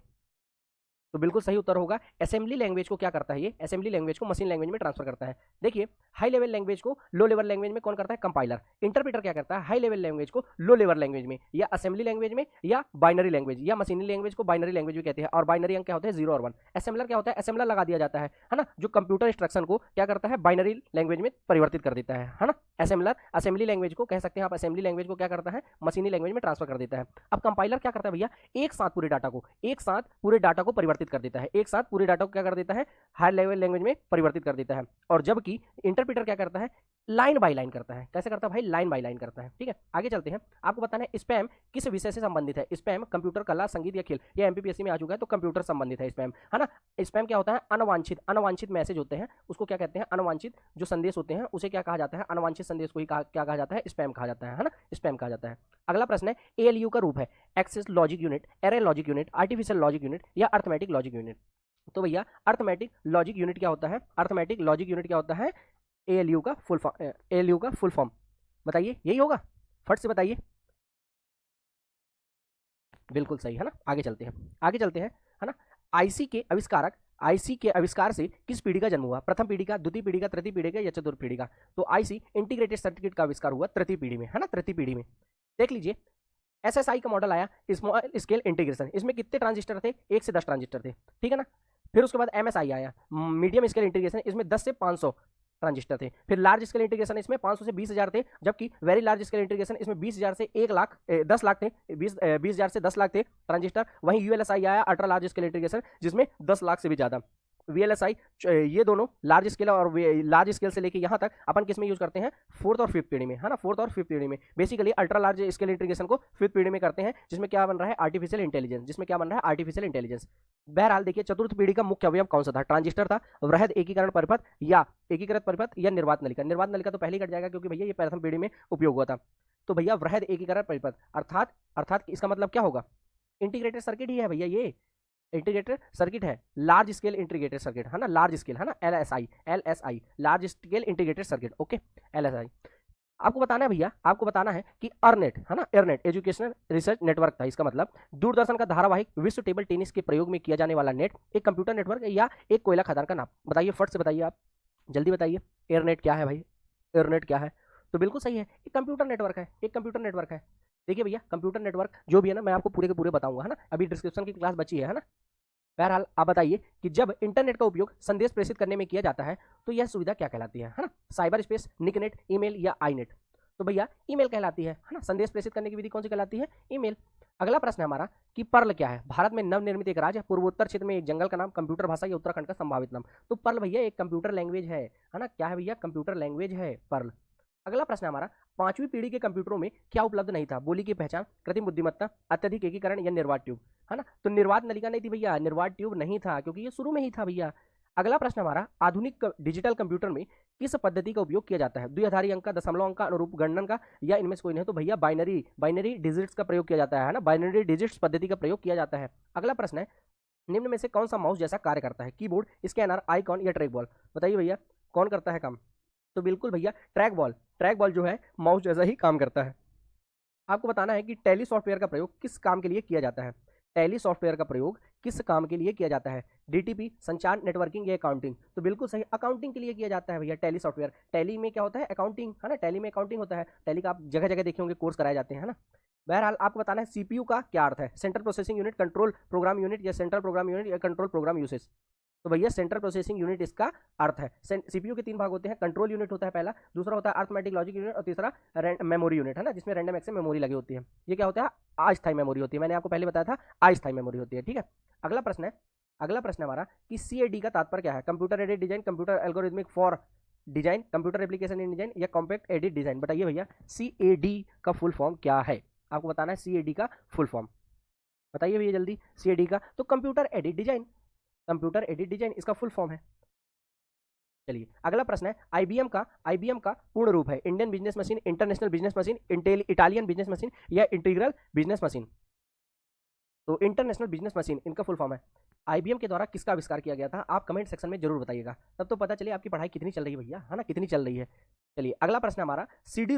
तो बिल्कुल सही उत्तर होगा असेंबली लैंग्वेज को क्या करता है? ये असेंबली लैंग्वेज को मशीन लैंग्वेज में ट्रांसफर करता है। देखिए, हाई लेवल लैंग्वेज को लो लेवल लैंग्वेज में कौन करता है? कंपाइलर। इंटरप्रेटर क्या करता है? हाई लेवल लैंग्वेज को लो लेवल लैंग्वेज में, या असेंबली लैंग्वेज में, या बाइनरी लैंग्वेज, या मशीनी लैंग्वेज को बाइनरी लैंग्वेज भी कहते हैं। और बाइनरी अंक क्या होते हैं? 0 और 1। असेंबलर क्या होता है? असेंबलर लगा दिया जाता है ना, जो कंप्यूटर इंस्ट्रक्शन को क्या करता है? बाइनरी लैंग्वेज में परिवर्तित कर देता है ना। असेंबलर असेंबली लैंग्वेज को कह सकते हैं आप, असेंबली लैंग्वेज को क्या करता है, मशीनी लैंग्वेज में ट्रांसफर कर देता है। अब कंपाइलर क्या करता है भैया, एक साथ पूरे डाटा को परिवर्तित कर देता है, एक साथ पूरे डाटा को क्या कर देता है, हाई लेवल लैंग्वेज में परिवर्तित कर देता है। और जबकि इंटरप्रेटर क्या करता है, लाइन बाय लाइन करता है। कैसे करता है भाई, लाइन बाय लाइन करता है। ठीक है, आगे चलते हैं। आपको बताना है स्पैम किस विषय से संबंधित है। स्पैम कंप्यूटर, कला, संगीत या खेल, या एमपीपीएससी में आ चुका है, तो कंप्यूटर संबंधित है स्पैम, है ना। स्पैम क्या होता है, अनवांछित मैसेज होते हैं, उसको क्या कहते हैं, अनवांछित जो संदेश होते हैं उसे क्या कहा जाता है, अनवांछित संदेश को ही क्या कहा जाता है, स्पैम कहा जाता है ना, स्पैम कहा जाता है। अगला प्रश्न है एएलयू का रूप है access logic unit, array logic unit, artificial logic unit या अर्थमेटिक लॉजिक यूनिट। तो भैया अर्थमेटिक लॉजिक यूनिट क्या होता है, अर्थमेटिक लॉजिक यूनिट क्या होता है, एएलयू का फुल फॉर्म बताइए, यही होगा, फट से बताइए। बिल्कुल सही है ना। आगे चलते हैं, है ना। आईसी के आविष्कार से किस पीढ़ी का जन्म हुआ, प्रथम पीढ़ी का, द्वितीय पीढ़ी का, तृतीय पीढ़ी का या चतुर्थ पीढ़ी का। तो आईसी इंटीग्रेटेड सर्किट का आविष्कार हुआ तृतीय पीढ़ी में, है ना, तृतीय पीढ़ी में। देख लीजिए एसएसआई का मॉडल आया, स्मॉल स्केल इंटीग्रेशन, इसमें कितने ट्रांजिस्टर थे, 1 से 10 ट्रांजिस्टर थे, ठीक है ना। फिर उसके बाद एमएसआई आया, मीडियम स्केल इंटीग्रेशन, इसमें 10 से 500 ट्रांजिस्टर थे। फिर लार्ज स्केल इंटीग्रेशन इसमें 500 से 20,000 थे, जबकि वेरी लार्ज स्केल इंटीग्रेशन इसमें 20,000 से 1 लाख 10 लाख थे, 20,000 से 10 लाख थे ट्रांजिस्टर। वहीं यूएलएसआई आया अल्ट्रा लार्ज स्केल इंटीग्रेशन, जिसमें 10 लाख से भी ज़्यादा। वीएलएसआई ये दोनों लार्ज स्केल और लार्ज स्केल से लेके यहाँ तक अपन किस में यूज करते हैं, 4th और 5th पीढ़ी में, है ना, 4th और 5th पीढ़ी में। Basically ultra large scale integration को 5th पीढ़ी में करते हैं, जिसमें क्या बन रहा है, आर्टिफिशियल इंटेलिजेंस, बहरहाल देखिए चतुर्थ पीढ़ी का मुख्य अवयव कौन सा था, ट्रांजिस्टर था, वृहद एकीकरण परिपथ या एकीकृत परिपथ या निर्वात नलिका। निर्वात नलिका तो पहले ही कट जाएगा क्योंकि भैया ये प्रथम पीढ़ी में उपयोग हुआ था। तो भैया वृहद एकीकरण परिपथ अर्थात इसका मतलब क्या होगा, इंटीग्रेटेड सर्किट ही है भैया, ये इंटीग्रेटेड सर्किट है, लार्ज स्केल इंटीग्रेटेड सर्किट, है ना, लार्ज स्केल, है ना, LSI large scale integrated circuit, okay, LSI. आपको बताना है भैया, आपको बताना है कि अर्नेट, है ना, एयरनेट एजुकेशनल रिसर्च नेटवर्क था। इसका मतलब दूरदर्शन का धारावाहिक विश्व टेबल टेनिस के प्रयोग में किया जाने वाला नेट एक कंप्यूटर नेटवर्क या एक कोयला खदान का नाम। बताइए, फट से बताइए, आप जल्दी बताइए, एयरनेट क्या है भाई, एयरनेट क्या है। तो बिल्कुल सही है, एक कंप्यूटर नेटवर्क है, देखिए भैया कंप्यूटर नेटवर्क जो भी है ना, मैं आपको पूरे के पूरे बताऊंगा, है ना, अभी डिस्क्रिप्शन की क्लास बची है ना। बहरहाल आप बताइए कि जब इंटरनेट का उपयोग संदेश प्रेषित करने में किया जाता है तो यह सुविधा क्या कहलाती है ना, साइबर स्पेस, निकनेट, ईमेल या आईनेट। तो भैया ईमेल कहलाती है ना, संदेश प्रेषित करने की विधि कौन सी कहलाती है, ईमेल। अगला प्रश्न है हमारा कि पर्ल क्या है, भारत में नवनिर्मित एक राज्य, पूर्वोत्तर क्षेत्र में एक जंगल का नाम, कंप्यूटर भाषा या उत्तराखंड का संभावित नाम। तो पर्ल भैया एक कंप्यूटर लैंग्वेज है ना, क्या है भैया, कंप्यूटर लैंग्वेज है पर्ल। अगला प्रश्न है हमारा, 5वीं पीढ़ी के कंप्यूटरों में क्या उपलब्ध नहीं था, बोली की पहचान, कृत्रिम बुद्धिमत्ता, अत्यधिक एकीकरण या निर्वात ट्यूब, है ना। तो निर्वात नलिका नहीं थी भैया, निर्वात ट्यूब नहीं था, क्योंकि ये शुरू में ही था भैया। अगला प्रश्न हमारा, आधुनिक डिजिटल कंप्यूटर में किस पद्धति का उपयोग किया जाता है, द्विआधारी अंक का, दशमलव अंक का, अनुरूप गणन का या इनमें से कोई नहीं। तो भैया बाइनरी डिजिट्स का प्रयोग किया जाता है ना, बाइनरी डिजिट्स पद्धति का प्रयोग किया जाता है। अगला प्रश्न है, निम्न में से कौन सा माउस जैसा कार्य करता है, कीबोर्ड, स्कैनर, आइकॉन या ट्रैक बॉल। बताइए भैया कौन करता है काम। तो बिल्कुल भैया ट्रैक बॉल जो है माउस जैसा ही काम करता है। आपको बताना है कि टैली सॉफ्टवेयर का प्रयोग किस काम के लिए किया जाता है, टैली सॉफ्टवेयर का प्रयोग किस काम के लिए किया जाता है, डीटीपी, संचार, नेटवर्किंग या अकाउंटिंग। तो बिल्कुल सही, अकाउंटिंग के लिए किया जाता है भैया टैली सॉफ्टवेयर। टैली में क्या होता है, अकाउंटिंग, है ना, टैली में अकाउंटिंग होता है। टैली का आप जगह जगह देखे होंगे, कोर्स कराए जाते हैं, है ना। बहरहाल आपको बताना है सीपीयू का क्या अर्थ है, central processing unit, control program unit या सेंट्रल प्रोग्राम यूनिट या कंट्रोल प्रोग्राम यूसेज। तो भैया सेंट्रल प्रोसेसिंग यूनिट इसका अर्थ है। सीपीयू के 3 भाग होते हैं, कंट्रोल यूनिट होता है पहला, दूसरा होता है अर्थमेटिक लॉजिक यूनिट और तीसरा मेमोरी यूनिट, है ना, जिसमें रैंडम एक्सेस मेमोरी लगी होती है। ये क्या होता है, अस्थायी मेमोरी होती है, मैंने आपको पहले बताया था अस्थायी मेमोरी होती है, ठीक है। अगला प्रश्न है हमारा कि सीएडी का तात्पर्य क्या है, computer aided design, computer algorithmic for design, computer application in design या कॉम्पैक्ट एडिट डिजाइन। बताइए भैया सीएडी का फुल फॉर्म क्या है, आपको बताना है सीएडी का फुल फॉर्म, बताइए भैया जल्दी सीएडी का। तो कंप्यूटर एडिट डिजाइन इसका फुल फॉर्म है। चलिए अगला प्रश्न है, आईबीएम का पूर्ण रूप है, Indian business machine, international business machine, Italian business machine या इंटीग्रल बिजनेस मशीन। तो इंटरनेशनल बिजनेस मशीन इनका फुल फॉर्म है। आईबीएम के द्वारा किसका आविष्कार किया गया था, आप कमेंट सेक्शन में जरूर बताइएगा, तब तो पता चले आपकी पढ़ाई कितनी चल रही है भैया, है ना, कितनी चल रही है। चलिए अगला प्रश्न हमारा, सीडी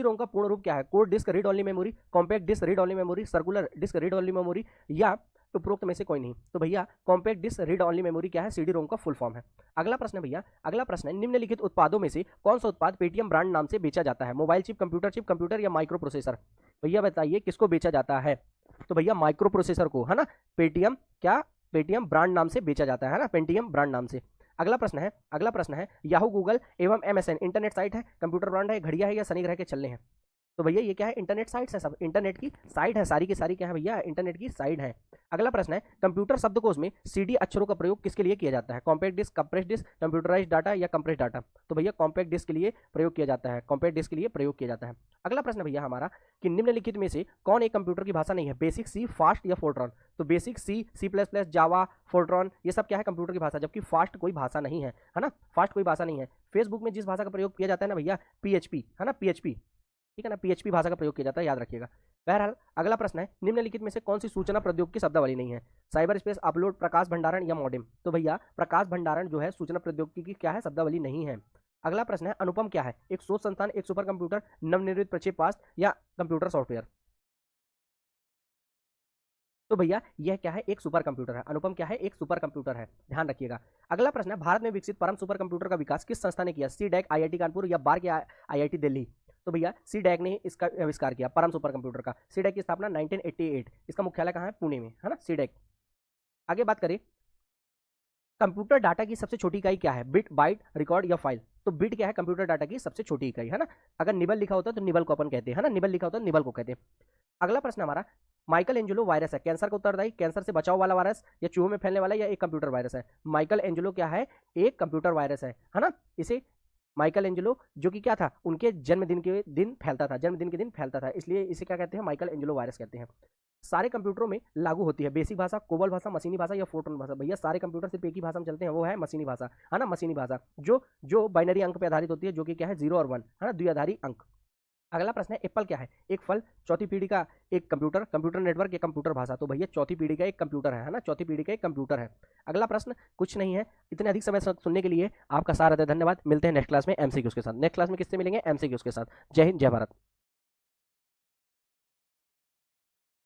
रोम का पूर्ण रूप क्या है, code disc read only memory, compact disc read only memory, circular disc read only memory या उपरोक्त में से कोई नहीं। तो भैया compact disc read only memory क्या है, सीडी रोम का फुल फॉर्म है। अगला प्रश्न है भैया, अगला प्रश्न है, निम्नलिखित उत्पादों में से कौन सा उत्पाद पेटीएम ब्रांड नाम से बेचा जाता है, मोबाइल चिप, कंप्यूटर या माइक्रो प्रोसेसर। भैया बताइए किसको बेचा जाता है। तो भैया माइक्रो प्रोसेसर को, है ना, पेटीएम ब्रांड नाम से बेचा जाता है ना, पेटीएम ब्रांड नाम से। अगला प्रश्न है याहू, गूगल एवं MSN इंटरनेट साइट है, कंप्यूटर ब्रांड है, घड़िया है या शनि ग्रह के चलने हैं? तो भैया ये क्या है, इंटरनेट साइट्स है, सब इंटरनेट की साइट है, सारी की सारी क्या है भैया, इंटरनेट की साइट है। अगला प्रश्न है कंप्यूटर शब्दकोश में CD अक्षरों का प्रयोग किसके लिए किया जाता है? Compact disc, compress disc, computerised data या कंप्रेस डाटा? तो भैया कॉम्पैक्ट डिस्क के लिए प्रयोग किया जाता है, कॉम्पैक्ट डिस्क के लिए प्रयोग किया जाता है। अगला प्रश्न भैया हमारा कि निम्नलिखित में से कौन एक कंप्यूटर की भाषा नहीं है? बेसिक सी, फास्ट या फोर्ट्रॉन? तो बेसिक सी, C++, जावा, फोर्ट्रॉन, ये सब क्या है कंप्यूटर की भाषा, जबकि फास्ट कोई भाषा नहीं है, है ना, फास्ट कोई भाषा नहीं है। फेसबुक में जिस भाषा का प्रयोग किया जाता है ना भैया, PHP, है ना, PHP, ठीक है ना, PHP भाषा का प्रयोग किया जाता है, याद रखिएगा। बहरहाल अगला प्रश्न है निम्नलिखित में से कौन सी सूचना प्रौद्योगिकी शब्दावली नहीं है? साइबर स्पेस, अपलोड, प्रकाश भंडारण या मॉडेम? तो भैया प्रकाश भंडारण जो है सूचना प्रौद्योगिकी की क्या है, शब्दावली नहीं है। अगला प्रश्न है अनुपम क्या है? एक शोध संस्थान, एक सुपर कंप्यूटर, नवनिर्मित प्रक्षेपास्त्र या कंप्यूटर सॉफ्टवेयर? तो भैया यह क्या है, एक सुपर कंप्यूटर है। अनुपम क्या है, एक सुपर कंप्यूटर है, ध्यान रखिएगा। अगला प्रश्न है भारत में विकसित परम सुपर कंप्यूटर का विकास किस संस्था ने किया? CDAC, IIT कानपुर या बार्क या IIT दिल्ली? तो भैया CDAC ने इसका आविष्कार किया, परम सुपर कंप्यूटर का। CDAC की स्थापना 1988, इसका मुख्यालय कहाँ है? पुणे में, है ना, CDAC। आगे बात करें कंप्यूटर डाटा की सबसे छोटी इकाई क्या है? बिट, बाइट, रिकॉर्ड या फाइल? तो बिट क्या है, कंप्यूटर डाटा की सबसे छोटी इकाई, है ना। अगर निबल लिखा होता है तो निबल को अपन कहते हैं, है ना, निबल लिखा होता है निबल को कहते हैं। अगला प्रश्न हमारा माइकल एंजेलो वायरस है कैंसर का उत्तरदायी, कैंसर से बचाव वाला वायरस या चूहों में फैलने वाला या एक कंप्यूटर वायरस है? माइकल एंजेलो क्या है, एक कंप्यूटर वायरस है ना। इसे माइकल एंजेलो जो कि क्या था, उनके जन्मदिन के दिन फैलता था, जन्मदिन के दिन फैलता था, इसलिए इसे क्या कहते हैं, माइकल एंजेलो वायरस कहते हैं। सारे कंप्यूटरों में लागू होती है बेसिक भाषा, कोबल भाषा, मशीनी भाषा या फोर्ट्रॉन भाषा? भैया सारे कंप्यूटर सिर्फ एक ही भाषा में चलते हैं, वो है मशीनी भाषा, है ना, मशीनी भाषा जो जो बाइनरी अंक पे आधारित होती है, जो कि क्या है 0 और 1, है ना, द्विआधारी अंक। अगला प्रश्न है एप्पल क्या है? एक फल, चौथी पीढ़ी का एक कंप्यूटर, कंप्यूटर नेटवर्क या कंप्यूटर भाषा? तो भैया चौथी पीढ़ी का एक कंप्यूटर है ना, चौथी पीढ़ी का एक कंप्यूटर है। अगला प्रश्न कुछ नहीं है। इतने अधिक समय सुनने के लिए आपका सारा धन्यवाद। मिलते हैं नेक्स्ट क्लास में MCQs के साथ। नेक्स्ट क्लास में किससे मिलेंगे? MCQs के साथ। जय हिंद, जय भारत।